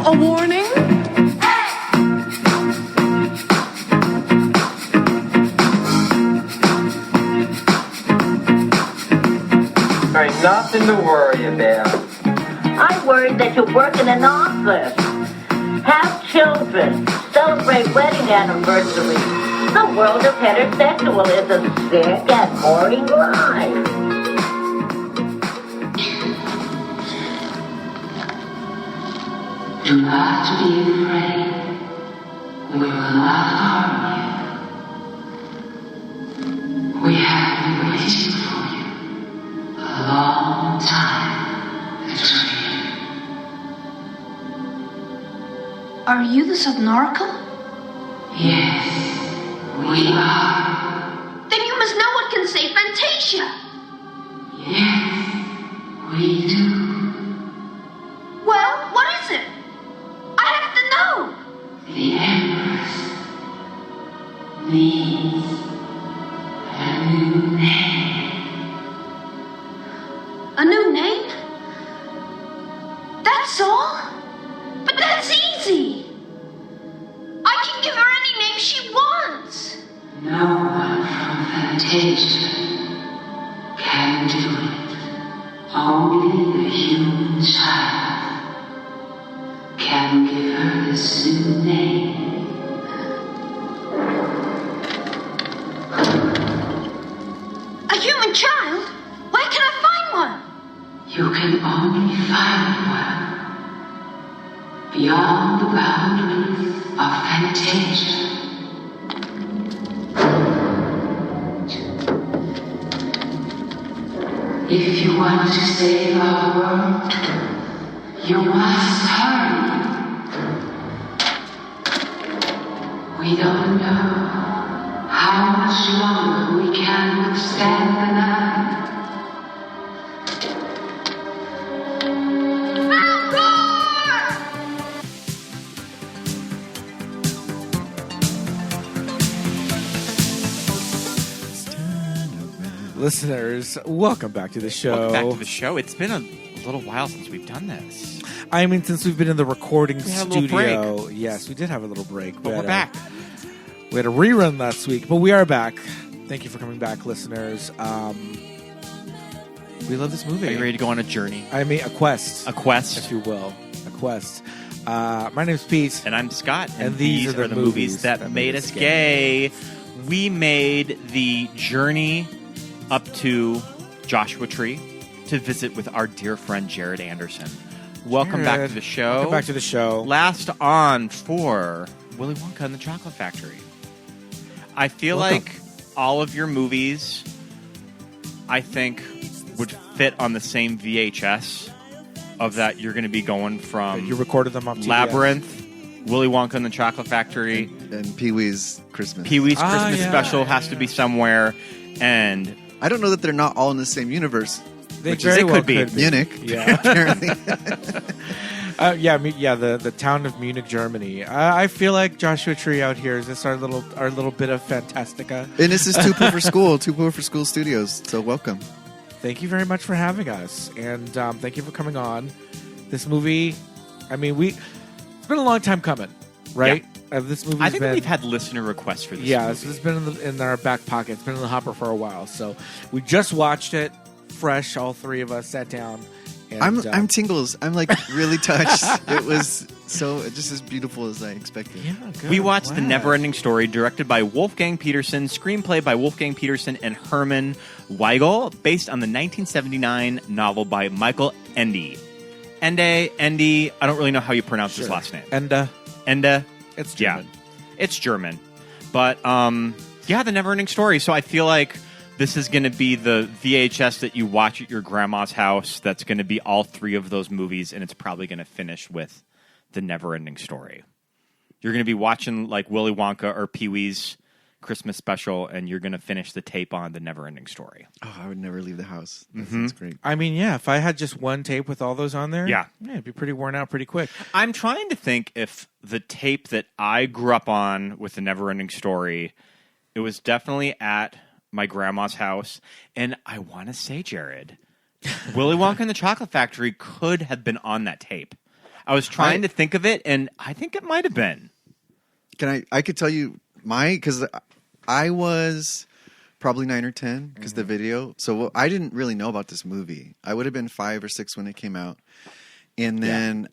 a warning? There ain't nothing to worry about. I'm worried that you work in an office. Have children. Celebrate wedding anniversaries. The world of heterosexual is a sick and boring life. Do not be afraid. We will not harm you. We have been waiting for you a long time, Atreyu. Are you the Subnorcal? Yes, we are. Then you must know what can save Fantasia. Yes, we do. Well, what is it? I have to know. The Empress needs a new name. A new name? That's all? But that's easy. I can give her any name she wants. No one from Fantasia can do it. Only the human child can give her this new name. A human child? Where can I find one? You can only find one beyond the boundaries of Fantasia. If you want to save our world, you must hurry. We don't know how much longer we can withstand the night. Listeners, welcome back to the show. Welcome back to the show. It's been a little while since we've done this. I mean, since we've been in the recording We had a studio. little break. Yes, we did have a little break. But we're back. We had a rerun last week, but we are back. Thank you for coming back, listeners. We love this movie. Are you ready to go on a journey? I mean, a quest. A quest? If you will. A quest. My name's Pete. And I'm Scott. And these are the movies that made us gay. We made the journey up to Joshua Tree to visit with our dear friend Jared Anderson. Welcome back to the show. Welcome back to the show. Last on for Willy Wonka and the Chocolate Factory. I feel like all of your movies, I think, would fit on the same VHS of that you're going to be going from. You recorded them off TBS. Labyrinth, Willy Wonka and the Chocolate Factory. And Pee-wee's Christmas. Pee-wee's Christmas special has to be somewhere. And I don't know that they're not all in the same universe. They very well could be. Munich, yeah. apparently. The town of Munich, Germany. I feel like Joshua Tree out here is this our little bit of Fantastica. And this is Two for School Studios. So welcome. Thank you very much for having us, and thank you for coming on. This movie, I mean, it's been a long time coming, right? Yeah. This movie. I think we've had listener requests for this. Yeah, movie. so it's been in our back pocket. It's been in the hopper for a while. So we just watched it, fresh. All three of us sat down. And, I'm tingles. I'm like really touched. It was just as beautiful as I expected. Yeah, good. We watched The NeverEnding Story, directed by Wolfgang Petersen, screenplay by Wolfgang Petersen and Herman Weigel, based on the 1979 novel by Michael Ende. Ende. I don't really know how you pronounce his last name. Ende. It's German. Yeah, it's German. But, The NeverEnding Story. So I feel like this is going to be the VHS that you watch at your grandma's house. That's going to be all three of those movies, and it's probably going to finish with The NeverEnding Story. You're going to be watching like Willy Wonka or Pee-wee's Christmas special, and you're going to finish the tape on The NeverEnding Story. Oh, I would never leave the house. That sounds great. I mean, yeah, if I had just one tape with all those on there, it'd be pretty worn out pretty quick. I'm trying to think if the tape that I grew up on with The NeverEnding Story, it was definitely at my grandma's house. And I want to say, Jared, Willy Wonka and the Chocolate Factory could have been on that tape. I was trying to think of it, and I think it might have been. I could tell you because I was probably 9 or 10 because the video. So I didn't really know about this movie. I would have been 5 or 6 when it came out. And then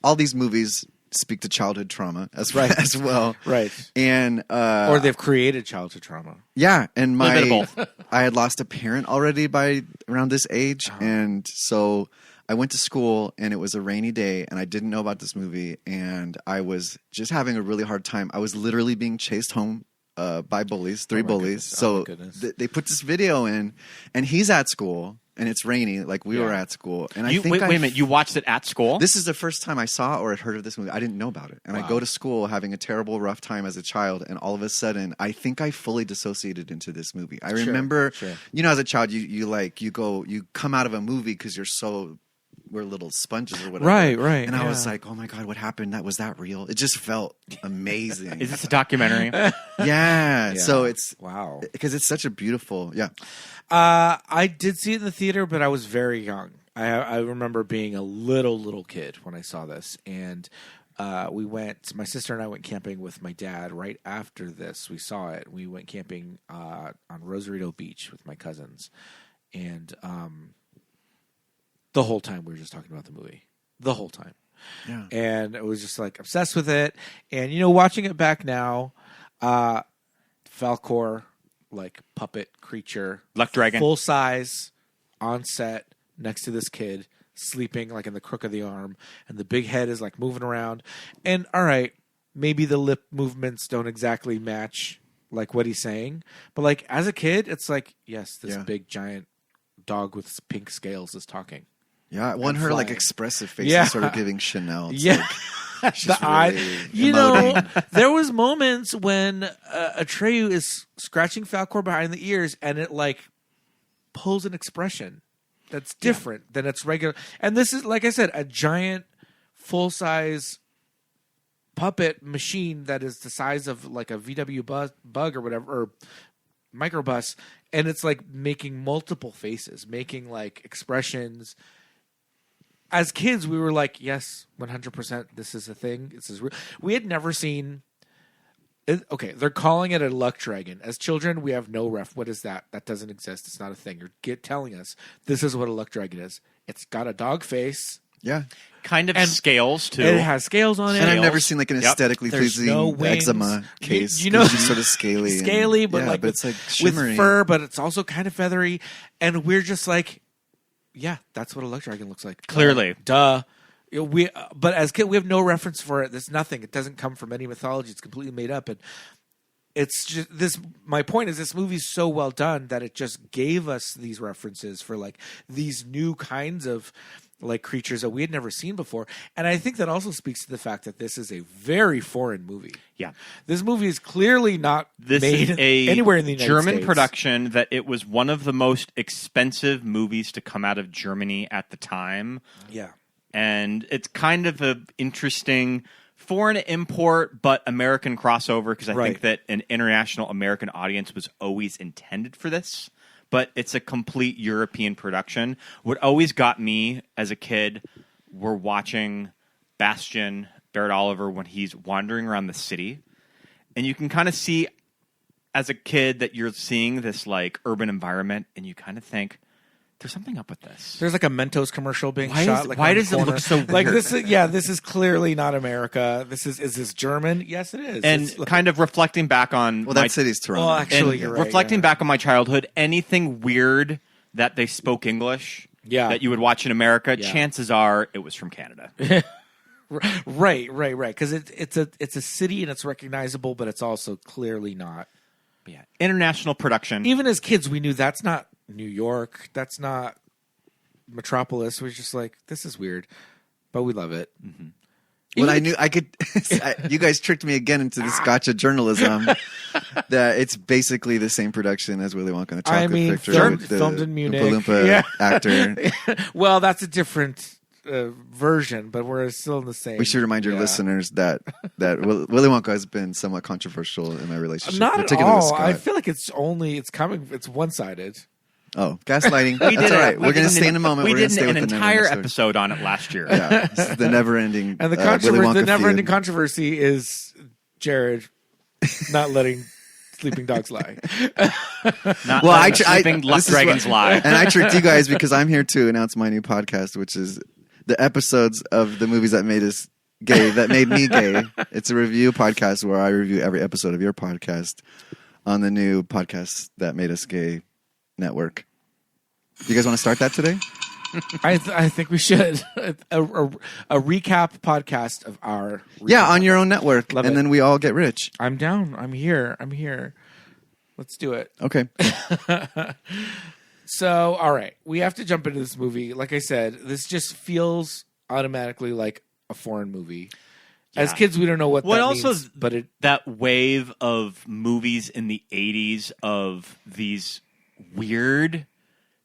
all these movies speak to childhood trauma as well. Right. And or they've created childhood trauma. Yeah, and A little bit of both. I had lost a parent already by around this age, and so I went to school, and it was a rainy day, and I didn't know about this movie, and I was just having a really hard time. I was literally being chased home by bullies, 3 bullies. So they put this video in, and he's at school, and it's rainy, like we were at school. And I think wait a minute, you watched it at school? This is the first time I saw or had heard of this movie. I didn't know about it. And I go to school having a terrible, rough time as a child, and all of a sudden, I think I fully dissociated into this movie. I remember, as a child, you come out of a movie because we're little sponges or whatever. Right. And I was like, oh my God, what happened? Was that real? It just felt amazing. Is this a documentary? Yeah. So it's wow, because it's such a beautiful I did see it in the theater, but I was very young. I remember being a little kid when I saw this, and my sister and I went camping with my dad right after this. We saw it. We went camping on Rosarito Beach with my cousins, and the whole time we were just talking about the movie. The whole time. Yeah. And it was just like obsessed with it. And, watching it back now, Falkor, like puppet creature. Luck Dragon. Full size, on set, next to this kid, sleeping like in the crook of the arm. And the big head is like moving around. And all right, maybe the lip movements don't exactly match like what he's saying. But like as a kid, it's like, yes, this big giant dog with pink scales is talking. Yeah, her like expressive face is sort of giving Chanel. It's like, she's the eye. emoting. There was moments when Atreyu is scratching Falkor behind the ears, and it like pulls an expression that's different than its regular. And this is, like I said, a giant, full size puppet machine that is the size of like a VW bug or whatever, or microbus, and it's like making multiple faces, making like expressions. As kids, we were like, yes, 100%, this is a thing. This is real. We had never seen... Okay, they're calling it a luck dragon. As children, we have no ref. What is that? That doesn't exist. It's not a thing. You're telling us this is what a luck dragon is. It's got a dog face. Yeah. Kind of scales, too. It has scales on it. And I've never seen like an aesthetically pleasing eczema case. She's sort of scaly. Scaly, but like but it's like shimmery. With fur, but it's also kind of feathery. And we're just like... Yeah, that's what a luck dragon looks like. Clearly. Duh. But as kids, we have no reference for it. There's nothing. It doesn't come from any mythology. It's completely made up. And it's just this. My point is, this movie's so well done that it just gave us these references for like these new kinds of like creatures that we had never seen before. And I think that also speaks to the fact that this is a very foreign movie. Yeah. This movie is clearly not made is anywhere in the United German States. production, that it was one of the most expensive movies to come out of Germany at the time. Yeah. And it's kind of an interesting foreign import, but American crossover, because I think that an international American audience was always intended for this. But it's a complete European production. What always got me as a kid were watching Bastian, Barret Oliver, when he's wandering around the city. And you can kind of see as a kid that you're seeing this like urban environment, and you kind of think, there's something up with this. There's like a Mentos commercial being shot. Why does it look so weird? Like this is, this is clearly not America. Is this German? Yes, it is. And it's kind of reflecting back on that city's Toronto. Well, actually, you're right, reflecting back on my childhood, anything weird that they spoke English that you would watch in America, chances are it was from Canada. Right. Because it's a city and it's recognizable, but it's also clearly not. Yeah, international production. Even as kids, we knew that's not New York. That's not Metropolis. We're just like, this is weird, but we love it. Mm-hmm. Well, I knew I could. You guys tricked me again into this gotcha journalism. That it's basically the same production as Willy Wonka and the Chocolate Factory. Filmed in Munich. Oompa Loompa actor. Well, that's a different version, but we're still in the same. We should remind your listeners that Willy Wonka has been somewhat controversial in my relationship. Not at particularly all. with Scott. I feel like it's one-sided. Oh, gaslighting. We That's did all it. right. We We're going did to stay in a moment. We We're going did to stay an with the entire NeverEnding Story. episode on it last year. Yeah, this is the never-ending. And the Willy Wonka never-ending feud. controversy is Jared not letting sleeping dogs lie. Not Well, sleeping this is dragons what- lie. And I tricked you guys because I'm here to announce my new podcast, which is the episodes of the movies that made us gay, that made me gay. It's a review podcast where I review every episode of your podcast on the new podcast that made us gay network. You guys want to start that today? I think we should a recap podcast of our Yeah, on your own network, Love and it. then we all get rich. I'm down. I'm here. Let's do it. Okay. So, all right, we have to jump into this movie. Like I said, this just feels automatically like a foreign movie. As Yeah. kids, we don't know what that also means, but it that wave of movies in the 80s of these weird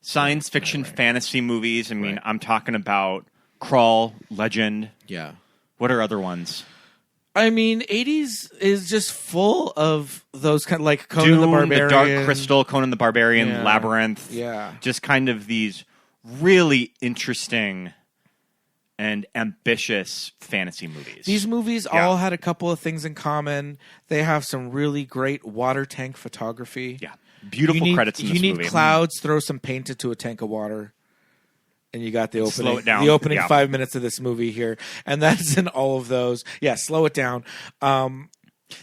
science fiction fantasy movies. I mean, I'm talking about Crawl, Legend. yeah. What are other ones? I mean, 80s is just full of those kind of like Conan Dune, the Barbarian, Dark Crystal, Conan the Barbarian, Yeah. Labyrinth. Yeah. Just kind of these really interesting and ambitious fantasy movies. These movies Yeah. all had a couple of things in common. They have some really great water tank photography. Yeah. Beautiful credits in this You movie. need clouds, throw some paint into a tank of water, and you got the opening. Slow it down. The opening Yeah. 5 minutes of this movie here, and that's in all of those. Yeah, slow it down.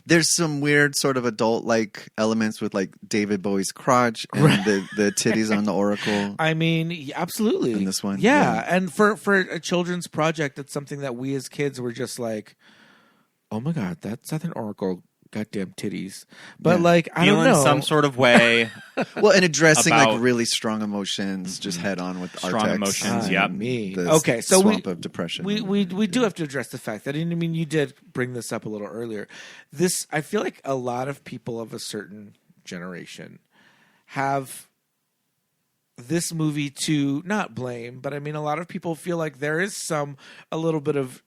There's some weird sort of adult-like elements with like David Bowie's crotch and the titties on the Oracle. I mean, absolutely. In this one, yeah. yeah. And for a children's project, it's something that we as kids were just like, oh my god, that's an Oracle. Goddamn titties. But Yeah. like, I don't Feeling know. some sort of way. Well, and addressing About- like really strong emotions, just head on with Strong Artax emotions, and yep. Me. the Okay, so swamp of depression. We do have to address the fact that, I mean, you did bring this up a little earlier. This, I feel like a lot of people of a certain generation have this movie to not blame, but I mean, a lot of people feel like there is a little bit of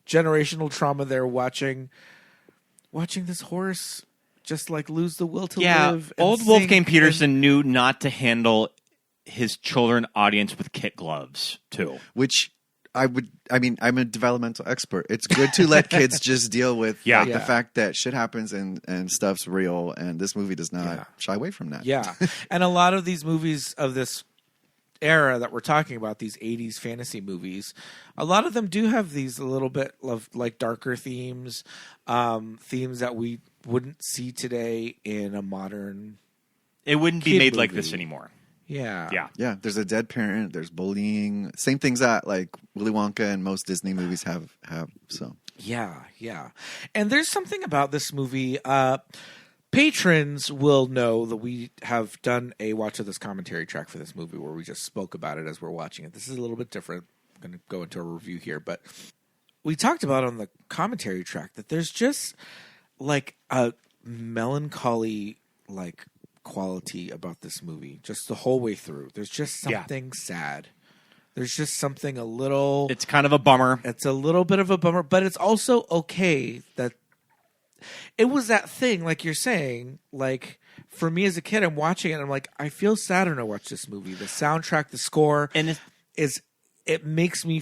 generational trauma there watching this horse just like lose the will to Yeah, live. and old sing Wolfgang and- Peterson knew not to handle his children audience with kit gloves too. Which I'm a developmental expert. It's good to let kids just deal with Yeah. like, Yeah. the fact that shit happens and stuff's real, and this movie does not shy away from that. Yeah. And a lot of these movies of this era that we're talking about, these 80s fantasy movies, a lot of them do have these a little bit of like darker themes, themes that we wouldn't see today in a modern. It wouldn't be Kid made like movie. this anymore. Yeah. Yeah. Yeah, there's a dead parent, there's bullying, same things that like Willy Wonka and most Disney movies have. So Yeah. Yeah. And there's something about this movie. Patrons will know that we have done a watch of this commentary track for this movie where we just spoke about it as we're watching it. This is a little bit different. I'm going to go into a review here, but we talked about on the commentary track that there's just like a melancholy like quality about this movie just the whole way through. There's just something sad. There's just something a little. It's kind of a bummer. It's a little bit of a bummer, but it's also okay that it was that thing, like you're saying, like for me as a kid, I'm watching it and I'm like, I feel sad when I watch this movie. The soundtrack, the score, And it makes me,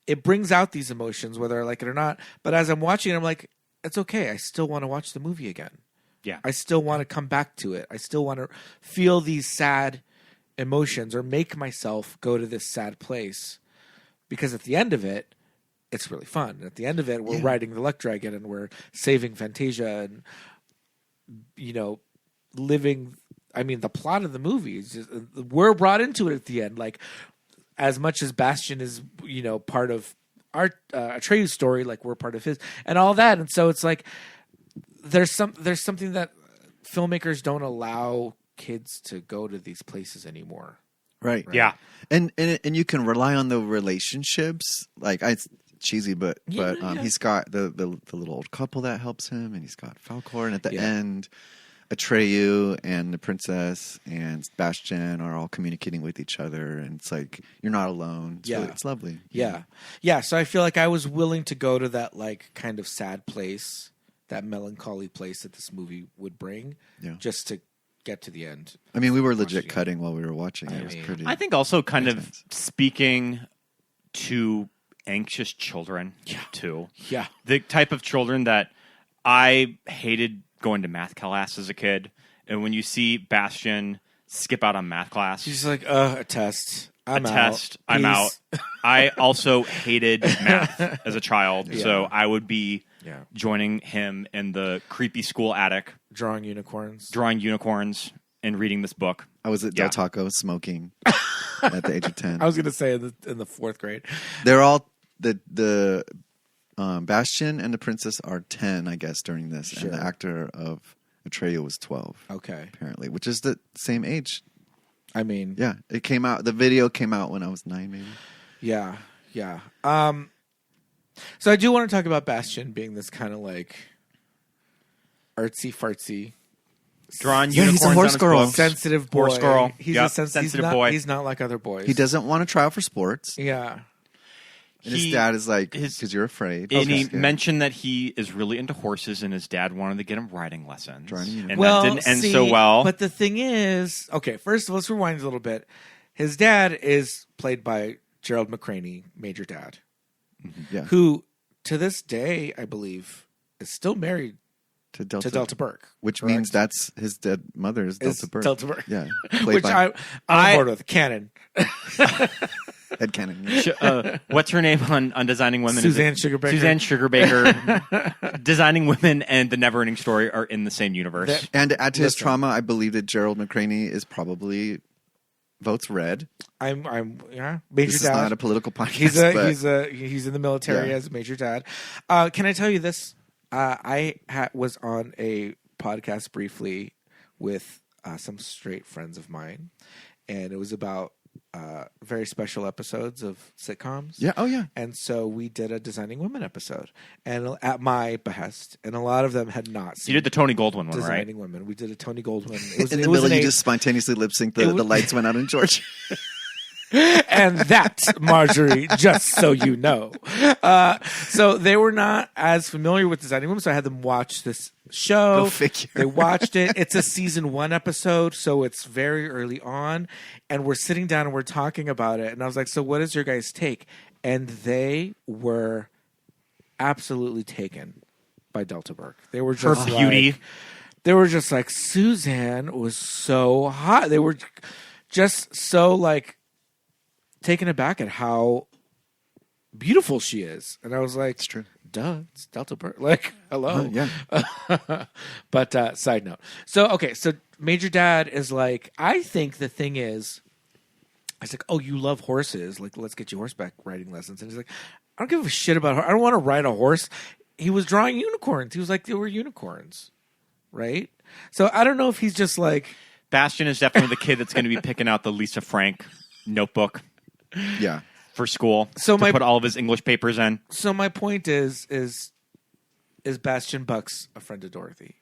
it brings out these emotions, whether I like it or not. But as I'm watching it, I'm like, it's okay. I still want to watch the movie again. yeah. I still want to come back to it. I still want to feel these sad emotions or make myself go to this sad place because at the end of it, it's really fun. At the end of it, we're riding the luck dragon and we're saving Fantasia and, living. I mean, the plot of the movie is just, we're brought into it at the end. Like, as much as Bastian is, part of our Atreyu's story, like we're part of his and all that. And so it's like, there's something that filmmakers don't allow kids to go to these places anymore. right. Yeah. And you can rely on the relationships. Like it's cheesy, but he's got the little old couple that helps him, and he's got Falkor, and at the end, Atreyu and the princess and Bastian are all communicating with each other, and it's like you're not alone. It's really, it's lovely. Yeah. So I feel like I was willing to go to that like kind of sad place, that melancholy place that this movie would bring, just to get to the end. I mean, we were legit Watching it. cutting while we were watching it. It was mean, pretty. I think also kind of intense. speaking to anxious children too. Yeah. The type of children that I hated going to math class as a kid. And when you see Bastian skip out on math class, She's like, a test. I'm out. I'm Peace. out. I also hated math as a child. So I would be joining him in the creepy school attic, Drawing unicorns. drawing unicorns and reading this book. I was at Del Taco smoking at the age of 10. I was going to say in the fourth grade. They're all the Bastian and the princess are 10, I guess, during this, Sure. and the actor of Atreyu was 12. Okay. Apparently, which is the same age. I mean, Yeah, it came out. The video came out when I was 9, maybe. yeah. So I do want to talk about Bastian being this kind of like artsy fartsy, Drawing Yeah, he's a unicorns horse on his girl. books. sensitive boy. Horse girl. He's Yep, a sensitive he's boy. He's not like other boys. He doesn't want to try out for sports. Yeah. And his dad is like, his- because you're afraid. And he Okay. mentioned that he is really into horses, and his dad wanted to get him riding lessons. Drawing unicorns. And Well, that didn't end see, so well. But the thing is, okay, first let's rewind a little bit. His dad is played by Gerald McCraney, Major Dad, Yeah, who to this day, I believe, is still married to Delta, to Delta Burke. which correct? means that's his dead mother is Is Delta Burke. Delta Burke. Yeah, played Which by I'm on board with. Canon. headcanon. What's her name on Designing Women? Suzanne Is it- Sugarbaker. Suzanne Sugarbaker. Designing Women and The NeverEnding Story are in the same universe. That- And to add to his Listen. trauma, I believe that Gerald McCraney is probably votes red. I'm Major This is Dad. not a political podcast. but He's in the military Yeah. as Major Dad. Can I tell you this? I was on a podcast briefly with some straight friends of mine, and it was about very special episodes of sitcoms. yeah, oh yeah. And so we did a Designing Women episode, and at my behest, and a lot of them had not seen You did the Tony Goldwyn one, right? Designing Women. We did a Tony Goldwyn. It was, In it the was middle, an you eight- just spontaneously lip sync. It The was- lights went out in Georgia. and that's Marjorie, just so you know. So they were not as familiar with Designing Women, so I had them watch this show. Go figure. They watched it. It's a season 1 episode, so it's very early on. And we're sitting down and we're talking about it. And I was like, so what is your guys' take? And they were absolutely taken by Delta Burke. They were Her just beauty. like, they were just like, Suzanne was so hot. They were just so like taken aback at how beautiful she is. And I was like, It's true. duh, it's Delta Burke. Like, hello. Yeah. But side note. So, okay, so Major Dad is like, I think the thing is, I was like, oh, you love horses. Like, let's get you horseback riding lessons. And he's like, I don't give a shit about her. I don't want to ride a horse. He was drawing unicorns. He was like, they were unicorns. Right? So I don't know if he's just like, Bastian is definitely the kid that's going to be picking out the Lisa Frank notebook Yeah. for school So to my- put all of his English papers in. so my point is Bastian Bux a friend of Dorothy?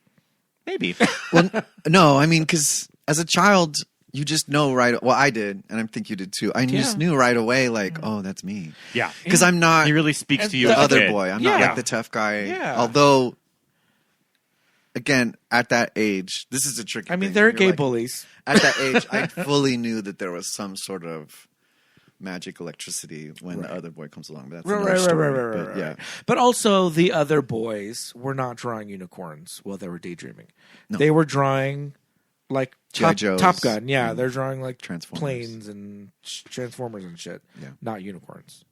Maybe. Well, no, I mean, because as a child, you just know right. Well, I did, and I think you did too. I just knew right away, like, oh, that's me. Yeah. Because I'm not He really speaks to you the as a other kid. boy. I'm Yeah. not like the tough guy. Yeah. Although, again, at that age, this is a tricky. I mean, thing. there are You're gay like- bullies. At that age, I fully knew that there was some sort of magic electricity when the other boy comes along. But that's another story. But, yeah. But also, the other boys were not drawing unicorns while they were daydreaming. No. They were drawing like G.I. Joes Top Gun. Yeah, and they're drawing like Transformers. planes and Transformers and shit. Yeah. Not unicorns.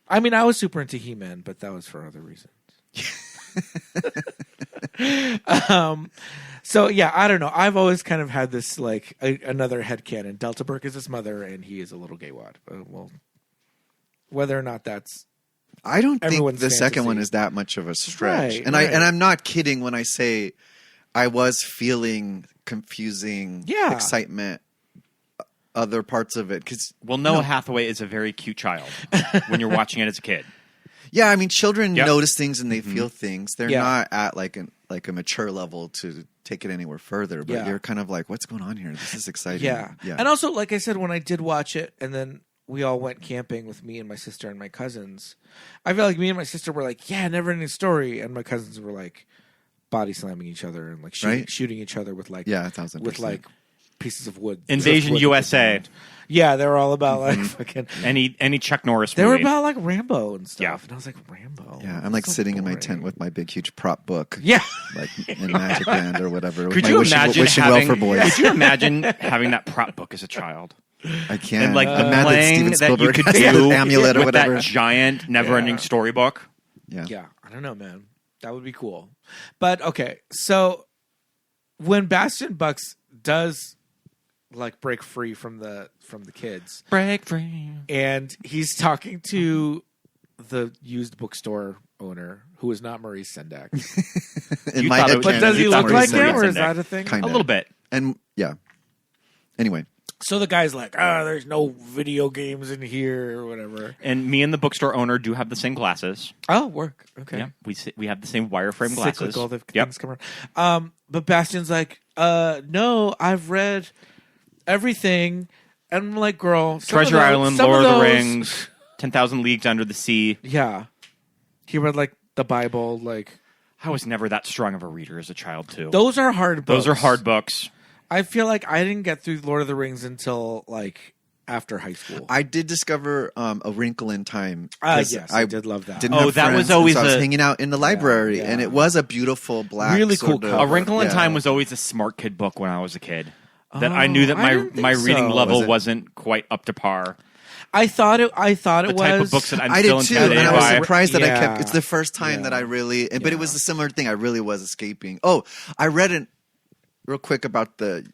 I mean, I was super into He-Man, but that was for other reasons. So yeah, I don't know. I've always kind of had this like another headcanon. Delta Burke is his mother, and he is a little gay wad. Well, whether or not that's I don't think Everyone's the second one fantasy. is that much of a stretch. Right, and right. I'm not kidding when I say I was feeling confusing excitement other parts of it cuz Well, Noah Hathaway is a very cute child when you're watching it as a kid. yeah, I mean children Yep. notice things and they feel things. They're Yeah. not at like a mature level to take it anywhere further, but Yeah. you're kind of like what's going on here? This is exciting. Yeah. And also, like I said, when I did watch it and then we all went camping with me and my sister and my cousins, I feel like me and my sister were like, yeah, NeverEnding Story. And my cousins were like, body slamming each other and like Right? shooting each other with like 1,000%. with like pieces of wood. Invasion driftwood USA. Yeah, they were all about like fucking. Any Chuck Norris They movie. were about like Rambo and stuff. Yeah. And I was like, Rambo. Yeah, I'm like So sitting in my boring. tent with my big, huge prop book. Yeah. Like in Magic Band or whatever. with Could my you wishing, imagine wishing having? well for boys? Could you imagine having that prop book as a child? I can't. And like the I'm mad that playing Steven that you Spielberg could has do the amulet or with whatever. that giant, never-ending storybook. Yeah. Yeah, I don't know, man. That would be cool. But okay, so when Bastian Bux does like break free from the kids, Break free. and he's talking to the used bookstore owner who is not Maurice Sendak. In You my thought it head, was- But does he You look thought like Maurice him, or Sendak. is that a thing? Kinda. A little bit. And yeah. Anyway, So the guy's like, there's no video games in here or whatever. And me and the bookstore owner do have the same glasses. Oh, work. Okay. Yeah, we have the same wireframe glasses. Cyclical, the Yep. things come around. But Bastian's like, no, I've read everything. And I'm like, girl, some Treasure of those- Island, some Lord of the those- Rings, 10,000 Leagues Under the Sea. Yeah. He read like the Bible, like I was never that strong of a reader as a child, too. those are hard books. Those are hard books. I feel like I didn't get through Lord of the Rings until like after high school. I did discover A Wrinkle in Time. 'cause Yes, I did love that. Didn't Oh, have that friends, was always and so I was a- hanging out in the library, yeah. and it was a beautiful black, Really sort cool of- cover. A Wrinkle in yeah. Time was always a smart kid book when I was a kid. That Oh, I knew that I didn't think my reading so. level Was it? wasn't quite up to par. I thought it The was type of books that I'm I still did too, intimidated and I was by. surprised that I Yeah. kept. It's the first time that I really, but it was a similar thing. I really was escaping. Oh, I read it real quick about the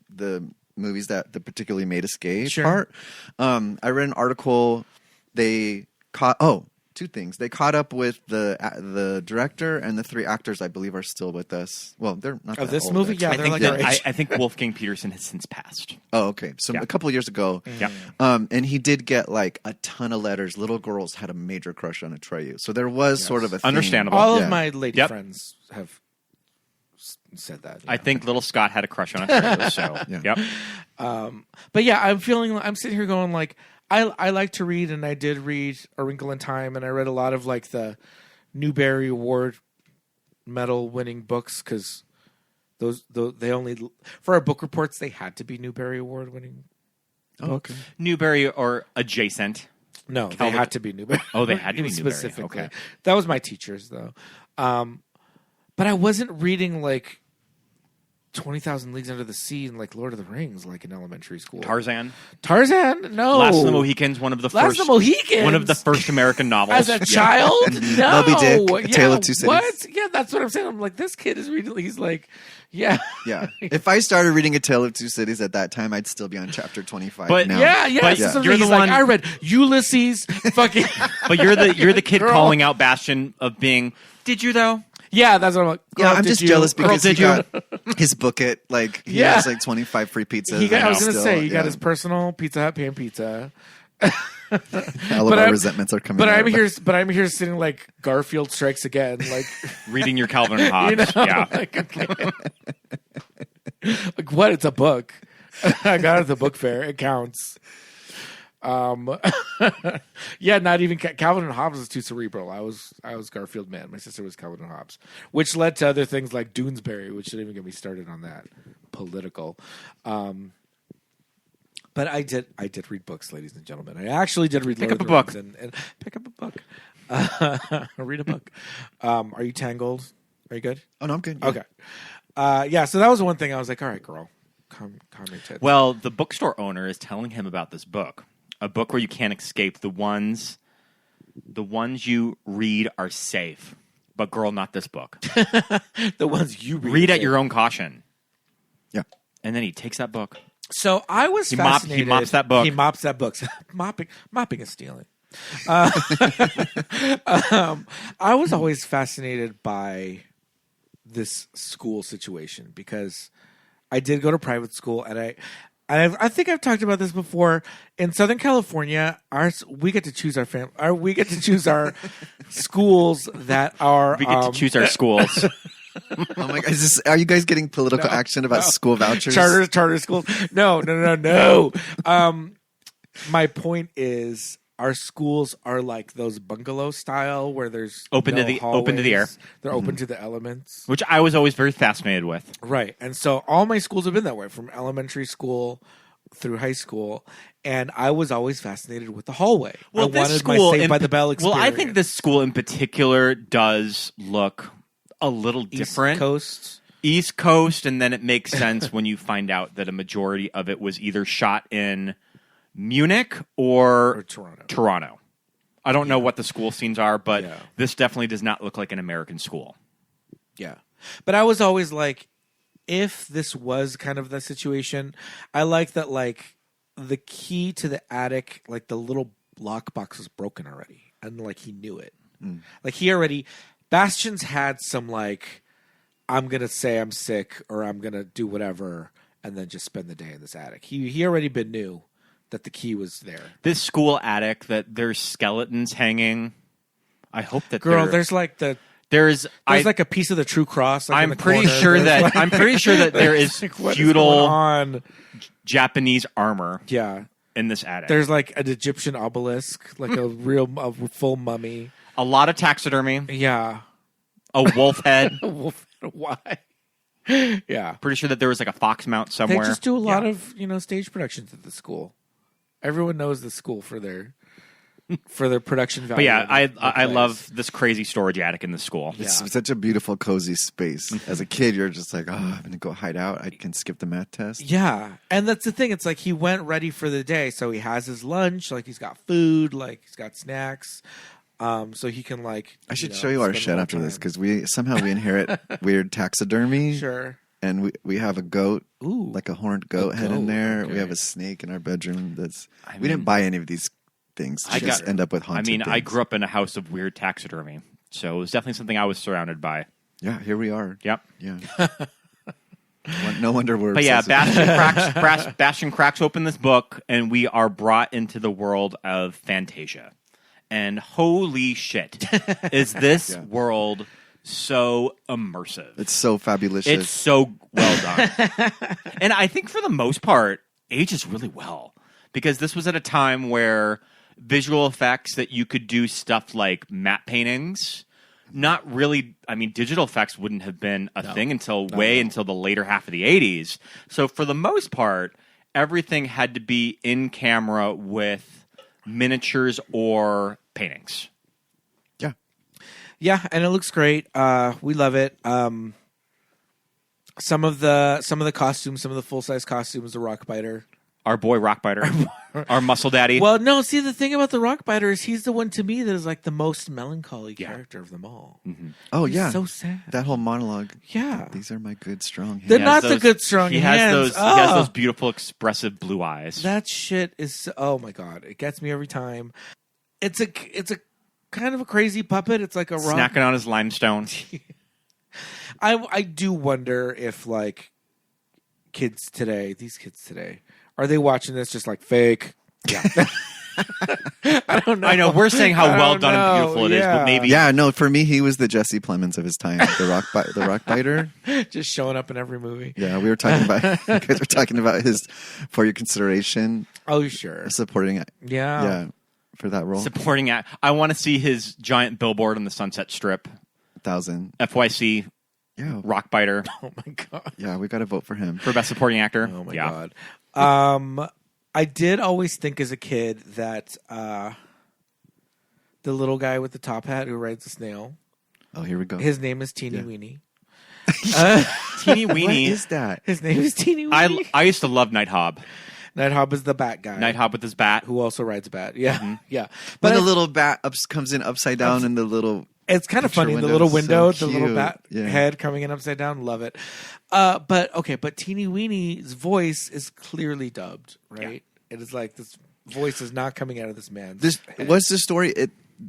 movies that particularly made escape Sure. part. I read an article. They caught two things. They caught up with the director and the 3 actors. I believe are still with us. Well, they're not Of that this old, movie? actually. Yeah, I they're think, like that, our age. I think Wolfgang Peterson has since passed. Oh, okay. So Yeah. a couple of years ago. Yeah. And he did get like a ton of letters. Little girls had a major crush on Atreyu. So there was sort of a thing. Understandable. All Yeah. of my lady Yep. friends have said that. I think little Scott had a crush on it. So, Yeah. yep. But yeah, I'm sitting here going like, I like to read, and I did read A Wrinkle in Time, and I read a lot of like the Newbery Award medal winning books because they only for our book reports they had to be Newbery Award winning. Oh, okay. Newbery or adjacent. No, they Calvin- had to be Newbery. Oh, they had to be Newbery. specifically. Okay. That was my teachers though. But I wasn't reading like 20,000 Leagues Under the Sea and like Lord of the Rings like in elementary school. Tarzan. Tarzan? No. Last of the Mohicans, one of the Last first of the Mohicans? one of the first American novels. As a Yeah. child? No. Moby Dick, A Yeah, Tale of Two Cities. What? Yeah, that's what I'm saying. I'm like, this kid is reading. He's like, yeah. Yeah. If I started reading A Tale of Two Cities at that time, I'd still be on chapter 25 But- now. Yeah, yeah. But So you're he's the like, one- I read Ulysses. Fucking. But you're the kid Girl. calling out Bastian of being. Did you though? Yeah, that's what I'm like. Yeah, girl, I'm did just you? jealous Girl, because he did you? got his booklet. Like, he Yeah. has like 25 free pizzas. He got, I was and going to still- say, he got yeah. his personal Pizza Hut pan pizza. All of but our I'm- resentments are coming But out. I'm here sitting like Garfield Strikes Again. Like, Reading your Calvin and Hobbes. you know? Yeah. Like, okay. Like, what? It's a book. I got it at the book fair. It counts. Yeah, not even Calvin and Hobbes is too cerebral. I was Garfield man. My sister was Calvin and Hobbes, which led to other things like Doonesbury, which didn't even get me started on that. Political. But I did read books, ladies and gentlemen. I actually did read. Pick Lord up of a the book. Rings and pick up a book. Read a book. Are you tangled? Are you good? Oh, no, I'm good. Yeah. Okay. Yeah. So that was the one thing I was like, all right, girl, calm your tits. Well, the bookstore owner is telling him about this book, a book where you can't escape. The ones you read are safe, but girl, not this book. the ones you read. Read at your own caution. Yeah. And then he takes that book. So I was He fascinated. mops that book. He mops that book. mopping is stealing. I was always fascinated by this school situation because I did go to private school, and I think I've talked about this before. In Southern California, we get to choose we get to choose our schools that are. We get to choose our schools. Oh my God. Are you guys getting political action about school vouchers? charter schools. No. My point is, our schools are like those bungalow style where there's Open to the air. hallways. They're open to the elements. Which I was always very fascinated with. Right. And so all my schools have been that way, from elementary school through high school, and I was always fascinated with the hallway. Well, I wanted my Saved by the Bell experience. Well, I think this school in particular does look a little different. East Coast, and then it makes sense when you find out that a majority of it was either shot in Munich or Toronto. I don't know what the school scenes are, but this definitely does not look like an American school. Yeah. But I was always like, if this was kind of the situation, I like that, like, the key to the attic, like the little lockbox was broken already. And like he knew it. Like Bastian's had some like, I'm going to say I'm sick or I'm going to do whatever and then just spend the day in this attic. He already knew that the key was there. This school attic, that there's skeletons hanging. I hope that there's like there's like a piece of the True Cross. Like I'm pretty sure that there is like, feudal Japanese armor. Yeah, in this attic. There's like an Egyptian obelisk, like a full mummy. A lot of taxidermy. Yeah, a wolf head. Why? Yeah, pretty sure that there was like a fox mount somewhere. They just do a lot of stage productions at the school. Everyone knows the school for their production value. But yeah, I love this crazy storage attic in the school. It's such a beautiful, cozy space. As a kid, you're just like, oh, I'm going to go hide out. I can skip the math test. Yeah. And that's the thing. It's like he went ready for the day. So he has his lunch. Like he's got food. Like he's got snacks. So he can like... I should show you our shed after this because we inherit weird taxidermy. Sure. And we have a goat, like a horned goat head in there. Okay. We have a snake in our bedroom. We didn't buy any of these things. End up with haunted things. I grew up in a house of weird taxidermy, so it was definitely something I was surrounded by. Yeah, here we are. Yep. Yeah. No wonder we're. But yeah, Bastian cracks open this book, and we are brought into the world of Fantasia. And holy shit, is this world so immersive? It's so fabulous. It's so well done, and I think for the most part, ages really well because this was at a time where visual effects that you could do stuff like matte paintings. Not really. I mean, digital effects wouldn't have been a thing until until the later half of the 80s. So for the most part, everything had to be in camera with miniatures or paintings. Yeah, and it looks great. We love it. Some of the costumes, some of the full size costumes, the Rockbiter. Our boy Rockbiter. Our muscle daddy. Well, no, see, the thing about the Rockbiter is he's the one to me that is like the most melancholy character of them all. Mm-hmm. Oh, he's so sad. That whole monologue. Yeah. These are my good, strong hands. They're not the good, strong hands. He has those beautiful, expressive blue eyes. That shit is, oh my God. It gets me every time. It's a kind of a crazy puppet. It's like a rock. Snacking on his limestone. I do wonder if like these kids today, are they watching this just like fake? Yeah. I don't know. I know we're saying how well done and beautiful it is, but maybe. Yeah, no. For me, he was the Jesse Plemons of his time, the Rockbiter, just showing up in every movie. Yeah, we were talking about. You guys were talking about his for your consideration. Oh, sure. Supporting. Yeah. For that role, supporting act. I want to see his giant billboard on the Sunset Strip. 1,000 FYC. Yeah, Rockbiter. Oh my God. Yeah, we got to vote for him for best supporting actor. Oh my God. I did always think as a kid that the little guy with the top hat who rides the snail. Oh, here we go. His name is Teeny Weeny. Teeny Weeny. What is that? His name is Teeny Weeny. I used to love Nighthawk. Nighthawk is the bat guy. Nighthawk with his bat. Who also rides a bat. Yeah. Mm-hmm. Yeah. But the little bat comes in upside down in the little... It's kind of funny. The little window, so the little bat head coming in upside down. Love it. But Teeny Weenie's voice is clearly dubbed, right? Yeah. It is like this voice is not coming out of this man's head. What's the story?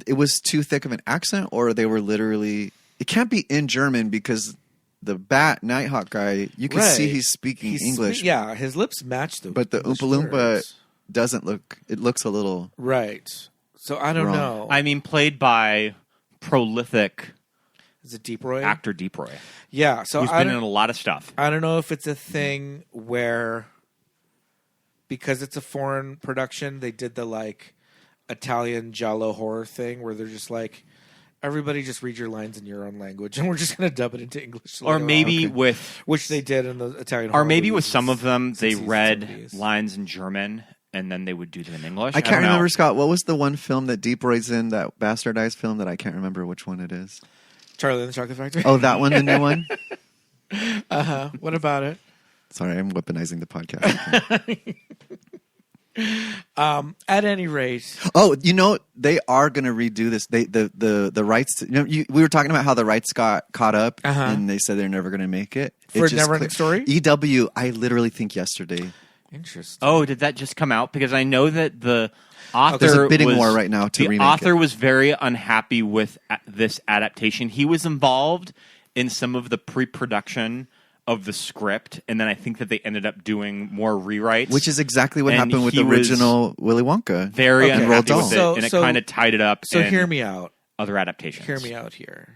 It was too thick of an accent, or they were literally... It can't be in German because... The Nighthawk guy, you can see he's speaking English. His lips match them. But the Oompa Loompa doesn't look... It looks a little... Right. So I don't know. I mean, played by prolific... Is it Deep Roy? Actor Deep Roy. Yeah. So who's been in a lot of stuff. I don't know if it's a thing where... Because it's a foreign production, they did the like... Italian giallo horror thing where they're just like, everybody just read your lines in your own language, and we're just going to dub it into English. Or maybe with which they did in the Italian horror or maybe with movies some of them they 60s and read 70s. lines in German and then they would do them in English. I don't can't know. remember, Scott. What was the one film that Deep Roy's in, that bastardized film that I can't remember which one it is? Charlie and the Chocolate Factory. Oh, that one, the new one? What about it? Sorry, I'm weaponizing the podcast. At any rate, Oh, they are going to redo this. The rights. We were talking about how the rights got caught up, and they said they're never going to make it. For It just NeverEnding Story? EW. I literally think yesterday. interesting. Oh, did that just come out? Because I know that the author There's a bidding was, war right now to the remake author it. was very unhappy with this adaptation. He was involved in some of the pre-production of the script, and then I think that they ended up doing more rewrites, Which is exactly what And happened with he the was original Willy Wonka. very Okay. unhappy with Roald it, Dahl. and it So- kind of tied it up. So in hear me out. other adaptations. Hear me out here.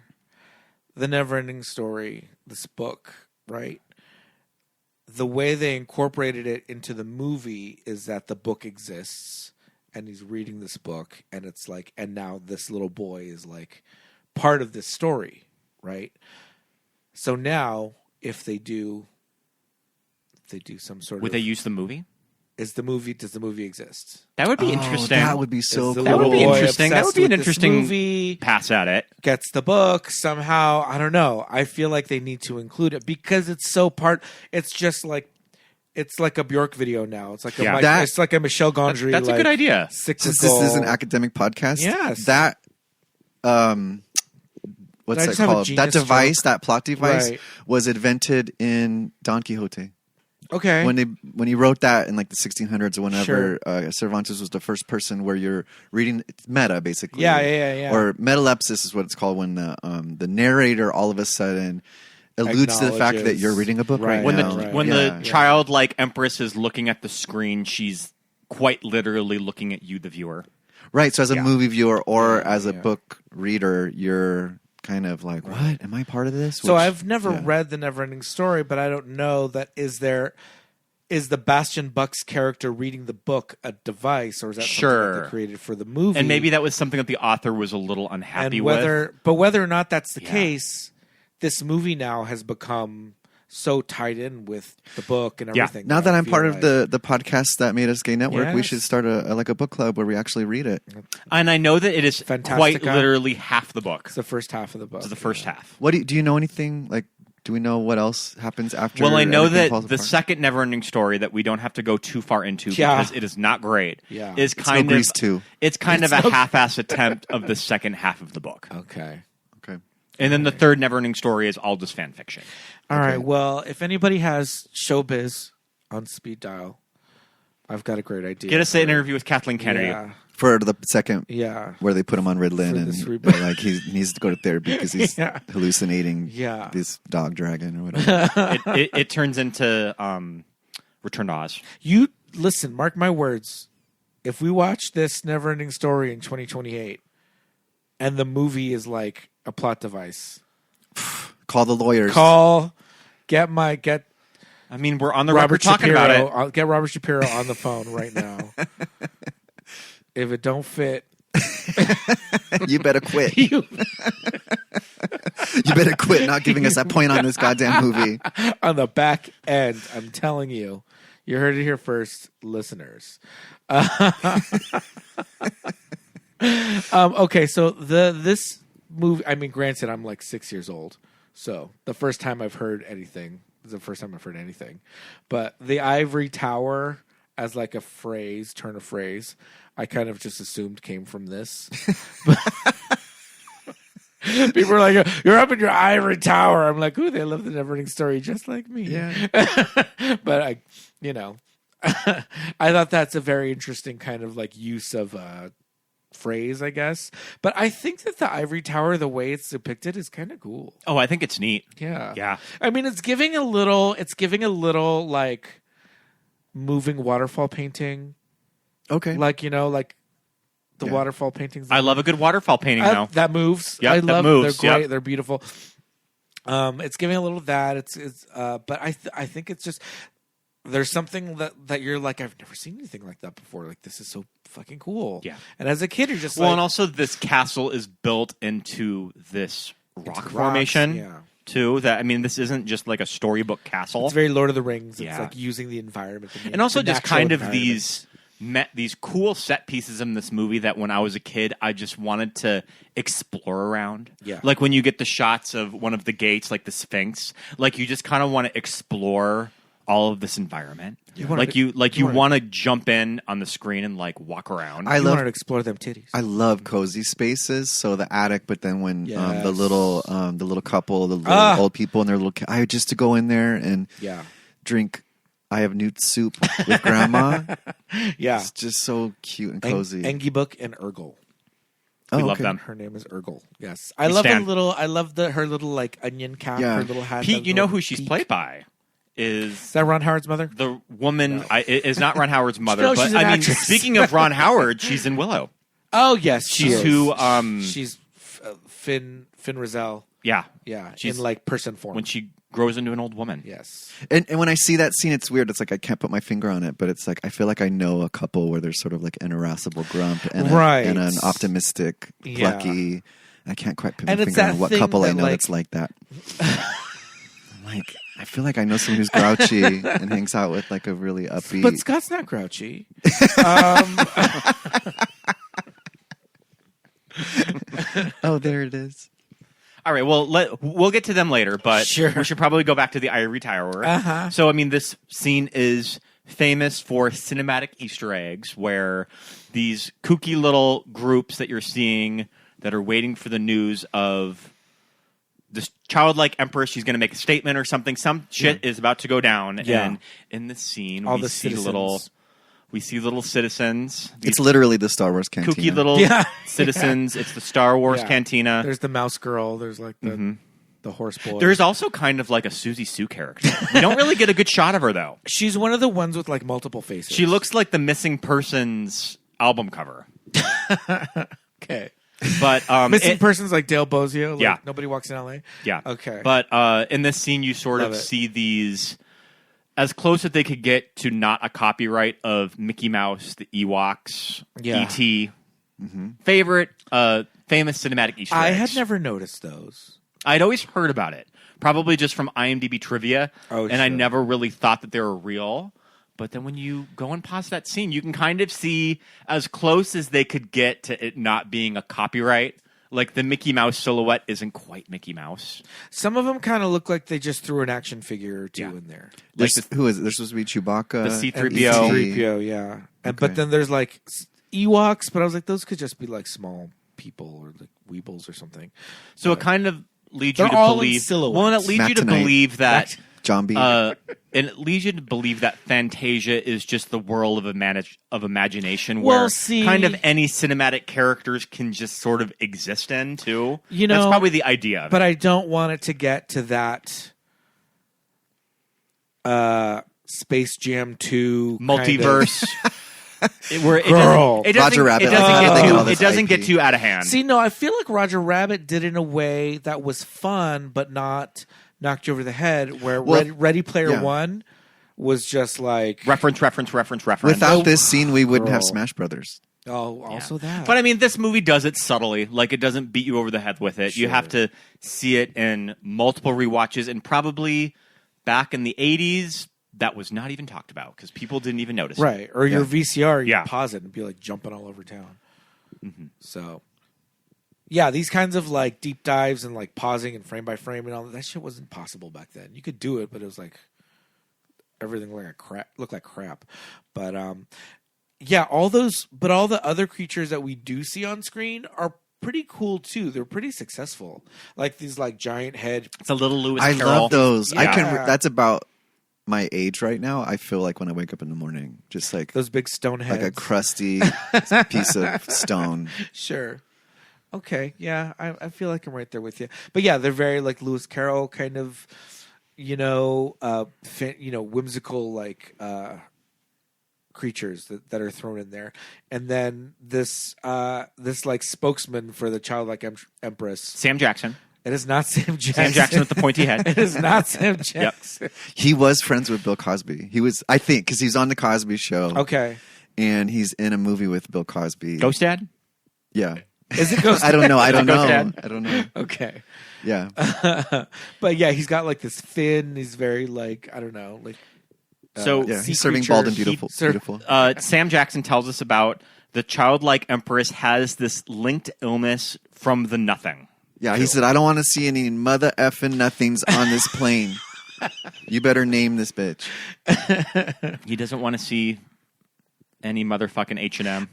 The NeverEnding Story, this book, right? The way they incorporated it into the movie is that the book exists, and he's reading this book, and it's like, and now this little boy is like part of this story, right? So now, if they do some sort Would of, they use the movie? does the movie exist? That would be Oh, interesting. that would be so Is the cool. That would be little boy interesting. That would obsessed be an with this interesting movie, pass at it. gets the book somehow. I don't know. I feel like they need to include it because it's so part. It's just like it's like a Bjork video now. It's like a Yeah. it's like a Michelle Gondry. That's a like, good idea. Since cyclical- this is an academic podcast, Yes. that Did what's I that just have a called? That genius device, joke? that plot device, Right. was invented in Don Quixote. Okay. When he wrote that in like the 1600s or whenever, Sure. Cervantes was the first person where you're reading, it's meta basically. Yeah. Or metalepsis is what it's called, when the narrator all of a sudden alludes to the fact that Acknowledges. you're reading a book right, When now. the when Yeah. the childlike empress is looking at the screen, she's quite literally looking at you, the viewer. Right, so as a Yeah. movie viewer or Yeah, as a yeah. book reader, you're kind of like, what? Am I part of this? So Which- I've never yeah. read the NeverEnding Story, but I don't know that is the Bastian Bux character reading the book a device, or is that something that Sure. they created for the movie? And maybe that was something that the author was a little unhappy and with. whether or not that's the Yeah. case, this movie now has become so tied in with the book and Yeah. everything. Now that I I'm feel part of like- the podcast that made us gay network, we Yes. should start a book club where we actually read it. And I know that it is Fantastica. quite literally half the book. it's the first half of the book. It's the first half. What do you know anything like? Do we know what else happens after? Well, I know everything that falls the apart? second NeverEnding Story that we don't have to go too far into Yeah. because it is not great. Yeah. Is It's kind no of Grease 2. It's kind of a half-ass attempt of the second half of the book, Okay. Okay. and then the third NeverEnding Story is all just fan fiction. All right. Well, if anybody has showbiz on speed dial, I've got a great idea. Get us an interview with Kathleen Kennedy. Yeah. For the second, Yeah. where they put him on Ritalin For and this reboot. like he needs to go to therapy because he's Yeah. hallucinating Yeah. this dog dragon or whatever. It turns into Return to Oz. You listen, mark my words. If we watch this NeverEnding Story in 2028 and the movie is like a plot device, Call the lawyers. get I mean, we're on the Robert record talking Shapiro. about it. I'll get Robert Shapiro on the phone right now. If it don't fit, You better quit. you You better quit not giving us that point on this goddamn movie. on the back end. I'm telling you, you heard it here first, listeners. Okay, so this movie. I mean, granted, I'm like 6 years old, so the first time I've heard anything is the first time I've heard anything. But the ivory tower as like a phrase, turn of phrase, I kind of just assumed came from this. People are like, "You're up in your ivory tower." I'm like, "Ooh, they love the NeverEnding Story just like me." Yeah. But I thought that's a very interesting kind of like use of phrase, I guess. But I think that the ivory tower, the way it's depicted, is kind of cool. Oh, I think it's neat. Yeah. Yeah. I mean, it's giving a little like moving waterfall painting, Okay. like like the Yeah. waterfall paintings. I love a good waterfall painting now. That moves. Yep, I that love. moves, They're great. yep. They're beautiful. It's giving a little of that. But I think it's just there's something that you're like, I've never seen anything like that before. Like, this is so fucking cool. Yeah. And as a kid, you're just Well, like, and also this castle is built into this rock rocks, formation. yeah. Too, that I mean, this isn't just like a storybook castle. It's very Lord of the Rings. Yeah. It's like using the environment, And also the just natural kind of environment. these cool set pieces in this movie that when I was a kid I just wanted to explore around. Yeah. Like when you get the shots of one of the gates, like the Sphinx, like you just kind of want to explore all of this environment. You want to jump in on the screen and like walk around. I You love wanted to explore them titties. I love cozy spaces. So the attic, but then when Yes. the little couple, the little old people and their little, I just to go in there and Yeah. drink. I have newt soup with grandma. Yeah. It's just so cute and cozy. Engiebook and Urgle. We love them. Her name is Urgle. Yes. I love her little like onion cap, Yeah. her little hat. Pete, that you know little who she's peak. played by? Is that Ron Howard's mother? The woman is not Ron Howard's mother, No, but she's an I mean, actress. speaking of Ron Howard, she's in Willow. Oh yes, she She's is. who. She's Finn Rizal. Yeah, Yeah, She's- in like person form. when she grows into an old woman. yes. And when I see that scene, it's weird. It's like I can't put my finger on it, but it's like I feel like I know a couple where there's sort of like an irascible grump and, Right. and an optimistic, Yeah. plucky. I can't quite put my And it's finger that on what thing couple I that, know like- that's like that. I'm like, I feel like I know someone who's grouchy and hangs out with like a really upbeat. But Scott's not grouchy. Oh, there it is. All right, well, we'll get to them later, but Sure. we should probably go back to the Ivory Tower. Uh-huh. So, I mean, this scene is famous for cinematic Easter eggs where these kooky little groups that you're seeing that are waiting for the news of this childlike empress, she's going to make a statement or something. Some shit is about to go down. Yeah. And in this scene, All we the see citizens. little citizens. These It's literally the Star Wars cantina. kooky little Yeah. citizens. It's the Star Wars Yeah. cantina. There's the mouse girl. There's like the horse boy. There's also kind of like a Susie Sue character. We don't really get a good shot of her, though. She's one of the ones with like multiple faces. She looks like the Missing Persons album cover. okay. But Missing persons like Dale Bozio. Like, Yeah. Nobody walks in L.A. Yeah. Okay. But in this scene, you sort Love of it. see these as close as they could get to not a copyright of Mickey Mouse, the Ewoks, Yeah. E.T. Favorite famous cinematic Easter I eggs. had never noticed those. I'd always heard about it, probably just from IMDb trivia, Oh, and I sure. never really thought that they were real. But then when you go and pause that scene, you can kind of see as close as they could get to it not being a copyright. Like the Mickey Mouse silhouette isn't quite Mickey Mouse. Some of them kind of look like they just threw an action figure or two Yeah. in there. Like Who is it? There's supposed to be Chewbacca. The And C-3PO. C-3PO, yeah. And, But Okay. then there's like Ewoks, but I was like, those could just be like small people or like Weebles or something. So it kind of leads you They're to all in believe. silhouettes. Well, and it leads you to Matt believe that. John B. And it leads you to believe that Fantasia is just the world of imagination, Well, where see- kind of any cinematic characters can just sort of exist in too. You That's know, probably the idea. Of But it. I don't want it to get to that Space Jam 2 Multiverse. Where it Girl. doesn't Roger Rabbit. It doesn't, I get, think too, all it this doesn't IP. get too out of hand. See, no, I feel like Roger Rabbit did it in a way that was fun, but not knocked you over the head. Where Well, Ready Player yeah. One was just like reference. Without this scene, we wouldn't have Girl. Smash Brothers. oh, also that. But I mean, this movie does it subtly. Like, it doesn't beat you over the head with it. You Sure. have to see it in multiple rewatches, and probably back in the 80s, that was not even talked about because people didn't even notice. right, or your Yeah. VCR, you Yeah. pause it and be like jumping all over town. So, yeah, these kinds of like deep dives and like pausing and frame by frame and all that shit wasn't possible back then. You could do it, but it was like everything looked like crap. But yeah, all the other creatures that we do see on screen are pretty cool too. They're pretty successful. Like these like giant head. It's a little Lewis I Carroll. love those. I Yeah. can. That's about my age right now. I feel like when I wake up in the morning, just like Those big stone heads. like a crusty piece of stone. Sure. Okay. Yeah, I feel like I'm right there with you. But yeah, they're very like Lewis Carroll kind of, whimsical like creatures that are thrown in there, and then this like spokesman for the childlike empress. Sam Jackson. It is not Sam Jackson. Sam Jackson with the pointy head. It is not Sam Jackson. He was friends with Bill Cosby. He was, I think, because he's on the Cosby Show. Okay. And he's in a movie with Bill Cosby. Ghost Dad? Yeah. Is it Ghost? I don't know. I don't Ghost know. Dad? I don't know. Okay. Yeah. But yeah, he's got like this fin. He's very like, I don't know, like. So Yeah, sea he's serving creature. bald and beautiful. He- beautiful. Sam Jackson tells us about the childlike empress has this linked illness from the nothing. Yeah, he said, I don't want to see any mother effing nothings on this plane. You better name this bitch. He doesn't want to see any motherfucking H&M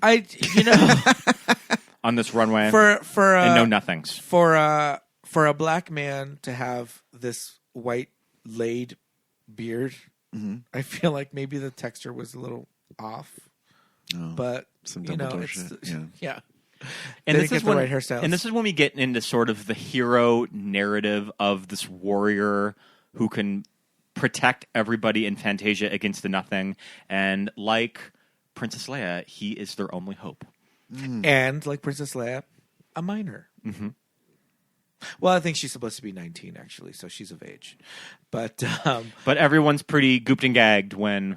on this runway for and no nothings. For a black man to have this white laid beard, I feel like maybe the texture was a little off. But Some you know, Dumbledore it's, shit. yeah. And They this didn't is get the when, right hairstyles. and this is when we get into sort of the hero narrative of this warrior who can protect everybody in Fantasia against the nothing. And like Princess Leia, he is their only hope. And like Princess Leia, a minor. Mm-hmm. Well, I think she's supposed to be 19 actually, so she's of age. But everyone's pretty gooped and gagged when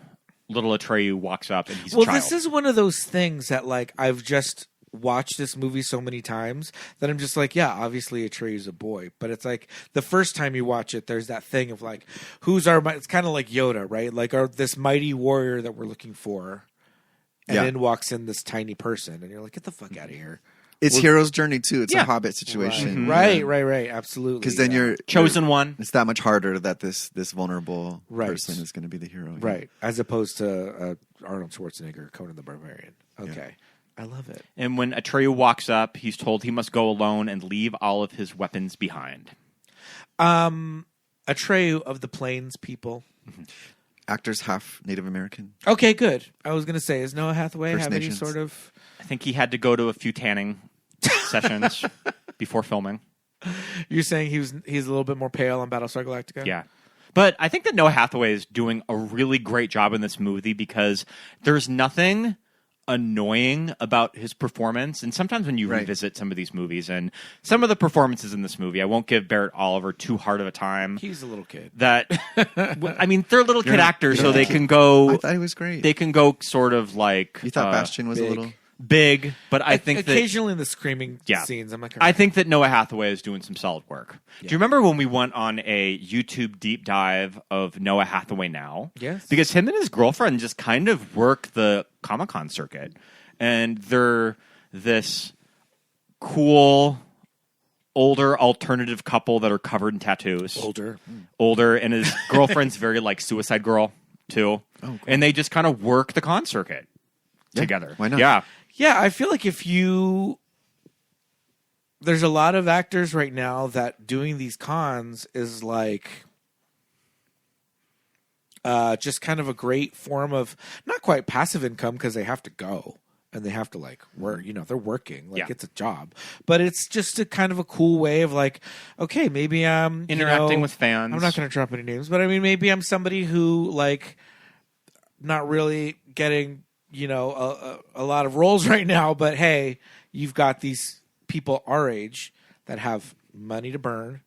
little Atreyu walks up and he's a well, child. this is one of those things that like I've just watched this movie so many times that I'm just like, yeah, obviously Atreyu's a boy, but it's like the first time you watch it, there's that thing of like, who's our? It's kind of like Yoda, right? Like, this mighty warrior that we're looking for, and then walks in this tiny person, and you're like, get the fuck out of here. It's hero's journey, too. It's Yeah. a Hobbit situation. Right, absolutely. Because then you're Chosen one. It's that much harder that this vulnerable Right. person is going to be the hero. right, as opposed to Arnold Schwarzenegger, Conan the Barbarian. Okay, I love it. And when Atreyu walks up, he's told he must go alone and leave all of his weapons behind. Atreyu of the Plains people. Actors half Native American. Okay, good. I was going to say, is Noah Hathaway First have any Nations. sort of? I think he had to go to a few tanning sessions before filming. You're saying he's a little bit more pale on Battlestar Galactica? Yeah. But I think that Noah Hathaway is doing a really great job in this movie because there's nothing annoying about his performance. And sometimes when you revisit some of these movies and some of the performances in this movie, I won't give Barret Oliver too hard of a time. He's a little kid. That I mean, they're little kid actors, so they can I go. thought he was great. They can go sort of like. You thought Bastian was big. a little... Big, but I think that occasionally in the screaming scenes, I'm like, I think that Noah Hathaway is doing some solid work. Do you remember when we went on a YouTube deep dive of Noah Hathaway now? Yes. Because him and his girlfriend just kind of work the Comic-Con circuit. And they're this cool, older alternative couple that are covered in tattoos. Older, and his girlfriend's very like Suicide Girl, too. Oh, cool. And they just kind of work the con circuit together. Why not? Yeah. Yeah, I feel like there's a lot of actors right now that doing these cons is like just kind of a great form of not quite passive income because they have to go and they have to like work, they're working, like it's a job, but it's just a kind of a cool way of like, okay, maybe I'm interacting with fans. I'm not going to drop any names, but I mean, maybe I'm somebody who like not really getting a lot of roles right now, but hey, you've got these people our age that have money to burn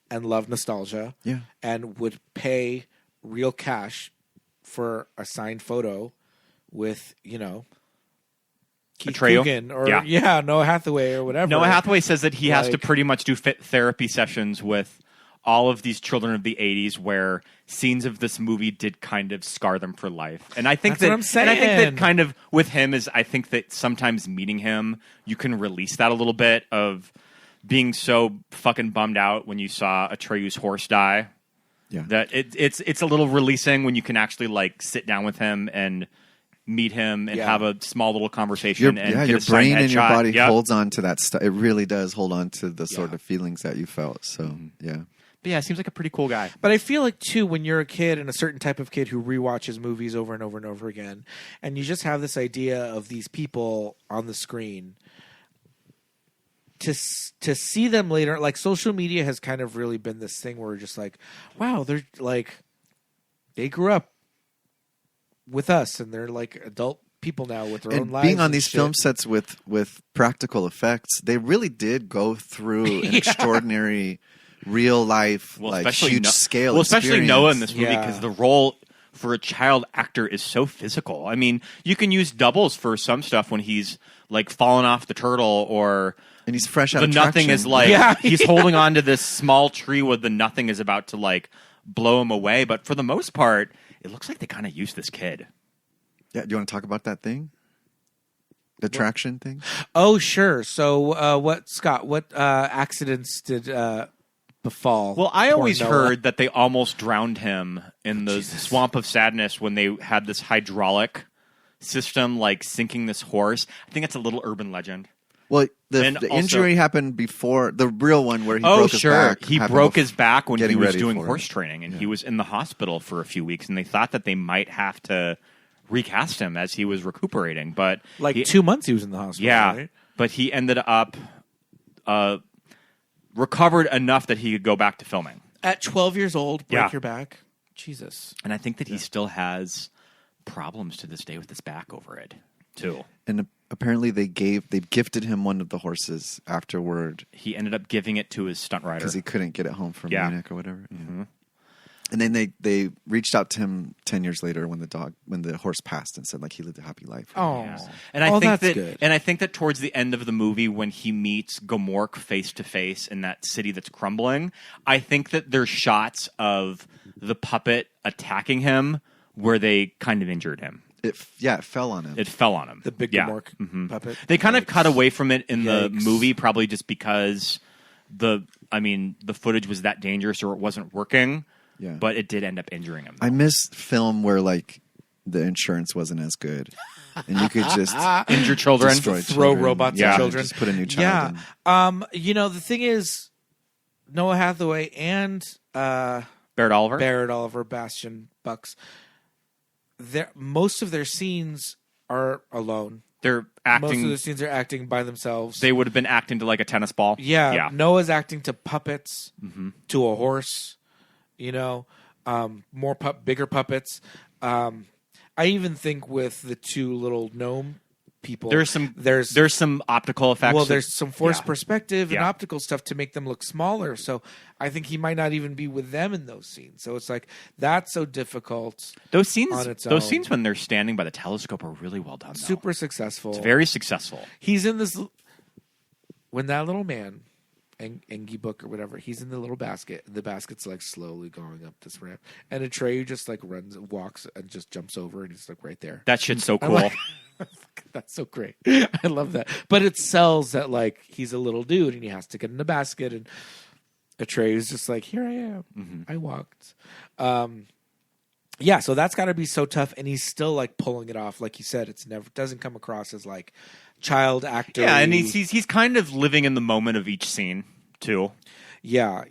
and love nostalgia and would pay real cash for a signed photo with, Keith Atreyu? Coogan or Noah Hathaway or whatever. Noah Hathaway says that he has to Like- pretty much do therapy sessions with all of these children of the 80s where scenes of this movie did kind of scar them for life. And I think That's that what I'm saying. And I think that kind of with him is I think that sometimes meeting him, you can release that a little bit of being so fucking bummed out when you saw Atreyu's horse die. Yeah. That it's a little releasing when you can actually like sit down with him and meet him and have a small little conversation. Your brain and your body Yep. holds on to that stuff. It really does hold on to the sort of feelings that you felt. So, yeah. But yeah, seems like a pretty cool guy. But I feel like, too, when you're a kid and a certain type of kid who rewatches movies over and over and over again, and you just have this idea of these people on the screen, to see them later, like social media has kind of really been this thing where we're just like, wow, they're like, they grew up with us and they're like adult people now with their own And lives. being on and these shit. film sets with practical effects, they really did go through an extraordinary, real life, like huge scale. Well, especially experience. Noah in this movie Yeah. because the role for a child actor is so physical. I mean, you can use doubles for some stuff when he's like falling off the turtle or. And he's fresh out The of nothing traction. is like Yeah. he's holding on to this small tree where the nothing is about to like blow him away. But for the most part, it looks like they kind of used this kid. Yeah, do you want to talk about that thing? The traction thing? Oh, sure. So, what accidents did befall? Well, I poor always Noah? heard that they almost drowned him in the swamp of sadness when they had this hydraulic system like sinking this horse. I think that's a little urban legend. Well, And the also- injury happened before the real one where he Oh, broke his sure. back. He happened broke before- his back when he getting was ready doing for it. horse training, and he was in the hospital for a few weeks, and they thought that they might have to recast him as he was recuperating. But Like he- 2 months he was in the hospital. yeah, right? but he ended up recovered enough that he could go back to filming. At 12 years old, break Yeah. your back. Jesus. And I think that he still has problems to this day with his back over it, too. And apparently they gifted him one of the horses afterward He ended up giving it to his stunt rider. because he couldn't get it home from Yeah. Munich or whatever. Yeah. And then they reached out to him 10 years later when the horse passed and said like he lived a happy life. Oh. Yes. And I Oh, think that's that, good. and I think that towards the end of the movie, when he meets Gomork face to face in that city that's crumbling, I think that there's shots of the puppet attacking him where they kind of injured him. It fell on him. It fell on him. The big yeah. Gomork puppet. They kind of cut away from it in the Yikes. movie, probably just because the footage was that dangerous or it wasn't working. Yeah. But it did end up injuring him. I miss film where like the insurance wasn't as good, and you could just Injure children. destroy Throw children. robots Yeah. at children. Just put a new child Yeah. in. The thing is, Noah Hathaway and Barret Oliver. Barret Oliver, Bastian Bux, most of their scenes are alone. They're Most of acting. the scenes are acting by themselves. They would have been acting to like a tennis ball. Yeah, Noah's acting to puppets, to a horse, bigger puppets. I even think with the two little gnome people, There's some optical effects. well, there's some forced Yeah. perspective and Yeah. optical stuff to make them look smaller. So I think he might not even be with them in those scenes. So it's like that's so difficult. those scenes. on its Those own. scenes when they're standing by the telescope are really well done. though. Super successful. It's very successful. He's in this when that little man, Engi Book or whatever, he's in the little basket. The basket's like slowly going up this ramp, and Atreyu just like walks, and just jumps over, and he's like right there. That shit's so I'm cool. like, that's so great. I love that. But it sells that like he's a little dude and he has to get in the basket, and Atreyu's just like, here I am. I walked. Yeah, so that's got to be so tough, and he's still like pulling it off. Like you said, it's never doesn't come across as like child actor. Yeah, and he's kind of living in the moment of each scene too. Yeah.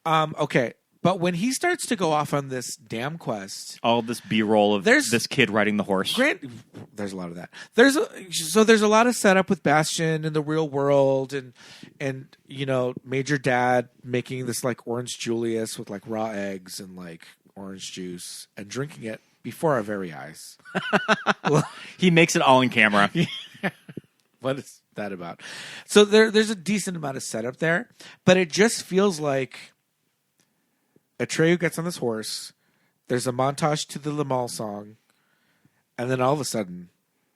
Okay, but when he starts to go off on this damn quest, All this B-roll of There's- this kid riding the horse. there's a lot of that. There's a lot of setup with Bastian in the real world, and Major Dad making this like orange Julius with like raw eggs and like orange juice and drinking it before our very eyes. He makes it all in camera. What is that about? So there's a decent amount of setup there, but it just feels like Atreyu gets on this horse. There's a montage to the Limahl song, and then all of a sudden,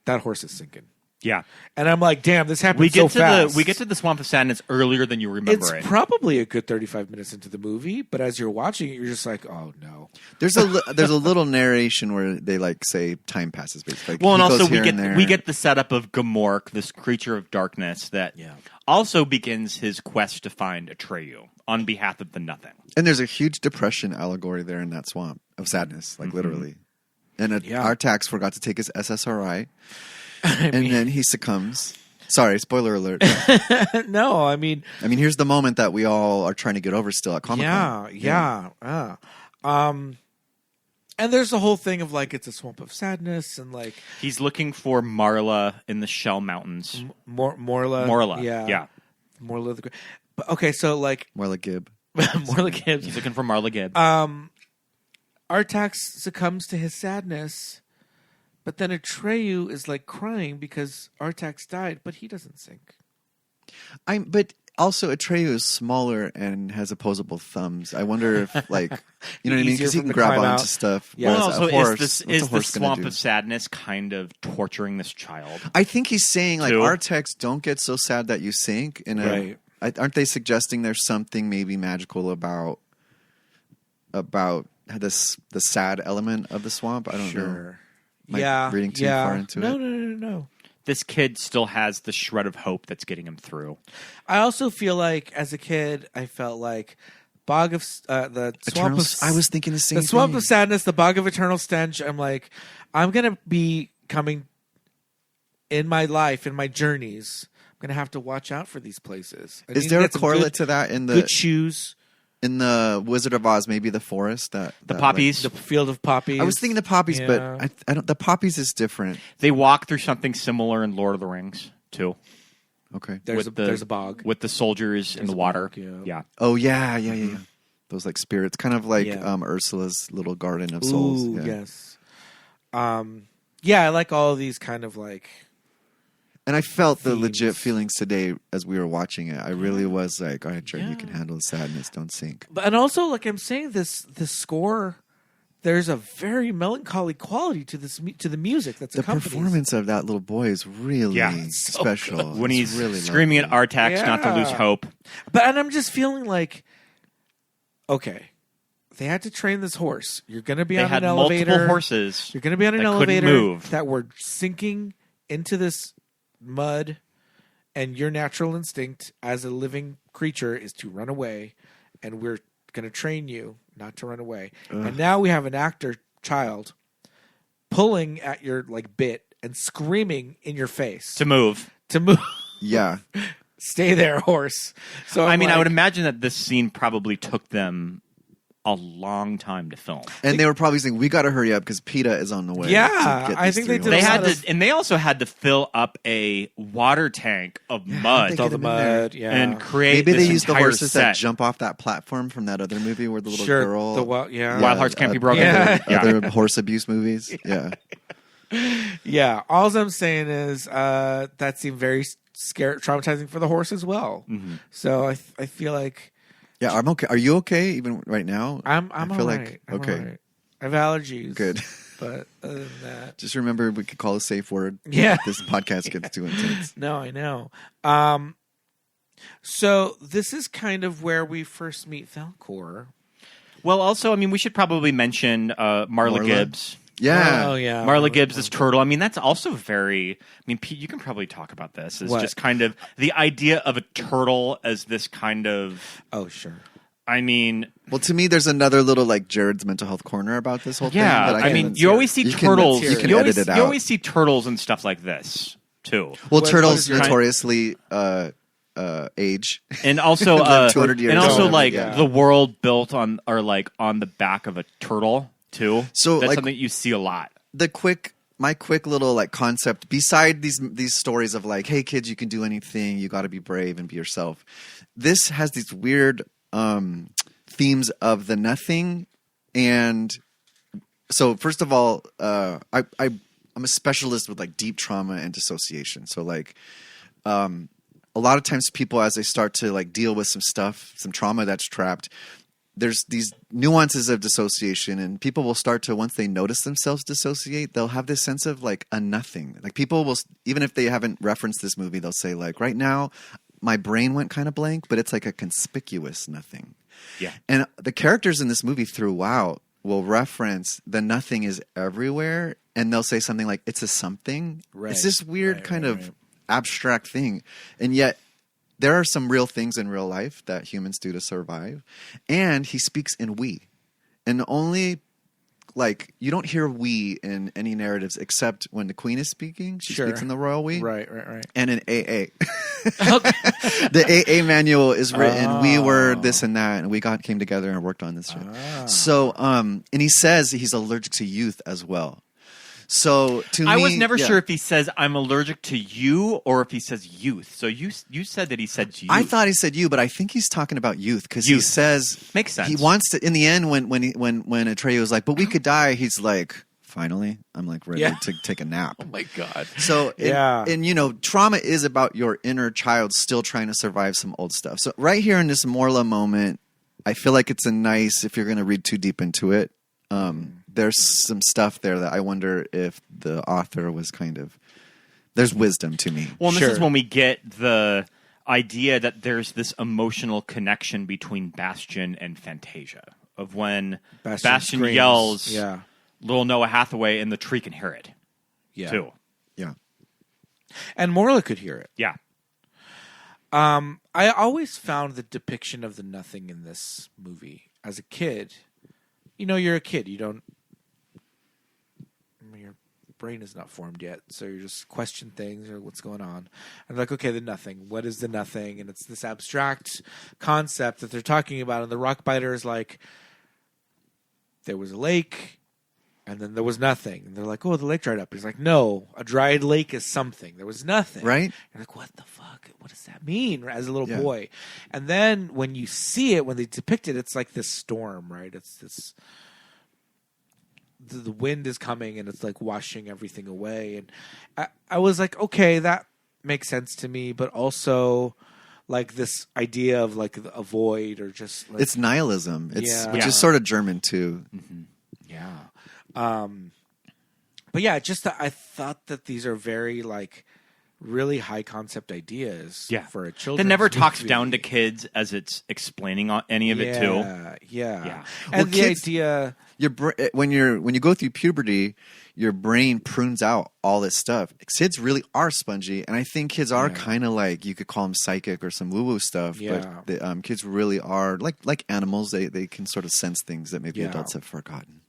that horse is sinking. Yeah. And I'm like, damn, this happened We get so to fast. the Swamp of Sadness earlier than you remember It's it. probably a good 35 minutes into the movie, but as you're watching it, you're just like, oh no. There's a little narration where they like say time passes basically. Like, Well, and he goes also here and there. we get the setup of Gomork, this creature of darkness that also begins his quest to find Atreyu on behalf of the Nothing. And there's a huge depression allegory there in that swamp of sadness, like literally. And Artax forgot to take his SSRI, and then he succumbs. Sorry, spoiler alert. No, I mean, here's the moment that we all are trying to get over still at Comic-Con. yeah. And there's the whole thing of like it's a swamp of sadness and like He's looking for Marla in the Shell Mountains. Morla. Morla, Yeah. yeah. Morla the Great. But okay, so like More like Gibb. Morla Gibbs. He's looking for Marla Gibb. Artax succumbs to his sadness, But then Atreyu is like crying because Artax died, but he doesn't sink. But also Atreyu is smaller and has opposable thumbs. I wonder if, like, you know what I mean? Easier Because he for can him to grab climb onto out. stuff. Yeah. whereas Well, a also, horse, is what's a the horse gonna swamp do? of sadness kind of torturing this child? I think he's saying, like, Too. Artax, don't get so sad that you sink. Right. Aren't they suggesting there's something maybe magical about the sad element of the swamp? I don't know. Am I reading too far into it? No. This kid still has the shred of hope that's getting him through. I also feel like as a kid, I felt like Bog of the Swamp of I was thinking the same the Swamp thing. of Sadness, the Bog of Eternal Stench. I'm like, I'm gonna be coming in my life, in my journeys. I'm gonna have to watch out for these places. I Is need there to a get some correlate to that in good shoes? in the Wizard of Oz? Maybe the forest that The that, poppies. The field of poppies. I was thinking the poppies, Yeah. but I don't. The poppies is different. They walk through something similar in Lord of the Rings too, Okay. there's a bog. with the soldiers in the a water. bog, yeah. Oh yeah. Those like spirits, kind of like Yeah. Ursula's little garden of souls. Ooh, yeah. yes. Yeah, I like all of these kind of like. And I felt the Themes. legit feelings today as we were watching it. I really was like, all right, Jared, you can handle the sadness. Don't sink. But and also, like I'm saying, this score, there's a very melancholy quality to the music that's The accompanies. performance of that little boy is really Yeah, it's so special. When It's he's really screaming lovely. at Artax not to lose Yeah. hope. And I'm just feeling like, okay, they had to train this horse. You're going to be They on had an elevator. multiple horses. You're going to be on an that couldn't elevator move. that were sinking into this mud, and your natural instinct as a living creature is to run away, and we're going to train you not to run away. And now we have an actor child pulling at your like bit and screaming in your face to move. to move. Yeah. Stay there, horse. So I mean, I like, would imagine that this scene probably took them a long time to film. And they were probably saying, we got to hurry up because PETA is on the way. Yeah, to get I these think they three did a They horses. lot had to, and they also had to fill up a water tank of mud they all get the him in there. mud. Yeah, and create. Maybe this they used the entire horses that set. jump off that platform from that other movie where the little sure. girl. Wild Wild Hearts Can't Be Broken. Other horse abuse movies. Yeah. Yeah. All I'm saying is that seemed very traumatizing for the horse as well. Mm-hmm. So I feel like Yeah, I'm okay. Are you okay even right now? I'm I all feel right. like I'm okay. all right. I have allergies. Good. But other than that, Just remember we could call a safe word. Yeah. This podcast gets too intense. no, I know. So this is kind of where we first meet Falkor. Well, also, I mean, we should probably mention Marla Marla? Gibbs. Yeah. Oh yeah, Marla Gibbs as Turtle. I mean, that's also very. I mean, Pete, you can probably talk about this. It's What? just kind of the idea of a turtle as this kind of. Oh sure. I mean, Well, to me, there's another little like Jared's mental health corner about this whole thing. yeah. that I can- mean, you always see you can- turtles. you can you edit always, it out. You always see turtles and stuff like this too. Well, What turtles is your- notoriously age. And also, Live 200 years and also or like whatever, yeah. the world built on or like on the back of a turtle too. So, that's like- something you see a lot. My quick little like concept beside these stories of like, hey kids, you can do anything, you got to be brave and be yourself. This has these weird themes of the nothing, and so first of all, I'm a specialist with like deep trauma and dissociation. So like, a lot of times people as they start to like deal with some stuff, some trauma that's trapped, there's these nuances of dissociation, and people will start to, once they notice themselves dissociate, they'll have this sense of like a nothing. Like people will, even if they haven't referenced this movie, they'll say like, right now my brain went kind of blank, but it's like a conspicuous nothing. Yeah. And the characters in this movie throughout will reference the nothing is everywhere, and they'll say something like, it's a something. Right. It's this weird kind of abstract thing. And yet there are some real things in real life that humans do to survive. And he speaks in we. And only, like, you don't hear we in any narratives except when the queen is speaking. She Sure. speaks in the royal we. Right. And in AA. The AA manual is written, we were this and that, and we came together and worked on this shit. So, and he says he's allergic to youth as well. So to me, I was never yeah. sure if he says I'm allergic to you or if he says youth. So you said that he said youth. I thought he said you, but I think he's talking about youth because he says Makes sense. He wants to. In the end, when Atreyu was like, "But we could die," he's like, finally, I'm like ready Yeah. to take a nap. Oh my God. So, Yeah. and you know, trauma is about your inner child still trying to survive some old stuff. So right here in this Morla moment, I feel like it's a nice, if you're going to read too deep into it, there's some stuff there that I wonder if the author was there's wisdom to me. Well, and Sure. this is when we get the idea that there's this emotional connection between Bastian and Fantasia, of when Bastian screams. yells, Yeah. little Noah Hathaway, and the tree can hear it, Yeah. too. Yeah. And Morla could hear it. Yeah. I always found the depiction of the nothing in this movie as a kid. You know, you're a kid. You don't. Your brain is not formed yet, so you just question things or what's going on. And like, okay, the nothing. What is the nothing? And it's this abstract concept that they're talking about. And the rockbiter is like, there was a lake, and then there was nothing. And they're like, oh, the lake dried up. He's like, no, a dried lake is something. There was nothing. Right? You're like, what the fuck? What does that mean? As a little Yeah. boy. And then when you see it, when they depict it, it's like this storm, right? It's this. The wind is coming and it's like washing everything away. And I was like, okay, that makes sense to me. But also like this idea of like a void or just like. It's nihilism. Which Yeah. is sort of German too. Yeah. But yeah, just that I thought that these are very like really high concept ideas for a children's That never talks movie. down to kids as it's explaining any of it, too. Yeah. Yeah. And Well, the kids- idea When you go through puberty, your brain prunes out all this stuff. Kids really are spongy, and I think kids are kind of like, you could call them psychic or some woo woo stuff. Yeah. But the, kids really are like animals. They can sort of sense things that maybe Yeah. adults have forgotten.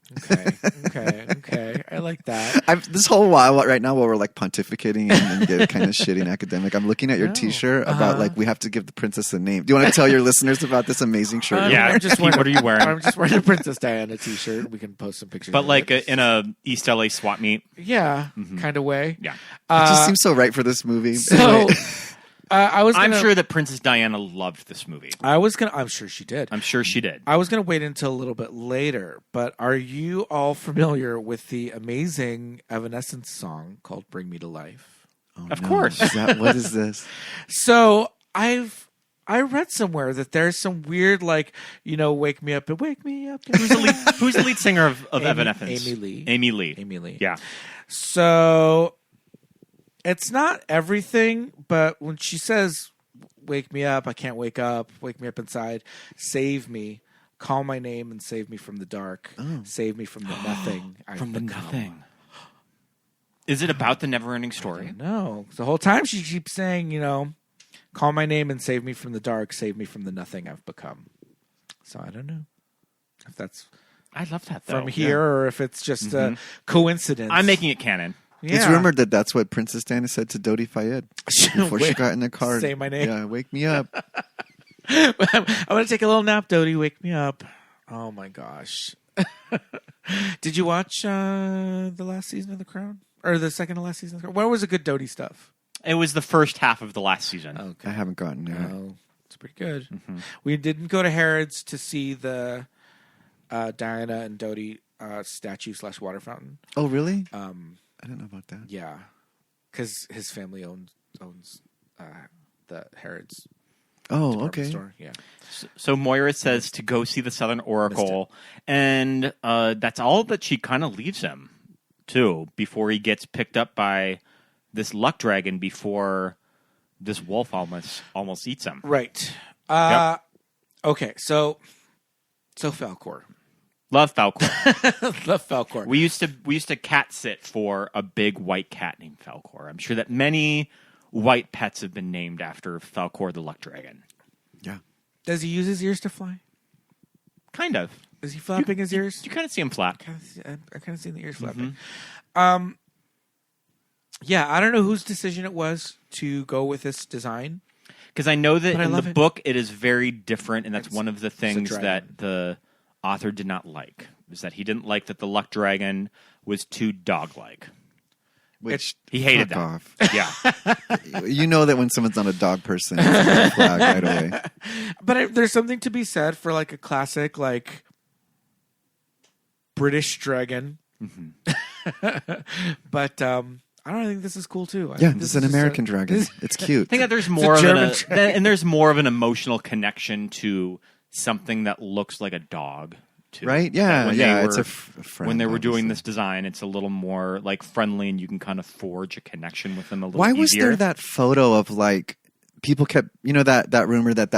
Okay. I like that. This whole while right now, while we're like pontificating and get kind of shitty and academic, I'm looking at your T-shirt about like we have to give the princess a name. Do you want to tell your listeners about this amazing shirt? Yeah. I'm just Pete, what are you wearing? I'm just wearing a Princess Diana T-shirt. We can post some pictures. But of like it. in a East LA swap meet. Yeah, kind of way. Yeah. It just seems so right for this movie. So Anyway. I'm sure that Princess Diana loved this movie. I'm sure she did. I'm sure she did. I was gonna wait until a little bit later, but are you all familiar with the amazing Evanescence song called "Bring Me to Life"? Of course. What is this? So I read somewhere that there's some weird, like, wake me up and wake me up. Who's the lead singer of Amy- Evanescence? Amy Lee. Amy Lee. Yeah. Yeah. So it's not everything, but when she says, wake me up, I can't wake up me up inside, save me, call my name and save me from the dark, save me from the nothing. From the nothing. Is it about the NeverEnding Story? No. The whole time she keeps saying, call my name and save me from the dark, save me from the nothing I've become. So I don't know if that's I love that, though. from here or if it's just a coincidence. I'm making it canon. Yeah. It's rumored that that's what Princess Diana said to Dodi Fayed before she got in the car. Say my name. Yeah, wake me up. I'm going to take a little nap, Dodie. Wake me up. Oh, my gosh. Did you watch the last season of The Crown? Or the second to last season of The Crown? Where was the good Dodie stuff? It was the first half of the last season. Okay. I haven't gotten there. Oh, it's pretty good. We didn't go to Harrods to see the Diana and Dodie statue / water fountain. Oh, really? I didn't know about that. Yeah. Because his family owns the Harrods Oh, department okay. store. Yeah. So Moira says to go see the Southern Oracle, and that's all that she kind of leaves him, too, before he gets picked up by this luck dragon before this wolf almost eats him. Right. Okay, so Falkor. Love Falkor. Love Falkor. we used to cat sit for a big white cat named Falkor. I'm sure that many white pets have been named after Falkor the luck dragon. Yeah. Does he use his ears to fly? Kind of. Is he flapping his ears? You kind of see him flap. I kind of see the ears flapping. Yeah, I don't know whose decision it was to go with this design. Because I know that But I in the love it. book it is very different, and that's one of the things dragon. that the author did not like. Is that he didn't like that the luck dragon was too dog-like. Which He hated fuck that. off. Yeah. You know that when someone's not a dog person, it's a red flag right away. But there's something to be said for like a classic like British dragon. But I don't think this is cool too. I Yeah, think this is is an just American dragon. It's cute. I think that there's more of German and there's more of an emotional connection to something that looks like a dog. Too. Right? That Yeah, when yeah. they It's were- a friend. when they were doing obviously. this design, it's a little more like friendly, and you can kind of forge a connection with them a little Why easier. was there that photo of like people kept that rumor that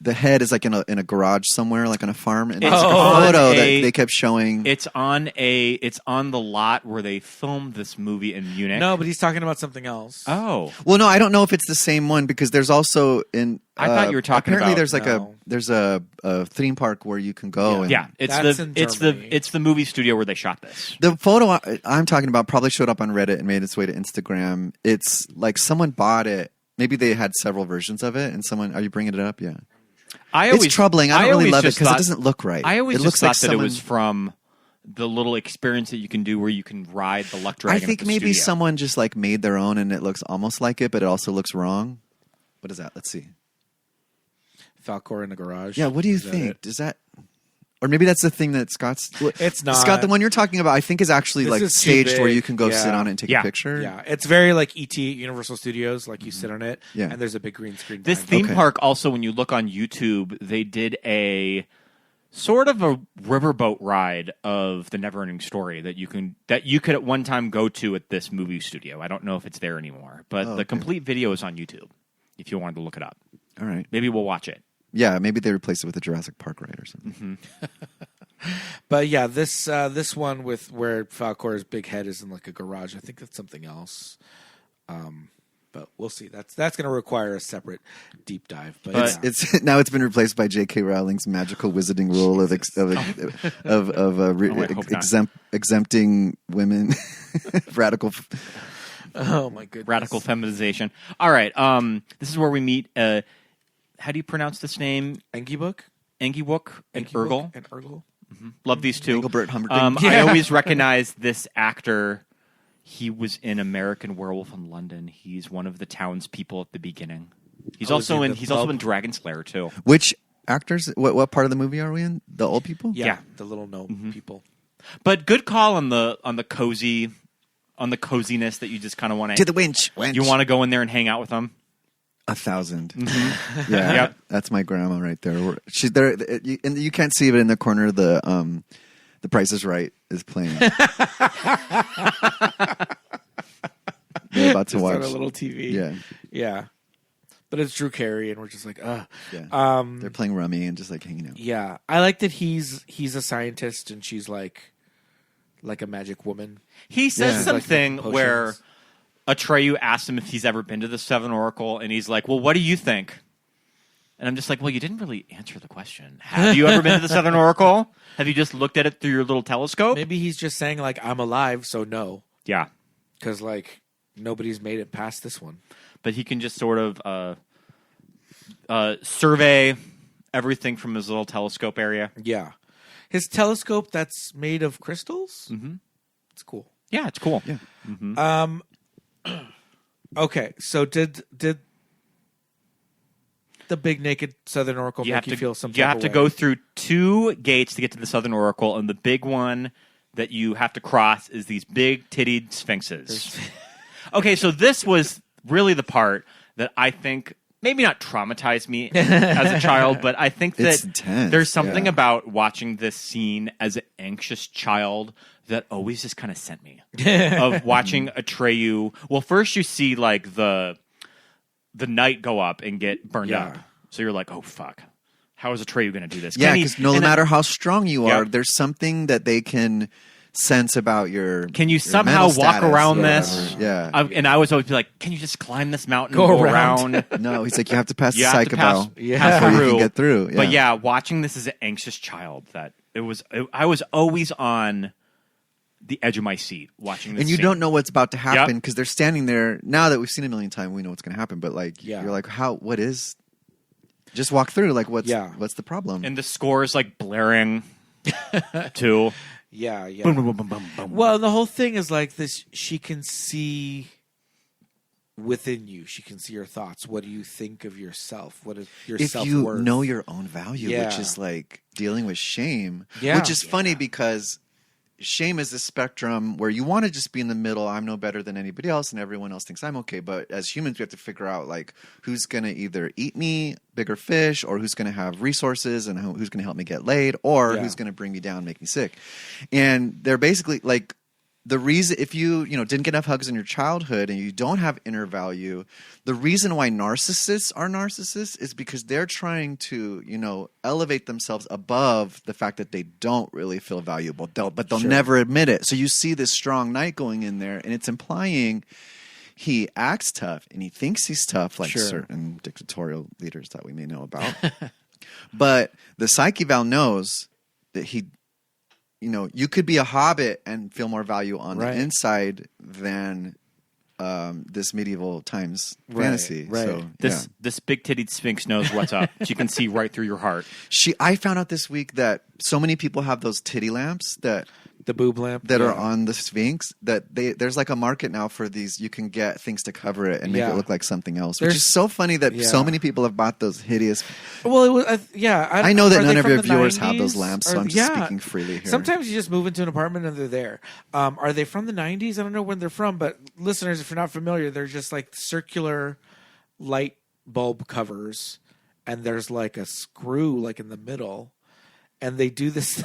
the head is like in a garage somewhere, like on a farm, and It's there's like on a photo a- that they kept showing. It's on the lot where they filmed this movie in Munich. No, but he's talking about something else. Oh, Well, no, I don't know if it's the same one because there's also in. I thought you were talking apparently about- there's a theme park where you can go. And yeah, it's That's in Germany. it's the movie studio where they shot this. The photo I'm talking about probably showed up on Reddit and made its way to Instagram. It's like someone bought it. Maybe they had several versions of it, and someone. Are you bringing it up? Yeah. It's troubling. I don't really love it because it doesn't look right. I always it just looks thought like that someone, it was from the little experience that you can do where you can ride the luck dragon. I think at the maybe studio. someone just like made their own, and it looks almost like it, but it also looks wrong. What is that? Let's see. Falkor in the garage. Yeah, what do you Is that think? it? Does that, or maybe that's the thing that Scott's. It's not. Scott. The one you're talking about, I think, is actually This like is too staged where big. you can go sit Yeah. on it and take Yeah. a picture. Yeah, it's very like ET Universal Studios. Like you sit on it, Yeah. and there's a big green screen. This behind theme Okay. park also, when you look on YouTube, they did a sort of a riverboat ride of the NeverEnding Story that you could at one time go to at this movie studio. I don't know if it's there anymore, but Oh, the okay. complete video is on YouTube if you wanted to look it up. All right. Maybe we'll watch it. Yeah, maybe they replaced it with a Jurassic Park ride or something. But yeah, this one with where Falkor's big head is in like a garage. I think that's something else. But we'll see. That's going to require a separate deep dive. But yeah. It's now it's been replaced by J.K. Rowling's magical wizarding rule of I hope not. exempting women, radical. Oh my goodness, Radical feminization. All right. This is where we meet. How do you pronounce this name? Engiebook Engiebook and Urgel. and Urgel. Love these two. Engelbert Humperdinck. I always recognize this actor. He was in American Werewolf in London. He's one of the townspeople at the beginning. He's also in. He's also in Dragon Slayer too. Which actors? What part of the movie are we in? The old people? Yeah, Yeah. the little gnome people. But good call on the coziness that you just kind of want To the winch. You want to go in there and hang out with them. 1,000. Yeah, Yep. that's my grandma right there. She's there, and you can't see it in the corner. The Price is Right is playing. We're about to Just watch on a little TV. Yeah, yeah. But it's Drew Carey, and we're just like, yeah. They're playing rummy and just like hanging out. Yeah, I like that he's a scientist, and she's like a magic woman. He says Yeah. something Like, where potions. Atreyu asks him if he's ever been to the Seven Oracle, and he's like, "Well, what do you think?" And I'm just like, "Well, you didn't really answer the question. Have you ever been to the Southern Oracle? Have you just looked at it through your little telescope?" Maybe he's just saying like, I'm alive, so no, Yeah, because like nobody's made it past this one. but he can just sort of survey everything from his little telescope area. Yeah, his telescope that's made of crystals. Mm-hmm. It's cool. Yeah, it's cool. Yeah. Okay, so did the big naked Southern Oracle You make have you to feel some you type have of to way? go through 2 gates to get to the Southern Oracle, and the big one that you have to cross is these big tittied sphinxes. Okay, so this was really the part that I think maybe not traumatized me as a child, but I think that It's intense, there's something yeah. about watching this scene as an anxious child that always just kind of sent me. Of watching Atreyu. Well, first you see like the night go up and get burned Yeah. up. So you're like, oh fuck. How is Atreyu going to do this? Yeah, Can he- because no and then- matter how strong you are, Yep. there's something that they can sense about your. Can you your somehow mental walk status around or this? whatever. Yeah. And I was always be like, can you just climb this mountain Go and go around. around? No, he's like, you have to pass the You have to pass, psychobel Yeah. before you through. can get through. But yeah, watching this as an anxious child, I was always on the edge of my seat watching this And you scene. don't know what's about to happen Yep. because they're standing there. Now that we've seen it a million times, we know what's going to happen. But like, Yeah. you're like, what is? Just walk through. Like, what's the problem? And the score is like blaring too. Yeah, yeah. Boom, boom, boom, boom, boom, boom. Well, the whole thing is like this. She can see within you. She can see your thoughts. What do you think of yourself? What is your if you self-worth? know your own value, Yeah. which is like dealing with shame, Yeah. which is funny because shame is a spectrum where you want to just be in the middle. I'm no better than anybody else, and everyone else thinks I'm okay. But as humans, we have to figure out like who's going to either eat me, bigger fish, or who's going to have resources, and who's going to help me get laid, or who's going to bring me down, make me sick. And they're basically like the reason if you didn't get enough hugs in your childhood and you don't have inner value, the reason why narcissists are narcissists is because they're trying to elevate themselves above the fact that they don't really feel valuable, but they'll never admit it. So you see this strong knight going in there, and it's implying he acts tough and he thinks he's tough, like certain dictatorial leaders that we may know about. But the psyche val knows that you could be a hobbit and feel more value on the inside than this medieval times fantasy. Right. So, this big titted sphinx knows what's up. She can see right through your heart. I found out this week that so many people have those titty lamps the boob lamp that are on the Sphinx that there's like a market now for these. You can get things to cover it and make it look like something else, which is so funny that so many people have bought those hideous. Well, it was, I know that none of your viewers 90s? have those lamps, so I'm just speaking freely here. Sometimes you just move into an apartment and they're there. Are they from the 90s? I don't know when they're from, but listeners, if you're not familiar, they're just like circular light bulb covers, and there's like a screw like in the middle, and they do this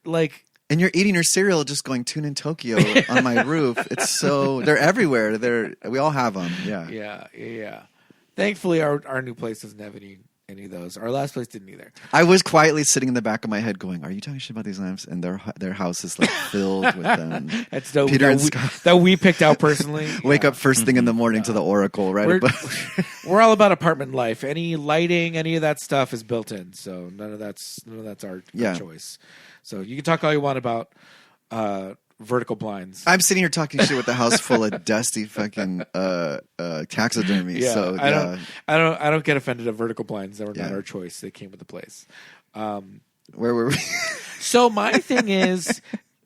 like. And you're eating your cereal just going tune in Tokyo on my roof. It's they're everywhere. We all have them. Yeah. Thankfully, our new place doesn't have any of those. Our last place didn't either. I was quietly sitting in the back of my head going, are you talking shit about these lamps? And their house is like filled with them. That's Peter and Scott. That we picked out personally. Wake up first thing in the morning to the Oracle, right? We're all about apartment life. Any lighting, any of that stuff is built in. So none of that's our choice. So you can talk all you want about vertical blinds. I'm sitting here talking shit with a house full of dusty fucking taxidermy. Yeah, so I don't get offended at vertical blinds. They were not our choice. They came with the place. Where were we? So my thing is,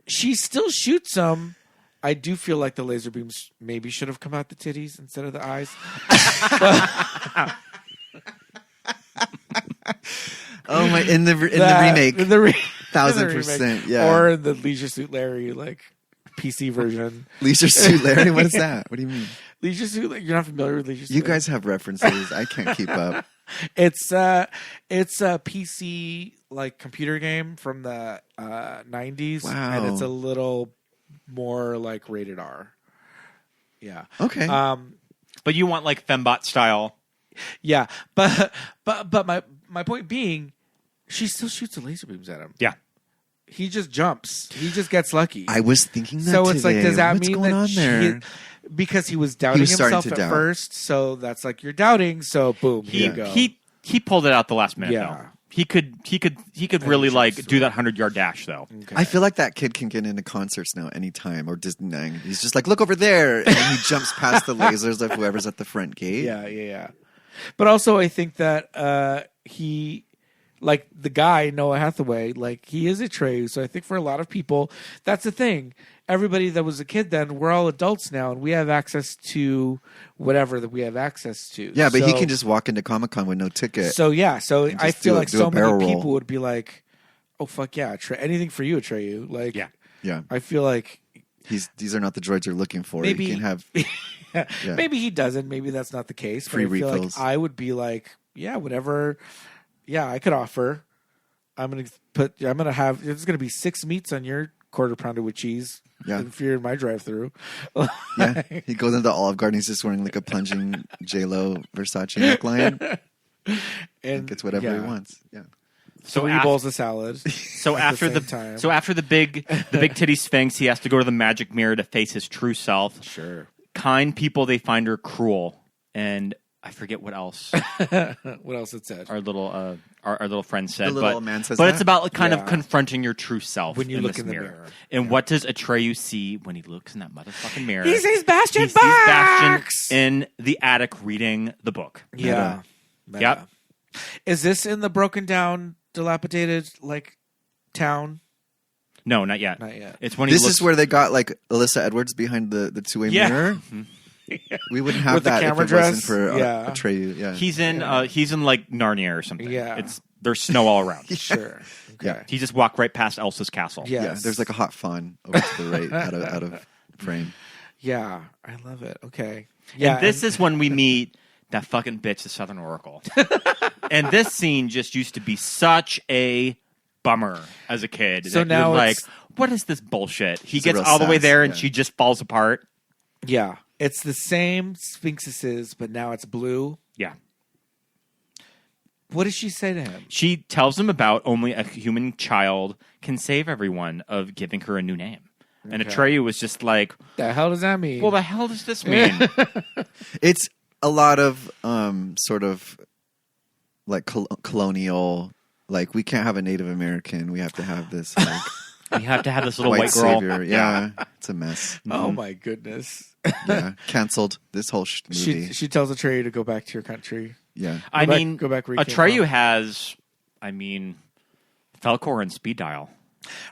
she still shoots them. I do feel like the laser beams maybe should have come out the titties instead of the eyes. Oh my! In the remake, 1,000%, yeah. Or the Leisure Suit Larry PC version. Leisure Suit Larry. What is that? What do you mean? Leisure Suit. You're not familiar with Leisure Suit? You guys have references. I can't keep up. It's a PC computer game from the 90s. Wow. And it's a little more like rated R. Yeah. Okay. But you want like fembot style. Yeah. But my point being, she still shoots the laser beams at him. Yeah. He just jumps. He just gets lucky. I was thinking that so it's today. like, does that What's mean going that on there? because he was doubting himself at doubt. first, so that's like you're doubting, so boom, here you go. He pulled it out the last minute Yeah. though. He could really do that 100-yard dash though. Okay. I feel like that kid can get into concerts now anytime or Disneyland. He's just like, look over there, and he jumps past the lasers of whoever's at the front gate. Yeah. But also, I think that he, like the guy Noah Hathaway, like he is Atreyu. So I think for a lot of people, that's the thing. Everybody that was a kid then, we're all adults now, and we have access to whatever that we have access to. Yeah, but he can just walk into Comic-Con with no ticket. So I feel like so many people roll. would be like, "Oh fuck yeah, anything for you, Atreyu." Like, yeah. I feel like These are not the droids you're looking for. Maybe You can have maybe he doesn't. Maybe that's not the case. Free but I feel refills. like I would be like, yeah, whatever. Yeah, I could offer. There's gonna be 6 meats on your quarter pounder with cheese. Yeah. If you're in my drive-through. Yeah, he goes into the Olive Garden. He's just wearing like a plunging J-Lo Versace neckline and gets whatever he wants. Yeah. So 3 bowls of salad. So after the big titty sphinx, he has to go to the magic mirror to face his true self. Sure. Kind people, they find her cruel, and I forget what else. What else it said? Our little friend said. The little man says but that? it's about kind of confronting your true self when you look this in the mirror. And what does Atreyu see when he looks in that motherfucking mirror? He sees Bastian He sees Bux! Bastian in the attic reading the book. Yeah. Yep. Is this in the broken down, dilapidated town? No, not yet. Not yet. It's when This he looks, is where they got like Alyssa Edwards behind the two-way mirror. Mm-hmm. We wouldn't have With the that if camera it wasn't dress? for Yeah. Atreyu. Yeah. he's in like Narnia or something. Yeah. There's snow all around. Sure. Yeah. He just walked right past Elsa's castle. Yes. Yeah, there's like a hot fawn over to the right out of frame. Yeah, I love it. Okay. Yeah, And this is when we meet that fucking bitch, the Southern Oracle. And this scene just used to be such a bummer as a kid. So that now you're like, it's- what is this bullshit? He She's a gets real all the way sass, there and yeah. she just falls apart. Yeah, it's the same sphinxes, but now it's blue. Yeah. What does she say to him? She tells him about only a human child can save everyone of giving her a new name. And Okay. Atreyu was just like, The hell does that mean? well, the hell does this mean? It's a lot of sort of like colonial. Like, we can't have a Native American. We have to have this like, You have to have this little white white girl. savior. Yeah, it's a mess. Oh my goodness. Yeah, canceled this whole movie. She tells Atreyu to go back to your country. Yeah, I Go back- mean, go back where you came Atreyu from. has, Falkor and speed dial.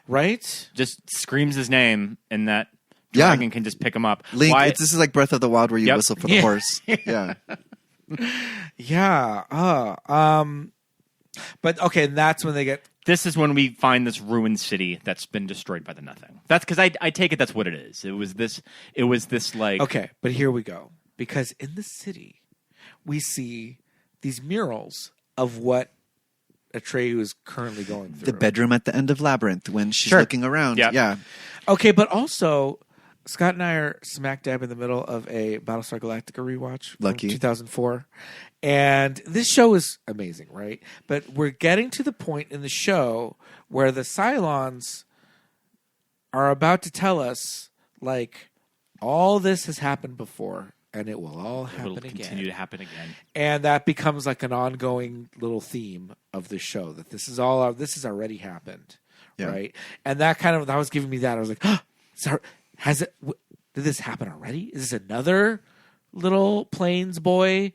Right? Just screams his name, and that Yeah. dragon can just pick him up. Link. Why- This is like Breath of the Wild, where you Yep. whistle for the Yeah. horse. Yeah, Yeah. But okay, and that's when they get This is when we find this ruined city that's been destroyed by the Nothing. That's because I take it that's what it is. It was this like okay. But here we go, because in the city we see these murals of what Atreyu is currently going through. the bedroom at the end of Labyrinth when she's Sure. looking around. Yep. Yeah, Okay, but also Scott and I are smack dab in the middle of a Battlestar Galactica rewatch from Lucky. 2004. And this show is amazing, right? But we're getting to the point in the show where the Cylons are about to tell us, like, all this has happened before and it will all it happen will again. continue to happen again. And that becomes like an ongoing little theme of the show, that this is already happened, Yeah. right? And that was giving me that. I was like, oh, did this happen already? Is this another little plains boy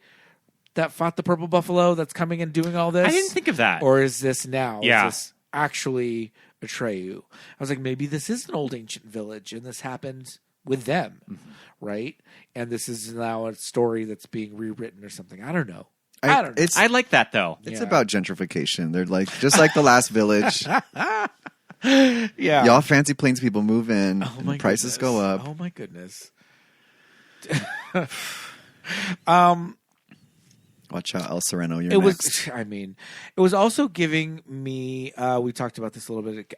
that fought the purple buffalo that's coming and doing all this? I didn't think of that. Or is this now? Yeah. Is this actually Atreyu? I was like, maybe this is an old ancient village and this happened with them, right? And this is now a story that's being rewritten or something. I don't know. I don't know. It's I like that though. it's Yeah. about gentrification. They're like just like the last village. Yeah. Y'all fancy plains people move in, Oh my and prices goodness. go up. Oh my goodness. Watch out, El Sereno. You're It next. was. I mean, it was also giving me. We talked about this a little bit.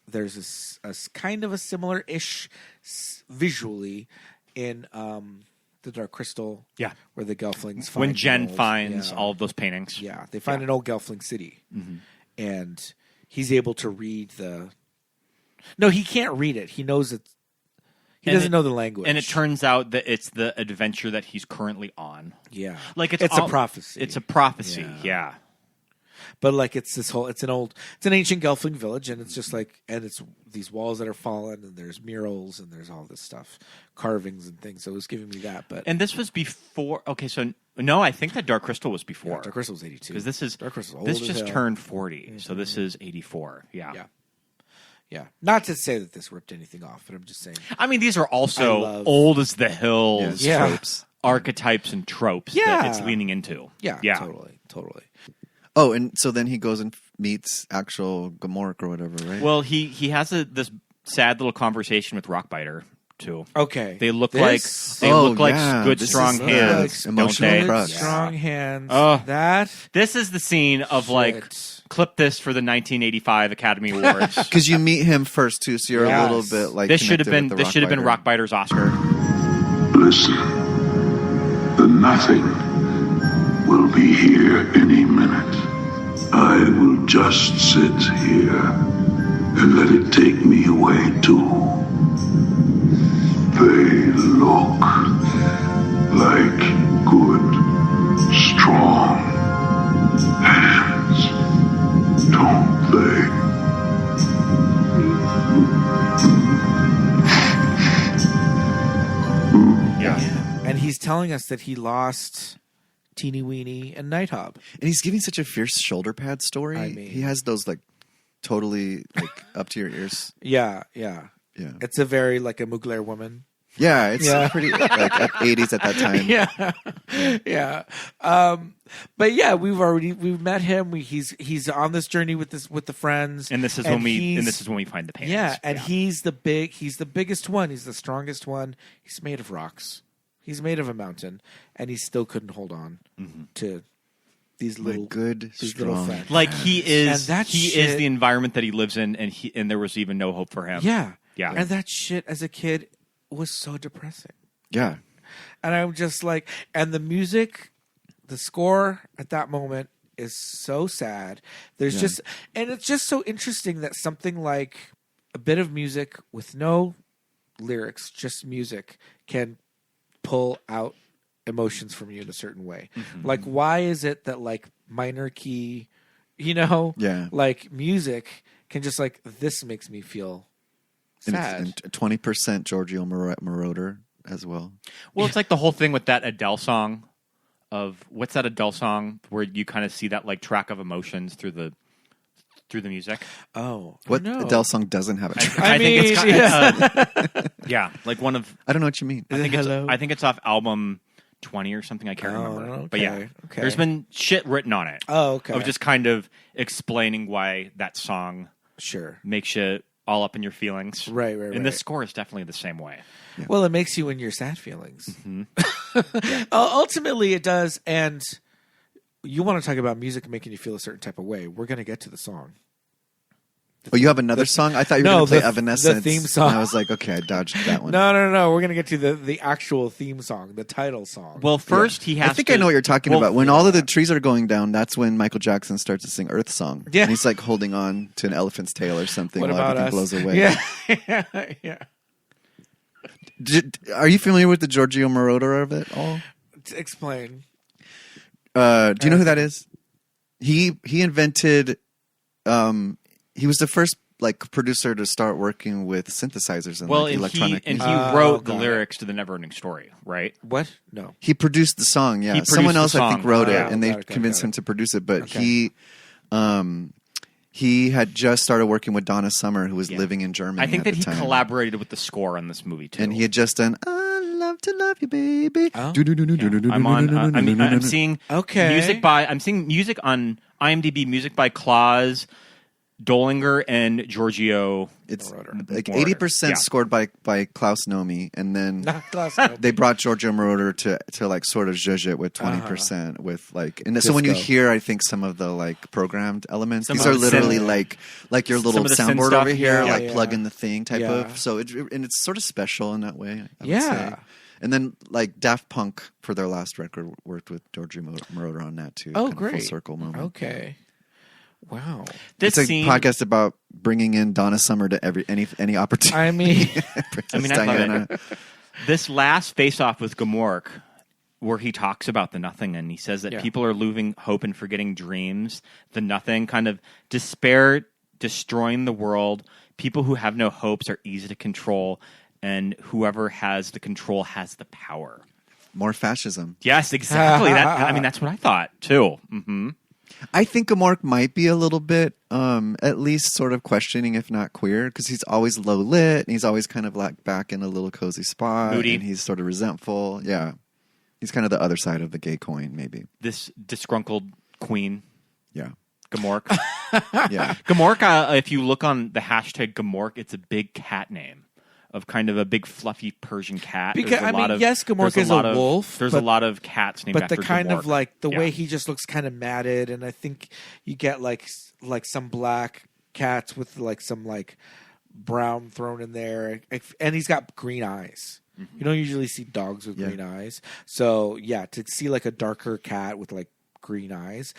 There's a kind of a similar-ish visually in the Dark Crystal. Yeah. where the Gelflings When find Jen an old- finds yeah. all of those paintings. Yeah, they find an old Gelfling city, and he's able to read the. No, he can't read it. He knows it. He doesn't know the language, And it turns out that it's the adventure that he's currently on. yeah, Like it's all- a prophecy. It's a prophecy. Yeah. Yeah. But like it's an ancient Gelfling village, and it's just like, and it's these walls that are fallen, and there's murals, and there's all this stuff, carvings and things. So it was giving me that. But And this was before. Okay, so no, I think that Dark Crystal was before. Dark Crystal was 82. Because this is Dark Crystal's old this as just hell. turned 40, so this is 84. Yeah. Yeah. Not to say that this ripped anything off, but I'm just saying. I mean, these are I also love- old as the hills Yeah. Tropes. archetypes and tropes Yeah. that it's leaning into. Yeah. Yeah. Totally. Oh, and so then he goes and meets actual Gamorreek or whatever, right? Well, he has this sad little conversation with Rockbiter too. Okay. They look This- like yeah, good this strong is the hands, don't emotional they? crux. Strong hands. Oh. That. This is the scene of like Shit. clip this for the 1985 Academy Awards. Because you meet him first too, so you're Yes. a little bit like this should have connected been with the Rockbiter's Oscar. Listen, the Nothing will be here any minute. I will just sit here and let it take me away too. They look like good, strong hands, don't they? Yeah. And he's telling us that he lost Teeny Weeny and Night Hub. And he's giving such a fierce shoulder pad story. I mean- he has those like totally like up to your ears. Yeah. Yeah. It's a very like a Mugler woman Yeah, it's pretty like 80s at that time. Yeah. But yeah, we've met him. He's on this journey with the friends, And this is when we find the paintings. Yeah, and he's the biggest one. He's the strongest one. He's made of rocks. He's made of a mountain, and he still couldn't hold on to these little little friends. Like he is the environment that he lives in, and there was even no hope for him. Yeah. And that shit as a kid was so depressing. Yeah. And I'm just like, and the music, the score at that moment is so sad. There's just, and it's just so interesting that something like a bit of music with no lyrics, just music, can pull out emotions from you in a certain way. Like, why is it that like minor key, like music can just like, this makes me feel sad. And 20% Giorgio Moroder as well. Well, it's like the whole thing with that Adele song what's that Adele song where you kind of see that like track of emotions through the music. Oh, what no. Adele song doesn't have a track? I think it's like one of. I don't know what you mean. I think it's off album 20 or something. I can't remember. Okay. But yeah, there's been shit written on it. Oh, okay. Of just kind of explaining why that song makes you all up in your feelings. Right. And the score is definitely the same way. Yeah. Well, it makes you in your sad feelings. Ultimately, it does. And you want to talk about music making you feel a certain type of way. We're going to get to the song. Oh, you have another song? I thought you were going to play Evanescence. The theme song. And I was like, okay, I dodged that one. No. We're going to get to the actual theme song, the title song. Well, first he has I think I know what you're talking about. When all of the trees are going down, that's when Michael Jackson starts to sing Earth Song. Yeah. And he's like holding on to an elephant's tail or something while everything blows away. Yeah. Are you familiar with the Giorgio Moroder of it all? Explain. Do you know who that is? He invented. He was the first like producer to start working with synthesizers and electronic music. He wrote the lyrics to the NeverEnding Story, right? What? No. He produced the song. Yeah, someone else I think wrote it, and they convinced him to produce it. But he had just started working with Donna Summer, who was living in Germany. I think that he time. collaborated with the score on this movie too, and he had just done "I Love to Love You, Baby." I'm seeing music on IMDb. Music by Claus Dolinger and Giorgio. It's like 80% scored by Klaus Nomi, and then they brought Giorgio Moroder to like sort of zhuzh it with 20% with like. And so when you hear, I think some of the like programmed elements, these are literally like your little soundboard over here, plug in the thing type of. So it's sort of special in that way. I would say. And then like Daft Punk for their last record worked with Giorgio Moroder on that too. Oh, great! Full circle moment. Okay. Wow. It's a podcast about bringing in Donna Summer to any opportunity. I mean, Diana. This last face-off with Gamork, where he talks about the nothing, and he says that people are losing hope and forgetting dreams. The nothing, kind of despair, destroying the world. People who have no hopes are easy to control, and whoever has the control has the power. More fascism. Yes, exactly. That's what I thought too. Mm-hmm. I think Gamork might be a little bit, at least sort of questioning, if not queer, because he's always low lit and he's always kind of like back in a little cozy spot. Moody. And he's sort of resentful. Yeah. He's kind of the other side of the gay coin, maybe. This disgruntled queen. Yeah. Gamork. Yeah. Gamork, if you look on the hashtag Gamork, it's a big cat name. Of kind of a big fluffy Persian cat. Because yes, Gamork is a wolf. There's a lot of cats named after Gamork. But the kind of like the way he just looks kind of matted, and I think you get like some black cats with like some like brown thrown in there, and he's got green eyes. Mm-hmm. You don't usually see dogs with green eyes, so to see like a darker cat with like green eyes,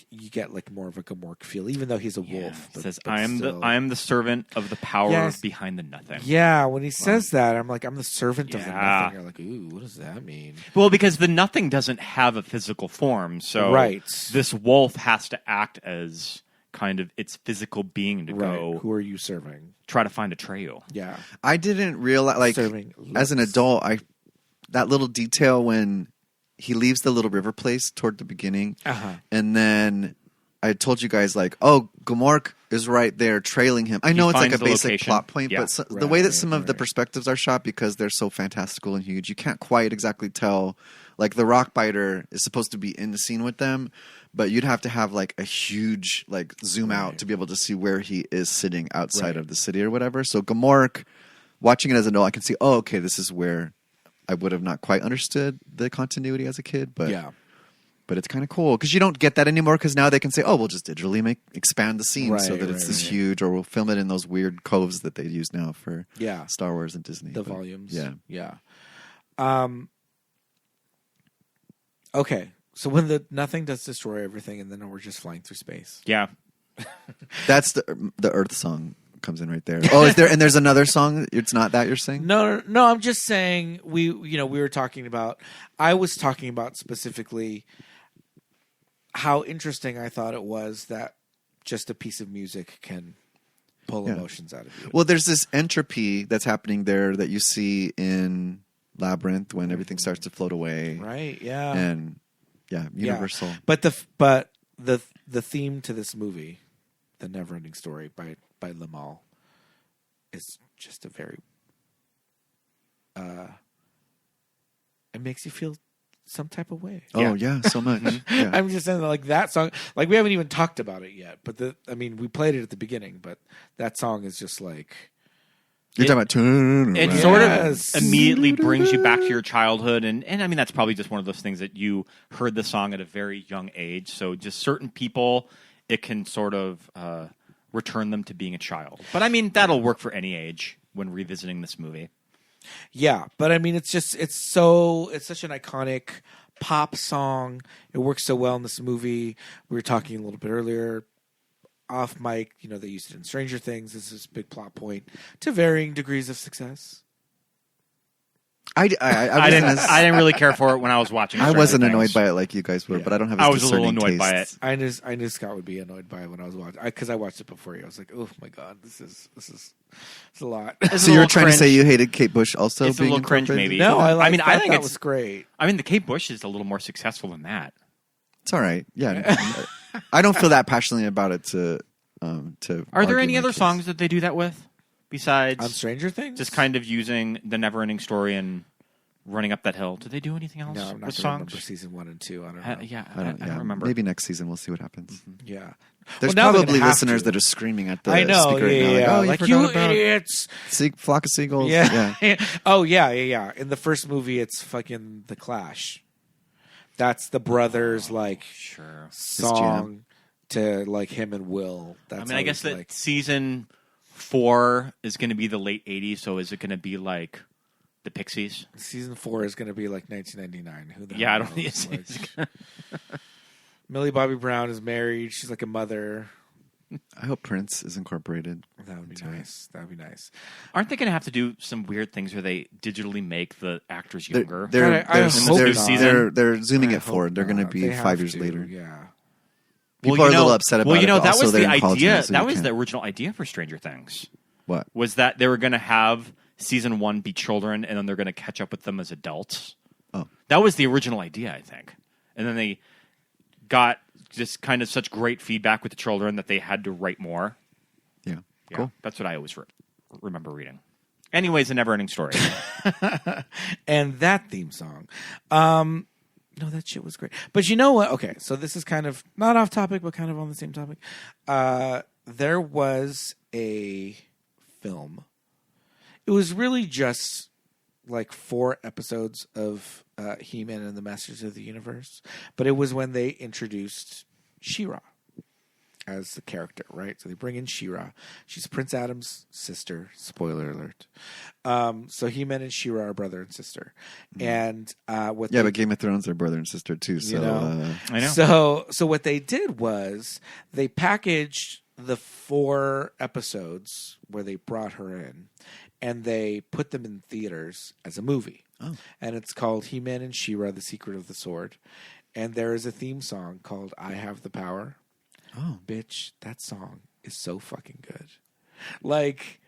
you get like more of a Gamork feel, even though he's a wolf. But, says, I am the servant of the power behind the nothing. Yeah, when he says that, I'm like, I'm the servant of the nothing. You're like, ooh, what does that mean? Well, because the nothing doesn't have a physical form, so this wolf has to act as kind of its physical being to go. Who are you serving? Try to find Atreyu. Yeah, I didn't realize, like, as an adult, that little detail when he leaves the little river place toward the beginning. And then I told you guys, like, oh, Gamork is right there trailing him. I know He it's like finds a the basic location. plot point, Yeah. but the way that some of the perspectives are shot, because they're so fantastical and huge, you can't quite exactly tell. Like the Rockbiter is supposed to be in the scene with them, but you'd have to have like a huge like zoom out to be able to see where he is sitting outside of the city or whatever. So Gamork, watching it as an adult, I can see, oh, okay, this is where I would have not quite understood the continuity as a kid, but but it's kind of cool because you don't get that anymore because now they can say, oh, we'll just digitally expand the scene so that it's this huge, or we'll film it in those weird coves that they use now for Star Wars and Disney. The volumes. Yeah. Okay. So when the nothing does destroy everything and then we're just flying through space. Yeah. That's the Earth song comes in right there. Oh, is there? And there's another song. It's not that you're saying? No. I'm just saying we were talking about. I was talking about specifically how interesting I thought it was that just a piece of music can pull emotions out of you. Well, there's this entropy that's happening there that you see in Labyrinth when everything starts to float away. Right. Yeah. And universal. Yeah. But the theme to this movie, The NeverEnding Story by Limahl, is just a very it makes you feel some type of way. Oh yeah, so much. Yeah. I'm just saying that, like that song, like we haven't even talked about it yet, but we played it at the beginning, but that song is just like you're talking about turn it around. sort of immediately brings you back to your childhood, and I mean that's probably just one of those things that you heard the song at a very young age, so just certain people it can sort of return them to being a child. But I mean that'll work for any age when revisiting this movie. Yeah, but I mean it's such an iconic pop song. It works so well in this movie. We were talking a little bit earlier off mic, they used it in Stranger Things. This is a big plot point to varying degrees of success. I didn't really care for it when I was watching. I wasn't annoyed by it like you guys were, but I don't have. I was a little annoyed by it. I knew Scott would be annoyed by it when I was watching because I watched it before you. I was like, oh my god, this is a lot. So you were trying to say you hated Kate Bush also? It's being a little cringe, maybe. No, I think it was great. I mean, the Kate Bush is a little more successful than that. It's all right. Yeah, I don't feel that passionately about it. Are there any other songs that they do that with besides on Stranger Things? Just kind of using the NeverEnding Story and running up that hill. Did they do anything else? No, I'm not with gonna songs? remember season 1 and 2. I don't know. I don't remember. Maybe next season we'll see what happens. Mm-hmm. Yeah, there's probably listeners that are screaming at the I know, speaker right now. like you idiots! Flock of Seagulls. Yeah. Oh yeah. In the first movie, it's fucking The Clash. That's the brothers song to like him and Will. That's I guess that season 4 is going to be the late 80s. So is it going to be like the Pixies? Season 4 is going to be like 1999. Who the I hell don't knows? think Millie Bobby Brown is married. She's like a mother. I hope Prince is incorporated. That would be nice. That would be nice. Aren't they going to have to do some weird things where they digitally make the actors younger? They're zooming it forward. They're going to be 5 years later. Yeah. People are a little upset about it. That was the idea. That was the original idea for Stranger Things. What? Was that they were going to have season 1 be children, and then they're going to catch up with them as adults. Oh. That was the original idea, I think. And then they got just kind of such great feedback with the children that they had to write more. Yeah. Cool. That's what I always remember reading. Anyways, a NeverEnding Story. And that theme song. No, that shit was great. But you know what? Okay, so this is kind of not off topic, but kind of on the same topic. There was a film. It was really just like 4 episodes of He-Man and the Masters of the Universe. But it was when they introduced She-Ra as the character, right? So they bring in She-Ra. She's Prince Adam's sister. Spoiler alert. So He-Man and She-Ra are brother and sister. And but Game of Thrones are brother and sister too. So I know. So what they did was they packaged the 4 episodes where they brought her in, and they put them in theaters as a movie. Oh. And it's called He-Man and She-Ra: The Secret of the Sword. And there is a theme song called I Have the Power. Oh, bitch, that song is so fucking good. Like,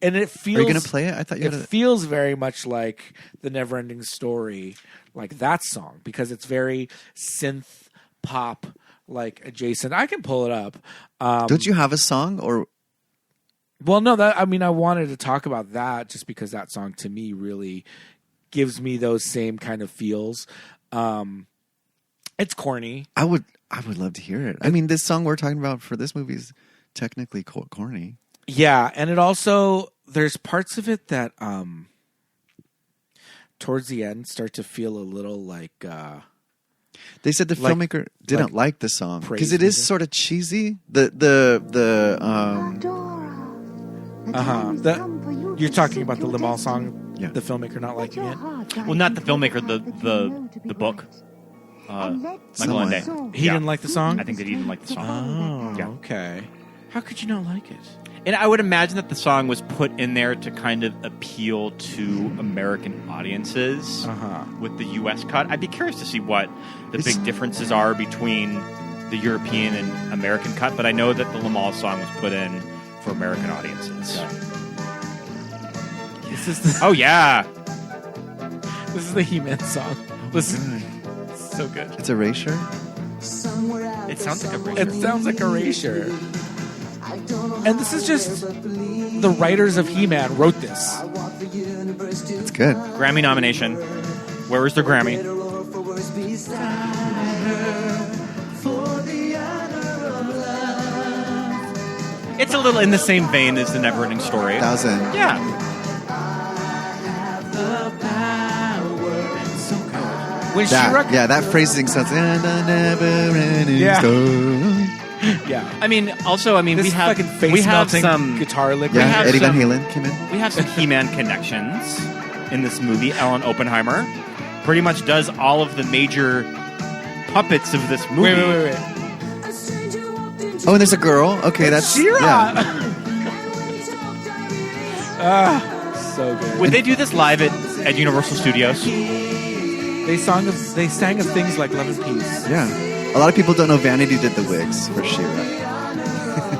and it feels. Are you going to play it? I thought you feels very much like the NeverEnding Story, like that song, because it's very synth pop, like adjacent. I can pull it up. Don't you have a song or? Well, no. I wanted to talk about that just because that song to me really gives me those same kind of feels. It's corny. I would love to hear it. I mean, this song we're talking about for this movie is technically corny. Yeah, and it also there's parts of it that towards the end start to feel a little like. They said the filmmaker didn't like the song because it is sort of cheesy. You're talking about the Limahl song. Yeah. The filmmaker not liking it. Well, not the filmmaker, the book. Michael Someone. Ende. He didn't like the song. I think that he didn't like the song. Oh, okay. How could you not like it? And I would imagine that the song was put in there to kind of appeal to American audiences with the U.S. cut. I'd be curious to see what the big differences are between the European and American cut, but I know that the Limahl song was put in for American audiences. Oh, yeah. This is the He-Man song. Listen. So good. It's Erasure? It sounds like Erasure. It sounds like Erasure. And this is just the writers of He-Man wrote this. It's good. Grammy nomination. Where is their Grammy? It's a little in the same vein as the NeverEnding Story. 1000. Yeah. When that phrasing sounds and a never-ending story. Yeah. This we have some guitar lick. Yeah, Eddie Van Halen came in. We have some He-Man connections in this movie. Alan Oppenheimer pretty much does all of the major puppets of this movie. Wait. Oh, and there's a girl. Okay, that's She-Ra. yeah. So good. Would they do this live at Universal Studios? They sang of things like Love and Peace. Yeah. A lot of people don't know Vanity did the wigs for She-Ra.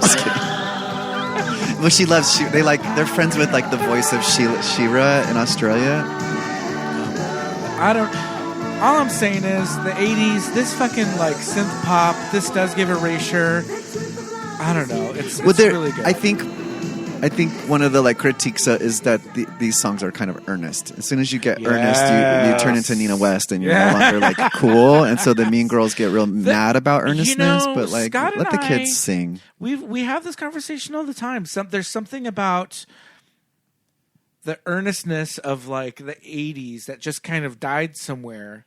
Just kidding. Well, she loves they're friends with like the voice of She-Ra in Australia. All I'm saying is the 80s, this fucking like synth pop, this does give Erasure. I don't know. It's really good. I think one of the like critiques is that these songs are kind of earnest. As soon as you get earnest, you turn into Nina West and you're no longer like cool. And so the mean girls get real mad about earnestness. But like, let the kids sing. We have this conversation all the time. There's something about the earnestness of like the 80s that just kind of died somewhere.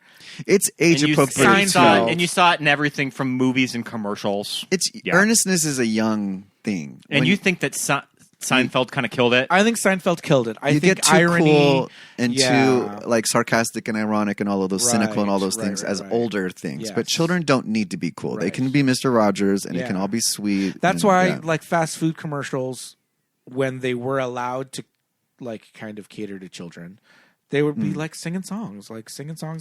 It's age appropriate. And you saw it in everything from movies and commercials. Earnestness is a young thing. And you think that Seinfeld kind of killed it? I think Seinfeld killed it. I think get too irony, cool and too like sarcastic and ironic and all of those cynical and all those things as older things. Yes. But children don't need to be cool. They can be Mr. Rogers and it can all be sweet. That's why like fast food commercials, when they were allowed to like kind of cater to children, they would be like singing songs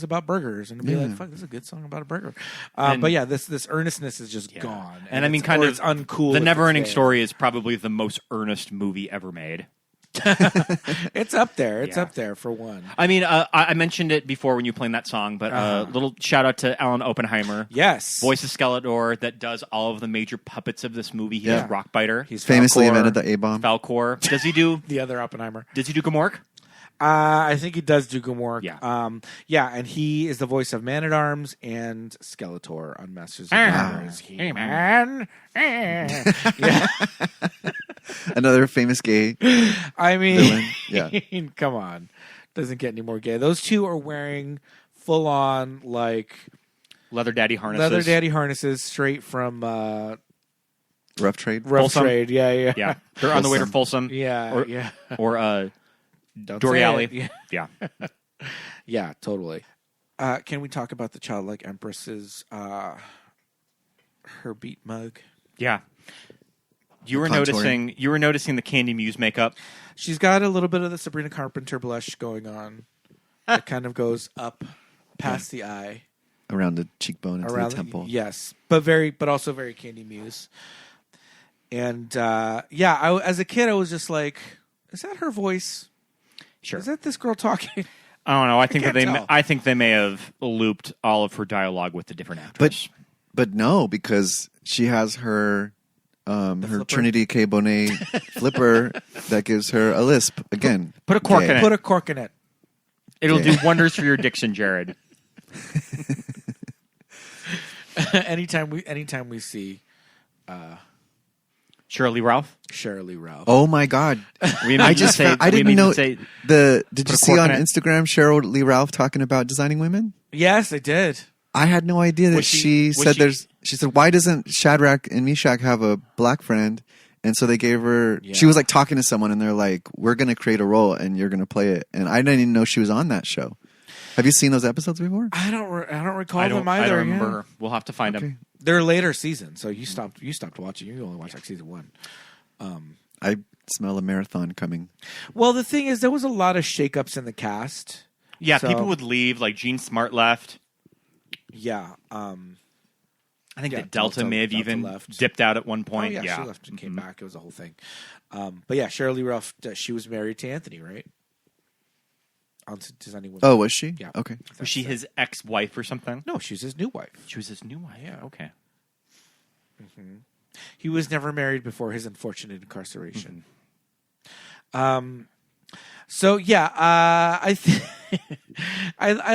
about burgers, and it'd be like, "Fuck, this is a good song about a burger." But yeah, this earnestness is just gone, and I mean, kind of it's uncool. The NeverEnding Story is probably the most earnest movie ever made. It's up there. It's up there for one. I mean, I mentioned it before when you played that song, but little shout out to Alan Oppenheimer. Yes, voice of Skeletor that does all of the major puppets of this movie. He's Rockbiter. He's famously invented the A-bomb. Falkor. Does he do the other Oppenheimer? Does he do Gamork? I think he does do Gamork. Yeah. And he is the voice of Man-at-Arms and Skeletor on Masters of the Universe. Hey, man. Yeah. Another famous gay villain. Yeah. Come on. Doesn't get any more gay. Those two are wearing full-on, like... Leather daddy harnesses. Straight from... Rough Trade? Rough Trade, yeah. They're on the way to Folsom. Or Dory Alley. Yeah. Yeah, totally. Can we talk about the Childlike Empress's her beat mug? Yeah. You were noticing the Candy Muse makeup. She's got a little bit of the Sabrina Carpenter blush going on. It kind of goes up past the eye, around the cheekbone into the temple. Yes, but also very Candy Muse. And as a kid, I was just like, "Is that her voice? Sure. Is that this girl talking?" I don't know. I think they may have looped all of her dialogue with the different actors. But no, because she has her her flipper? Trinity K. Bonet flipper that gives her a lisp again. Put a cork Gay. in it. Put a cork in it. It'll do wonders for your diction, Jared. anytime we see Shirley Ralph. Shirley Ralph. Oh my God! I didn't know Did you see on Instagram Cheryl Lee Ralph talking about designing women? Yes, I did. I had no idea that she said why doesn't Shadrach and Meshach have a black friend? And so they gave her. Yeah. She was like talking to someone, and they're like, "We're going to create a role, and you're going to play it." And I didn't even know she was on that show. Have you seen those episodes before? I don't recall them either. I don't remember her. We'll have to find them. They're later seasons, so you stopped watching. You only watched like season 1. I smell a marathon coming. Well, the thing is, there was a lot of shakeups in the cast. Yeah, people would leave. Like Jean Smart left. Yeah. I think that Delta may have even dipped out at one point. Oh, yeah, she left and came back. It was a whole thing. But yeah, Shirley Lee Ralph, she was married to Anthony, right? Designing women. Oh, was she? Yeah. Okay. Was she his ex-wife or something? No, she was his new wife. She was his new wife. Yeah. Okay. Mm-hmm. He was never married before his unfortunate incarceration. So yeah, I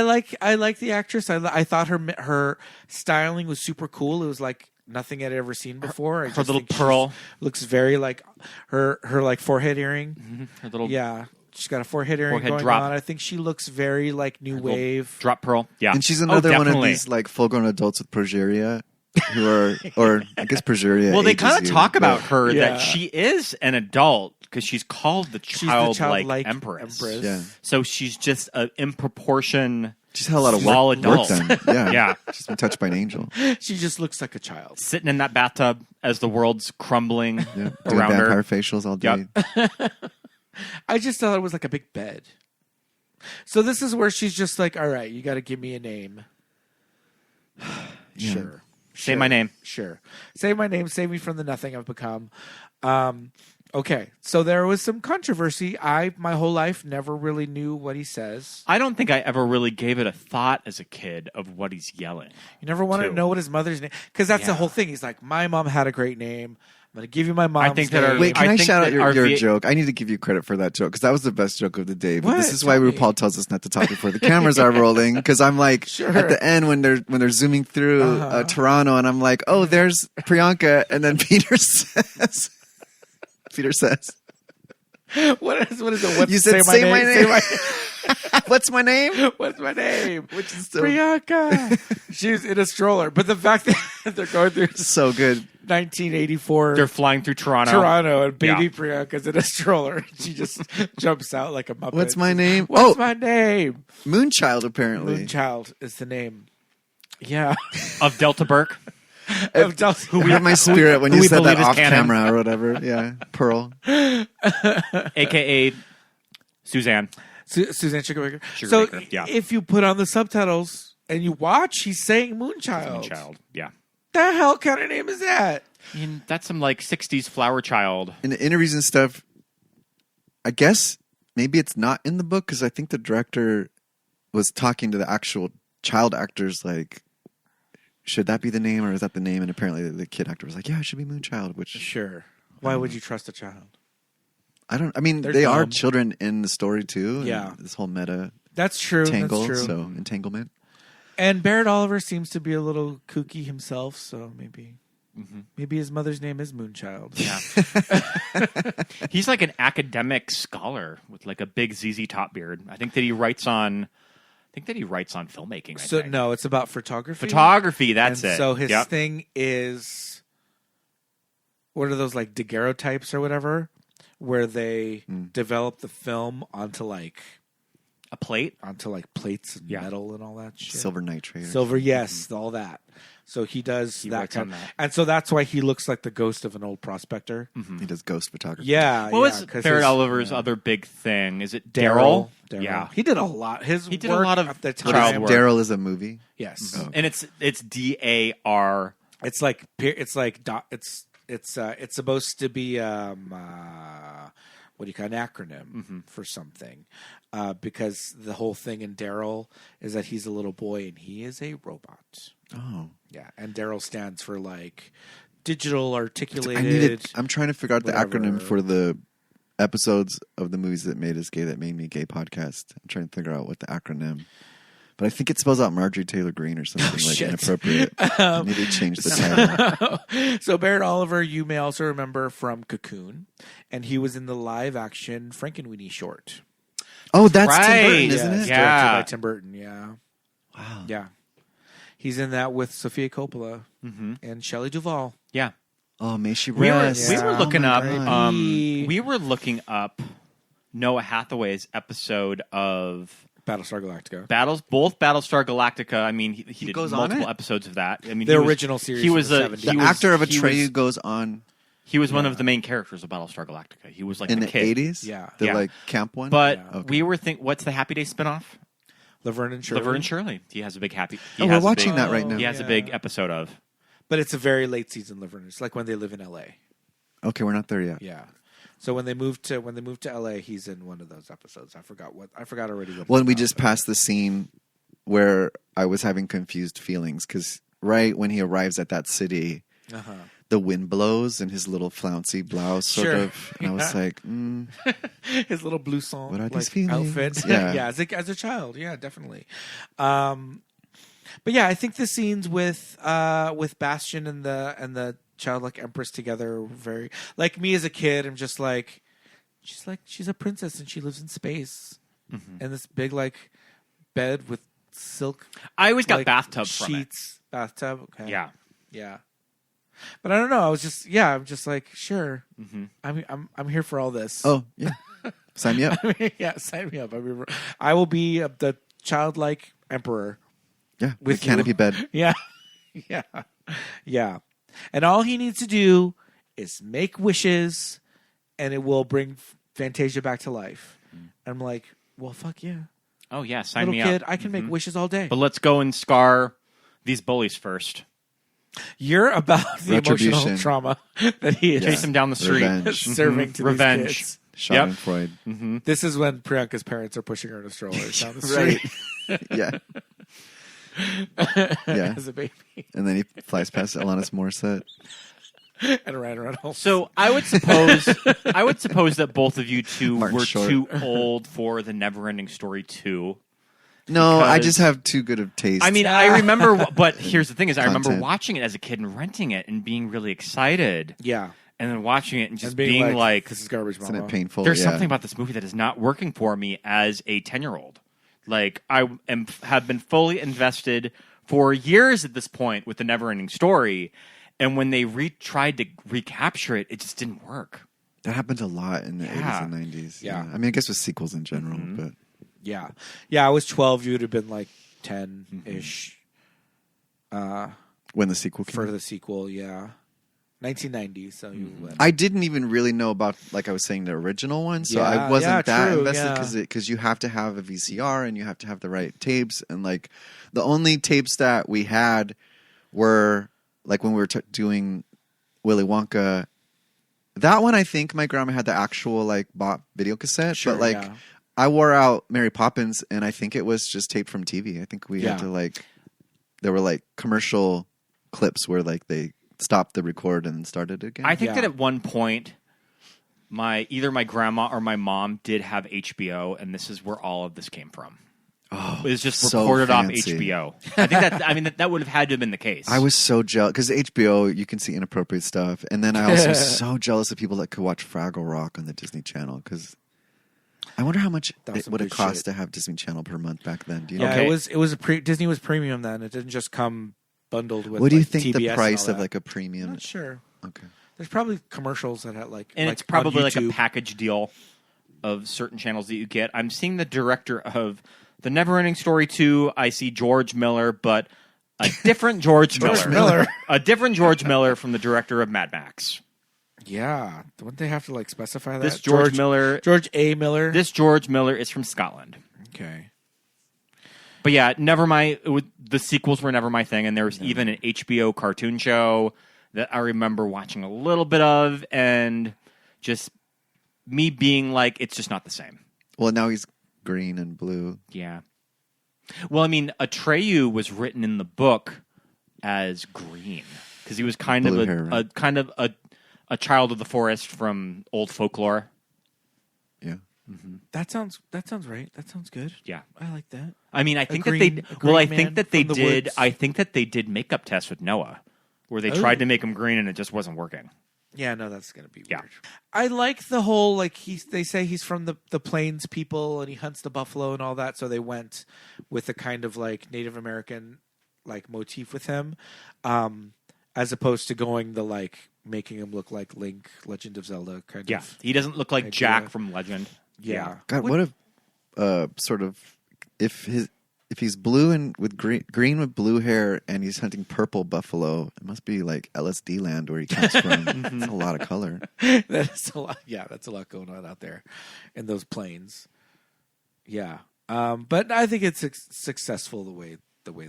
like the actress. I thought her styling was super cool. It was like nothing I'd ever seen before. Her little pearl looks very like her like forehead earring. Mm-hmm. Her little she's got a forehead earring going drop. on. I think she looks very like new wave drop pearl. Yeah, and she's another one of these like full-grown adults with progeria. Who are, or I guess progeria. Well, they kind of talk about her yeah. that she is an adult because she's called the Childlike Empress. Yeah. So she's just in proportion. She's had a lot of small work adult. done. Yeah. Yeah. She's been touched by an angel. She just looks like a child. Sitting in that bathtub as the world's crumbling Doing around vampire her. facials all day. Yep. I just thought it was like a big bed. So this is where she's just like, all right, you got to give me a name. Yeah. Sure. Say my name. Sure. Say my name. Save me from the nothing I've become. Okay. So there was some controversy. My whole life, never really knew what he says. I don't think I ever really gave it a thought as a kid of what he's yelling. You never wanted to know what his mother's name... Because that's the whole thing. He's like, my mom had a great name. I'm going to give you my mom's name. Wait, can I shout out your joke? I need to give you credit for that joke because that was the best joke of the day. But this is why RuPaul tells us not to talk before the cameras are rolling. Because I'm like, at the end when they're zooming through Toronto, and I'm like, oh, there's Priyanka, and then Peter says, What is it? What, you said say my name. What's my name? What's my name? Which is still Priyanka. She's in a stroller. But the fact that they're going through so good 1984. They're flying through Toronto and baby Priyanka's in a stroller. She just jumps out like a Muppet. What's my name? What's my name? MoonChild, apparently. MoonChild is the name. Yeah. Of Delta Burke. Who we have my spirit when you said that off camera or whatever. Yeah. Pearl. AKA Suzanne. Suzanne Sugarbaker. So if you put on the subtitles and you watch, he's saying MoonChild. MoonChild, yeah. The hell kind of name is that? I mean, that's some like 60s flower child. In the interviews and stuff, I guess maybe it's not in the book because I think the director was talking to the actual child actors like, should that be the name or is that the name? And apparently the kid actor was like, yeah, it should be MoonChild. Which sure. Why would you trust a child? I mean, they are children in the story too. Yeah. This whole meta. That's true. Tangle, that's true. So entanglement. And Barret Oliver seems to be a little kooky himself, so maybe his mother's name is MoonChild. Yeah. He's like an academic scholar with like a big ZZ Top beard. I think that he writes on filmmaking. No, it's about photography. That's it. So his thing is, what are those like daguerreotypes or whatever, where they develop the film onto like a plate, onto like plates and metal and all that shit. Silver nitrate. Silver, yes, all that. So he does that kind of, and so that's why he looks like the ghost of an old prospector. Mm-hmm. He does ghost photography. Yeah. What was Barret Oliver's other big thing? Is it Daryl? Yeah, he did a lot. He did a lot of at the child work. Daryl is a movie. Yes, and it's DAR. It's supposed to be what do you call an acronym for something, because the whole thing in Daryl is that he's a little boy and he is a robot. Oh, Yeah, and Daryl stands for like digital articulated. I'm trying to figure out the whatever. acronym for the episodes of the movies that made us gay, that made me gay podcast. I'm trying to figure out what the acronym. But I think it spells out Marjorie Taylor Greene or something like shit. inappropriate. Maybe change the title. So Barret Oliver, you may also remember from Cocoon, and he was in the live action Frankenweenie short. Oh, that's Tim Right. Burton, isn't it? Yeah. Directed by Tim Burton. Yeah. Wow. Yeah. He's in that with Sofia Coppola and Shelley Duvall. Yeah. Oh, may she We rest. were Yeah. looking Oh my up. God. We were looking up Noah Hathaway's episode of Battlestar Galactica. both Battlestar Galactica. I mean, he did goes on multiple it? episodes of that. I mean, The he was- original series He from was the a 70s. The he was- actor of he Atreyu was- goes on He was one of the main characters of Battlestar Galactica. He was like in the the kid. 80s? Yeah. The Yeah. like camp one? But Yeah. Okay. we were what's the Happy Days spinoff? Laverne and Shirley. Laverne and Shirley. He has a big happy. Oh, we're watching that right now. He has a big episode of. But it's a very late season Laverne. It's like when they live in LA. Okay, we're not there yet. Yeah. So when they moved to LA, he's in one of those episodes. I forgot already what. Well, it's and we about, just but- passed the scene where I was having confused feelings because right when he arrives at that city, the wind blows in his little flouncy blouse, sort Sure. of, and I was like, his little blouson What are these like, feelings? outfit. Yeah. Yeah, as a child, yeah, definitely. But yeah, I think the scenes with Bastian and the Childlike Empress together were very like me as a kid. I'm just like she's a princess and she lives in space and this big like bed with silk. I always got like, bathtub from it. sheets. Bathtub. Okay. Yeah. Yeah. But I don't know. I'm just like, sure. I'm here for all this. oh, yeah. Sign me up. Yeah, sign me up. I will be the childlike emperor. Yeah, With the canopy you. bed. Yeah. Yeah. Yeah. And all he needs to do is make wishes and it will bring Fantasia back to life. I'm like, well, fuck yeah. Oh yeah, sign Little me kid, up. I can make wishes all day. But let's go and scar these bullies first. You're about the emotional Retribution. trauma that he is Chase him down the street. Revenge. serving to Revenge. these kids. Schadenfreude. This is when Priyanka's parents are pushing her in a stroller down the street Yeah. Yeah. as a baby. And then he flies past Alanis Morissette. And Ryan Reynolds. So I would suppose that both of you two Martin were Short. too old for the NeverEnding Story 2. No, I Because- just have too good of taste. I mean, I remember, but here's the thing: is I remember Content. watching it as a kid and renting it and being really excited, yeah. and then watching it and just And being like, this is garbage, isn't mama. it painful? "There's Yeah. something about this movie that is not working for me as a 10-year-old." Like I have been fully invested for years at this point with the NeverEnding Story, and when they tried to recapture it, it just didn't work. That happens a lot in the 80s and 90s. Yeah. I mean, I guess with sequels in general, but Yeah. Yeah, I was 12. You would have been like 10-ish when the sequel came for out. the sequel. Yeah. 1990. So you went. I didn't even really know about, like I was saying, the original one, so I Yeah, wasn't yeah, that true, invested yeah. because you have to have a VCR and you have to have the right tapes, and like the only tapes that we had were like when we were doing Willy Wonka. That one, I think my grandma had the actual like bought video cassette, Sure, but like yeah. I wore out Mary Poppins, and I think it was just taped from TV. I think we Yeah. had to like there were like commercial clips where like they stopped the record and started it again. I think Yeah. that at one point, either my grandma or my mom did have HBO, and this is where all of this came from. Oh, It was just so recorded off fancy. HBO. I think that would have had to have been the case. I was so jealous because HBO, you can see inappropriate stuff, and then I also was so jealous of people that could watch Fraggle Rock on the Disney Channel. Because I wonder how much That was it some would have good cost shit. to have Disney Channel per month back then. Do you know? Yeah, Okay. it was Disney was premium then. It didn't just come bundled with. What do you like, think TBS the and price all of that. like a I'm premium? not sure. Okay, There's probably commercials that had like, and like it's probably on like a YouTube. package deal of certain channels that you get. I'm seeing the director of the NeverEnding Story 2. I see George Miller, but a different George Miller. A different George Miller from the director of Mad Max. Yeah, wouldn't they have to like specify that? This George Miller. George A. Miller. This George Miller is from Scotland. Okay. But yeah, the sequels were never my thing, and there was even an HBO cartoon show that I remember watching a little bit of, and just me being like, it's just not the same. well now he's green and blue. Yeah. Well, I mean, Atreyu was written in the book as green because he was kind Blue of hair, right? a child of the forest from old folklore. Yeah. That sounds right. That sounds good. Yeah. I like that. I mean, I think green- that a they. green Well, I man think that they from the did. woods. I think that they did makeup tests with Noah, where they tried to make him green and it just wasn't working. Yeah, no, that's gonna be Yeah. weird. I like the whole they say he's from the plains people and he hunts the buffalo and all that, so they went with a kind of like Native American like motif with him, as opposed to going the like making him look like Link, Legend of Zelda kind Yeah, of. he doesn't look like idea. Jack from Legend. Yeah. God, what if sort of if he's blue and with green with blue hair and he's hunting purple buffalo, it must be like LSD land where he comes from. It's a lot of color. That's a lot. Yeah, that's a lot going on out there in those plains. Yeah, but I think it's successful the way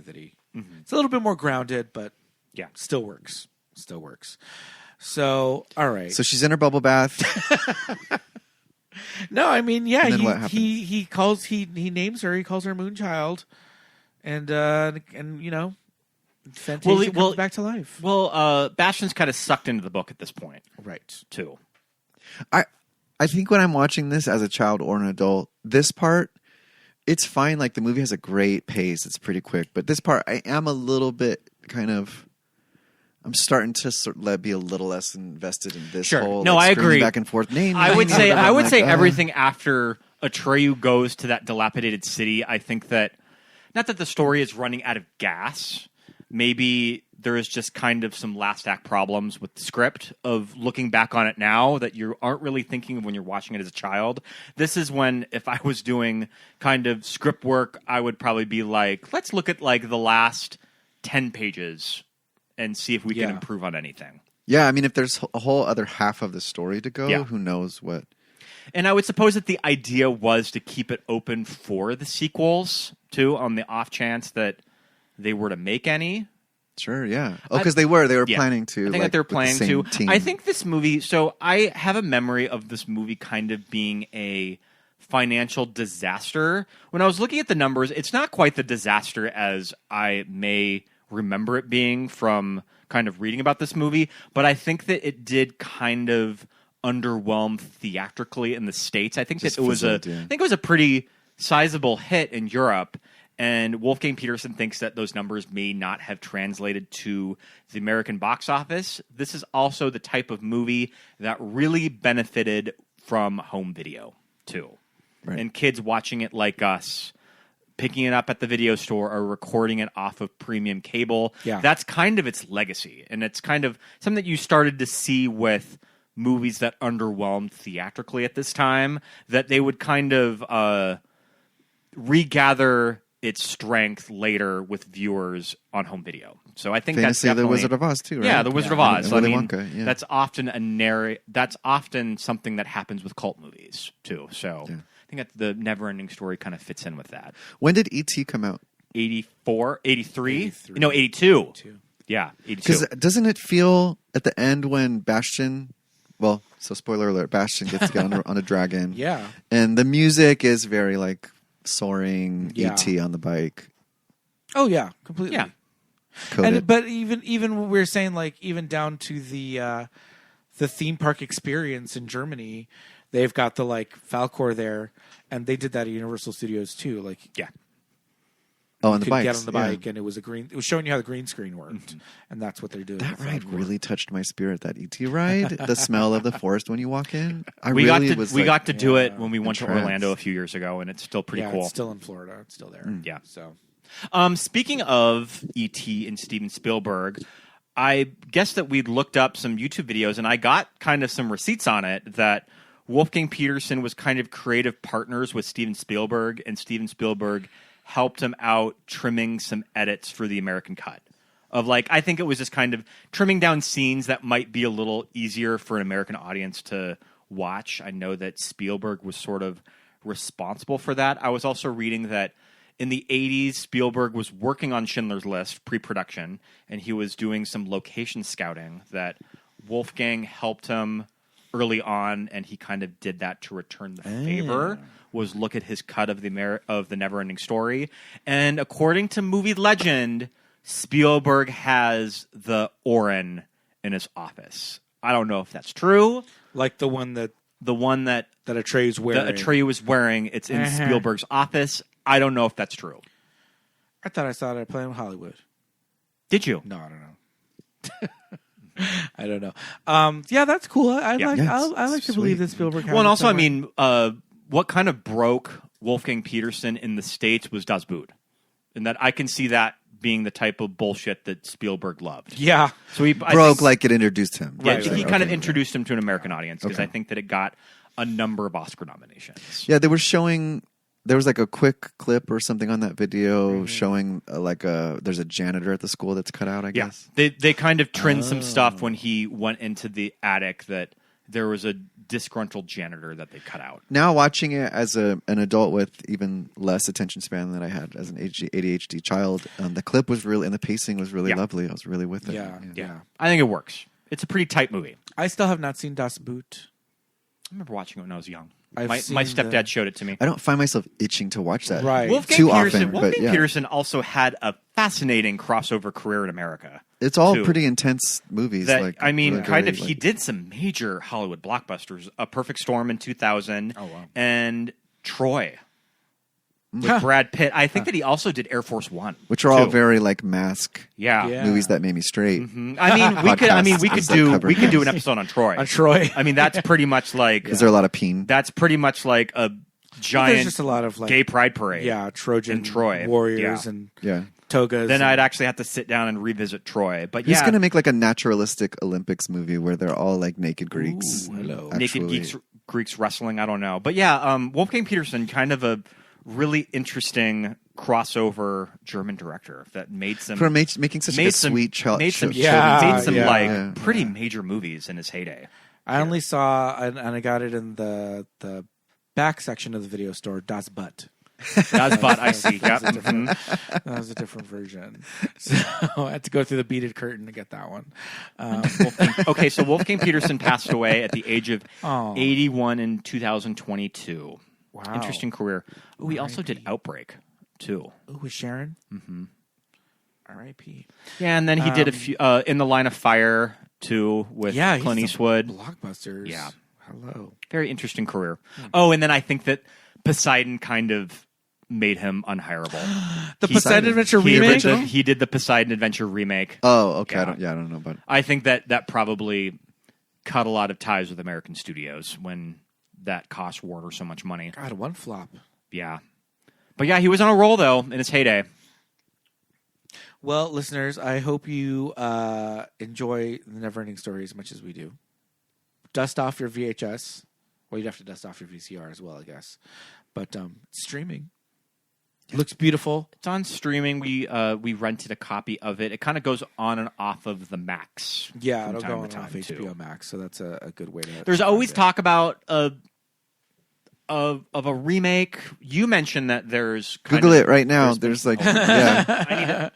that he. It's a little bit more grounded, but Yeah. still works. Still works. So all right. So she's in her bubble bath. No, I mean, yeah, And then what happens? he names her. He calls her MoonChild, and you know, Fantasia comes back to life. Well, Bastian's kind of sucked into the book at this point, Right. too. I think when I'm watching this as a child or an adult, this part, it's fine. Like the movie has a great pace. It's pretty quick. But this part, I am a little bit kind of... I'm starting to be a little less invested in this Sure. whole. No, like, I screaming agree. Back and forth. I would say like, everything after Atreyu goes to that dilapidated city. I think that not that the story is running out of gas. Maybe there is just kind of some last act problems with the script of looking back on it now that you aren't really thinking of when you're watching it as a child. This is when, if I was doing kind of script work, I would probably be like, let's look at like the last 10 pages and see if we can improve on anything. Yeah, I mean, if there's a whole other half of the story to go, Yeah. who knows what? And I would suppose that the idea was to keep it open for the sequels, too, on the off chance that they were to make any. Sure, yeah. Oh, because they were Yeah. planning to. I think like, that they're with the planning same to. team. I think this movie. So I have a memory of this movie kind of being a financial disaster. When I was looking at the numbers, it's not quite the disaster as I may remember it being from kind of reading about this movie, but I think that it did kind of underwhelm theatrically in the States. I think Just that it was fizzled, yeah. I think it was a pretty sizable hit in Europe. And Wolfgang Peterson thinks that those numbers may not have translated to the American box office. This is also the type of movie that really benefited from home video, too. Right. And kids watching it like us, picking it up at the video store or recording it off of premium cable. Yeah. That's kind of its legacy. And it's kind of something that you started to see with movies that underwhelmed theatrically at this time, that they would kind of regather its strength later with viewers on home video. So I think Famously, that's definitely the Wizard of Oz too, right? Yeah, the Wizard of And Oz. Willy I mean, Wonka, yeah. that's often that's often something that happens with cult movies too. So Yeah. I think that the NeverEnding Story kind of fits in with that. When did E.T. come out? 84, 83? 83. No, 82. Yeah, 82. Because doesn't it feel at the end when Bastian, well, so spoiler alert, Bastian gets to get on a dragon. Yeah. And the music is very like soaring Yeah. E.T. on the bike. Oh yeah, completely. Yeah. Coded. But even when we were saying like even down to the theme park experience in Germany, they've got the like Falkor there, and they did that at Universal Studios too. Like yeah. Oh, on you the could bike. get on the bike, and it was showing you how the green screen worked, and that's what they're doing. That with ride Falkor. really touched my spirit. That E.T. ride, the smell of the forest when you walk in. We got to do yeah, it when we went to entranced. Orlando a few years ago, and it's still pretty Yeah, cool. it's still in Florida. It's still there. Yeah. So Speaking of E.T. and Steven Spielberg, I guess that we'd looked up some YouTube videos, and I got kind of some receipts on it that Wolfgang Peterson was kind of creative partners with Steven Spielberg, and Steven Spielberg helped him out trimming some edits for the American cut. Of like, I think it was just kind of trimming down scenes that might be a little easier for an American audience to watch. I know that Spielberg was sort of responsible for that. I was also reading that in the 80s, Spielberg was working on Schindler's List pre-production, and he was doing some location scouting that Wolfgang helped him early on, and he kind of did that to return the favor, was look at his cut of the NeverEnding Story. And according to movie legend, Spielberg has the Orin in his office. I don't know if that's true. Like the one that Atreyu's wearing. That Atreyu was wearing. It's in Spielberg's office. I don't know if that's true. I thought I saw it at Playing with Hollywood. Did you? No, I don't know. I don't know. Yeah, that's cool. I like to believe that Spielberg has Well, and it also, I somewhere. mean, what kind of broke Wolfgang Peterson in the States was Das Boot. And that I can see that being the type of bullshit that Spielberg loved. Yeah. So he broke like it introduced him. Yeah, Right, he right, kind of introduced him to an American audience because Okay. I think that it got a number of Oscar nominations. Yeah, they were showing. There was like a quick clip or something on that video showing there's a janitor at the school that's cut out. I Yeah, guess. they kind of trimmed some stuff when he went into the attic that there was a disgruntled janitor that they cut out. Now watching it as an adult with even less attention span than I had as an ADHD child, the clip was really and the pacing was really lovely. I was really with it. Yeah. I think it works. It's a pretty tight movie. I still have not seen Das Boot. I remember watching it when I was young. I've My seen stepdad showed it to me. I don't find myself itching to watch that Right. Wolfgang too often. But Wolfgang yeah, Peterson also had a fascinating crossover career in America. it's all too. pretty intense movies. That, like I mean, really, kind of. like- He did some major Hollywood blockbusters: A Perfect Storm in 2000, and Troy with Brad Pitt. I think that he also did Air Force One, which are all too. very like mask Yeah. movies that made me straight. I mean, we could Podcasts do that cover we could do an this. episode on Troy. On Troy. I mean, that's pretty much like Is there a lot of peen? that's pretty much like a giant There's just a lot of like gay pride parade. Yeah, Trojan in Troy. warriors Yeah. and Yeah. togas. Then and- I'd actually have to sit down and revisit Troy. But He's yeah, gonna make like a naturalistic Olympics movie where they're all like naked Greeks. Ooh, hello. naked Actually. Greeks wrestling. I don't know, but yeah, Wolfgang Peterson, kind of a really interesting crossover German director that made some For making such a sweet child. made some Yeah, like yeah. pretty major movies in his heyday. I only saw and I got it in the back section of the video store. Das Butt. That's but I see. Yep. That was a different version. So I had to go through the beaded curtain to get that one. Okay, so Wolfgang Peterson passed away at the age of Oh. 81 in 2022. Wow. Interesting career. Ooh, he also did Outbreak too. Ooh, with Sharon? Mm-hmm. R.I.P. Yeah, and then he did a few In the Line of Fire too with Yeah, Clint he's Eastwood. Blockbusters. Yeah. Hello. Very interesting career. Oh, and then I think that Poseidon kind of made him unhireable. The Poseidon Adventure He remake? did the Poseidon Adventure remake. Oh, okay. Yeah. I don't know about it. I think that probably cut a lot of ties with American studios when that cost Warner so much money. God, one flop. Yeah. But yeah, he was on a roll, though, in his heyday. Well, listeners, I hope you enjoy the NeverEnding Story as much as we do. Dust off your VHS. Well, you'd have to dust off your VCR as well, I guess. But streaming. Looks beautiful. It's on streaming. We rented a copy of it. It kind of goes on and off of the Max. Yeah, from it'll time go to on time, off HBO too. Max, so that's a good way to... There's always find it. talk about of a remake. You mentioned that there's kind Google of- it right now. There's like, yeah.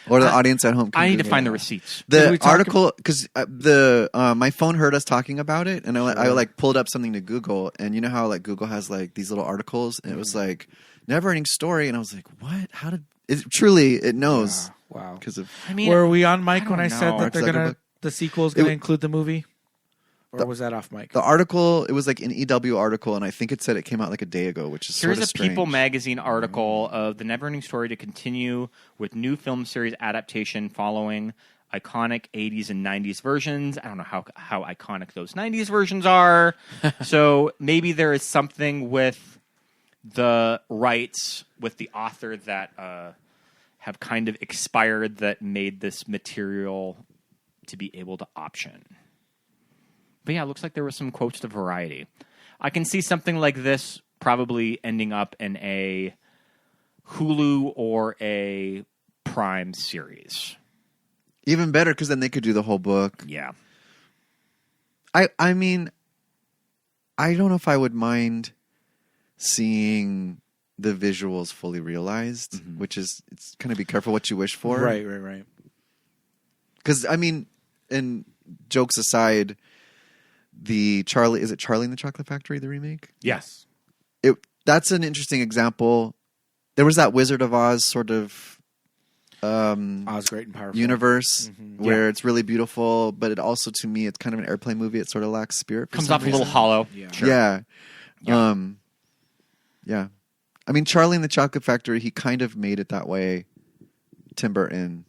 Or the audience at home. can I need to Google find it. the receipts. Did we The talk article, because my phone heard us talking about it, and I like pulled up something to Google, and you know how like Google has like these little articles, and it was like NeverEnding Story, and I was like, what? How did it? Truly, it knows Wow. because of I mean, Were we on mic I when I don't said know. that they're Mark gonna Zuckerberg. the sequel is gonna It- include the movie? Or was that off mic? the article. It was like an EW article, and I think it said it came out like a day ago, which is Here's sort a of strange. People magazine article of the NeverEnding Story to continue with new film series adaptation following iconic 80s and 90s versions. I don't know how iconic those 90s versions are. So maybe there is something with the rights with the author that have kind of expired that made this material to be able to option. But yeah, it looks like there were some quotes to Variety. I can see something like this probably ending up in a Hulu or a Prime series. Even better, because then they could do the whole book. Yeah. I mean, I don't know if I would mind seeing the visuals fully realized, which is it's kind of be careful what you wish for, Right. Because I mean, and jokes aside, is it Charlie and the Chocolate Factory, the remake? Yes. That's an interesting example. There was that Wizard of Oz sort of Oz Great and Powerful universe where it's really beautiful, but it also, to me, it's kind of an airplane movie. It sort of lacks spirit. For Comes some off a reason. little hollow. Yeah. Sure. Yeah. Yeah. Yeah. I mean, Charlie and the Chocolate Factory, he kind of made it that way. Tim Burton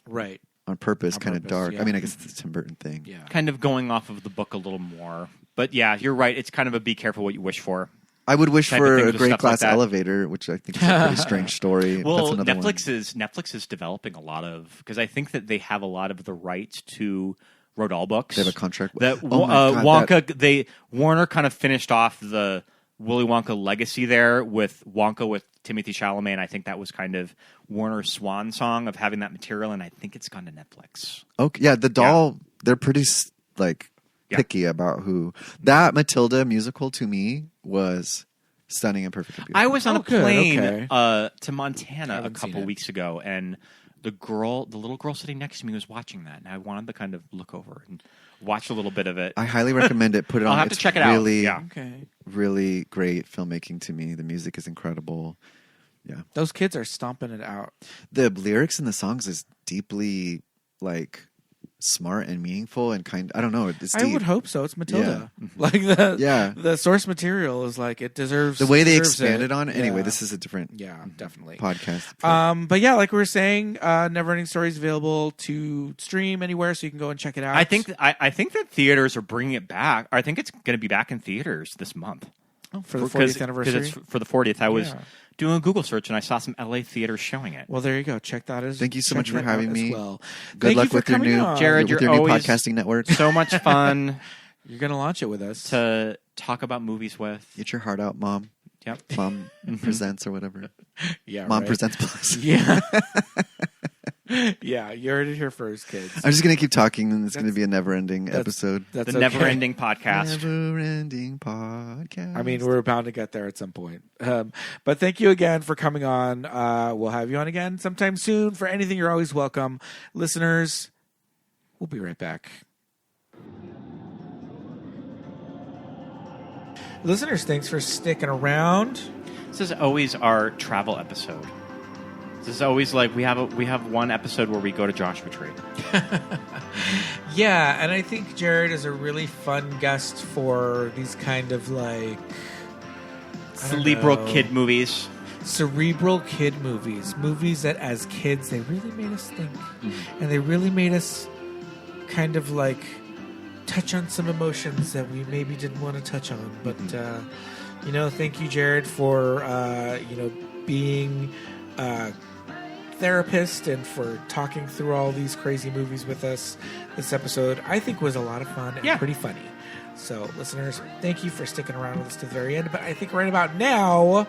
Right. on purpose, On kind of purpose, dark. yeah. I mean, I guess it's a Tim Burton thing. Yeah. Kind of going off of the book a little more. But yeah, you're right. It's kind of a be careful what you wish for. I would wish Type of for things a with great stuff like glass that. elevator, which I think is a pretty strange story. Well, That's another Netflix is developing a lot of, because I think that they have a lot of the rights to Roald Dahl books. They have a contract with that Oh my God, Wonka. Warner kind of finished off the Willy Wonka legacy there with Wonka with Timothy Chalamet, and I think that was kind of Warner's swan song of having that material, and I think it's gone to Netflix. Okay, yeah, the doll, they're pretty Yeah. picky about who. That Matilda musical to me was stunning and perfect. And beautiful. I was on Oh, a good, plane okay. to Montana a Haven't seen couple it. weeks ago, and the little girl sitting next to me was watching that, and I wanted to kind of look over and watch a little bit of it. I highly recommend it. Put it I'll on. have to It's check it out. really, Yeah. Okay. really great filmmaking to me. The music is incredible. Yeah. Those kids are stomping it out. The lyrics in the songs is deeply smart and meaningful and I don't know. It's I deep. would hope so. It's Matilda. Yeah. Like the source material is it deserves The way they deserves expanded it. on it. Anyway, Yeah. this is a different Yeah, definitely. podcast. But yeah, like we were saying, NeverEnding Story is available to stream anywhere, so you can go and check it out. I think that theaters are bringing it back. I think it's going to be back in theaters this month. for the 40th anniversary. Because it's for the 40th. I was Yeah. doing a Google search and I saw some LA theaters showing it. Well, there you go. Check that as. Thank you so check much for that having out me. As well. Good Thank luck you for with your coming new on. Jared, with you're your new always podcasting network. So much fun You're gonna launch it with us. to talk about movies with. Get your heart out, Mom. Yep. Mom presents or whatever. Yeah, Mom right. presents plus. Yeah. Yeah, you heard it here first, kids. I'm just gonna keep talking, and it's gonna be a never-ending episode. That's The okay. never-ending podcast. Never-ending podcast. I mean, we're bound to get there at some point. But thank you again for coming on. We'll have you on again sometime soon. For anything, you're always welcome. Listeners, we'll be right back. Listeners, thanks for sticking around. This is always our travel episode. This is always we have one episode where we go to Joshua Tree. Yeah, and I think Jared is a really fun guest for these kind of Cerebral kid movies. cerebral kid movies that as kids they really made us think, and they really made us kind of touch on some emotions that we maybe didn't want to touch on. But thank you, Jared, for being a therapist and for talking through all these crazy movies with us. This episode I think was a lot of fun and pretty funny. So listeners, thank you for sticking around with us to the very end. But I think right about now,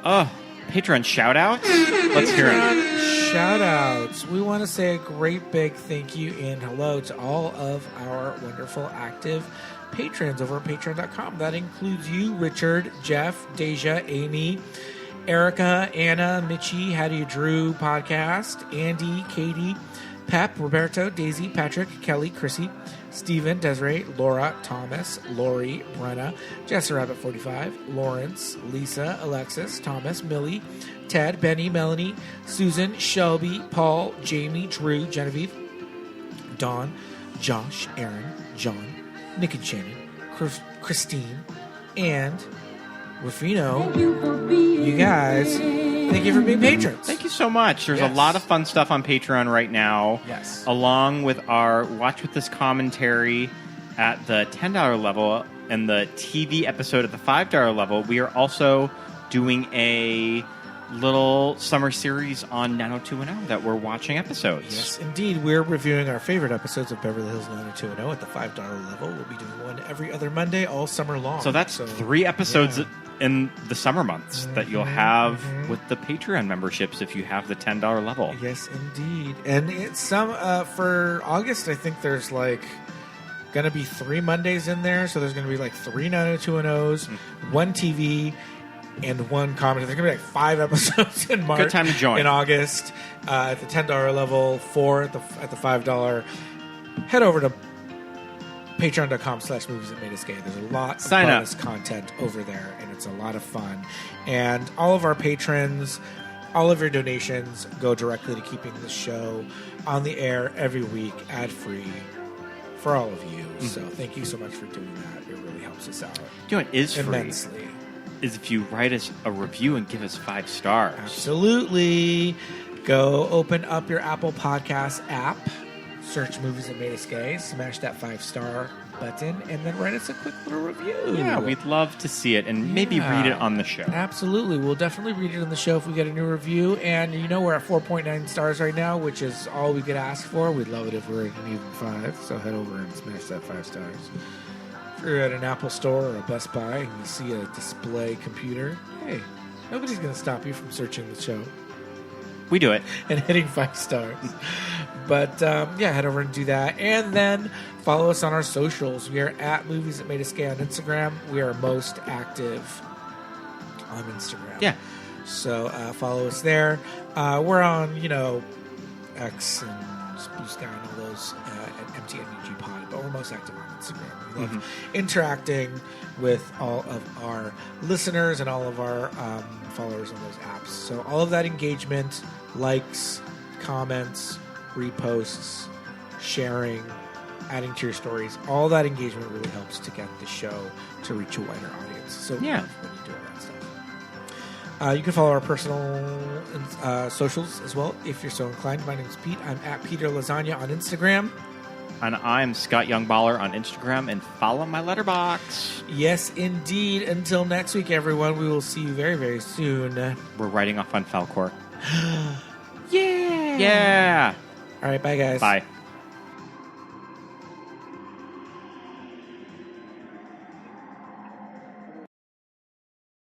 Patreon shout outs. Let's hear it. Shout outs. We want to say a great big thank you and hello to all of our wonderful active patrons over at patreon.com. That includes you, Richard, Jeff, Deja, Amy, Erica, Anna, Mitchie, How Do You Drew podcast, Andy, Katie, Pep, Roberto, Daisy, Patrick, Kelly, Chrissy, Stephen, Desiree, Laura, Thomas, Lori, Brenna, Jessa Rabbit 45, Lawrence, Lisa, Alexis, Thomas, Millie, Ted, Benny, Melanie, Susan, Shelby, Paul, Jamie, Drew, Genevieve, Dawn, Josh, Aaron, John, Nick and Shannon, Christine, and Rufino. You guys, thank you for being patrons. Thank you so much. There's Yes. a lot of fun stuff on Patreon right now. Yes. Along with our Watch With This commentary at the $10 level and the TV episode at the $5 level, we are also doing a little summer series on 90210 that we're watching episodes. Yes, indeed. We're reviewing our favorite episodes of Beverly Hills 90210 at the $5 level. We'll be doing one every other Monday all summer long. So that's 3 episodes in the summer months that you'll have with the Patreon memberships if you have the $10 level. Yes, indeed. And it's for August, I think there's going to be 3 Mondays in there. So there's going to be 3 90210s, 1 TV, and 1 comedy. There's going to be 5 episodes in March. Good time to join. In August at the $10 level, 4 at the $5. Head over to patreon.com/movies that made us gay. There's a lot of bonus content over there, and it's a lot of fun. And all of our patrons all of your donations go directly to keeping the show on the air every week, ad-free, for all of you. So thank you so much for doing that. It really helps us out. You know what is immensely. free? Is if you write us a review and give us 5 stars. Absolutely. Go open up your Apple Podcast app, search Movies That Made Us Gay, smash that 5-star button, and then write us a quick little review. Yeah, we'd love to see it and maybe read it on the show. Absolutely. We'll definitely read it on the show if we get a new review. And we're at 4.9 stars right now, which is all we could ask for. We'd love it if we're at an even 5. So head over and smash that 5 stars. If you're at an Apple store or a Best Buy and you see a display computer, hey, nobody's going to stop you from searching the show. We do it. And hitting 5 stars. But, head over and do that. And then follow us on our socials. We are at Movies That Made Us Gay on Instagram. We are most active on Instagram. Yeah. So follow us there. We're on, X and Blue Sky and all those at MTNUG Pod. But we're most active on Instagram. We love interacting with all of our listeners and all of our followers on those apps. So all of that engagement, likes, comments, reposts, sharing, adding to your stories, all that engagement really helps to get the show to reach a wider audience. So yeah, when you do all that stuff. You can follow our personal socials as well if you're so inclined. My name is Pete. I'm at Peter Lasagna on Instagram. And I'm Scott Youngballer on Instagram, and follow my letterbox. Yes, indeed. Until next week, everyone, we will see you very, very soon. We're writing off on Falkor. Yeah. Yeah. All right, bye, guys. Bye.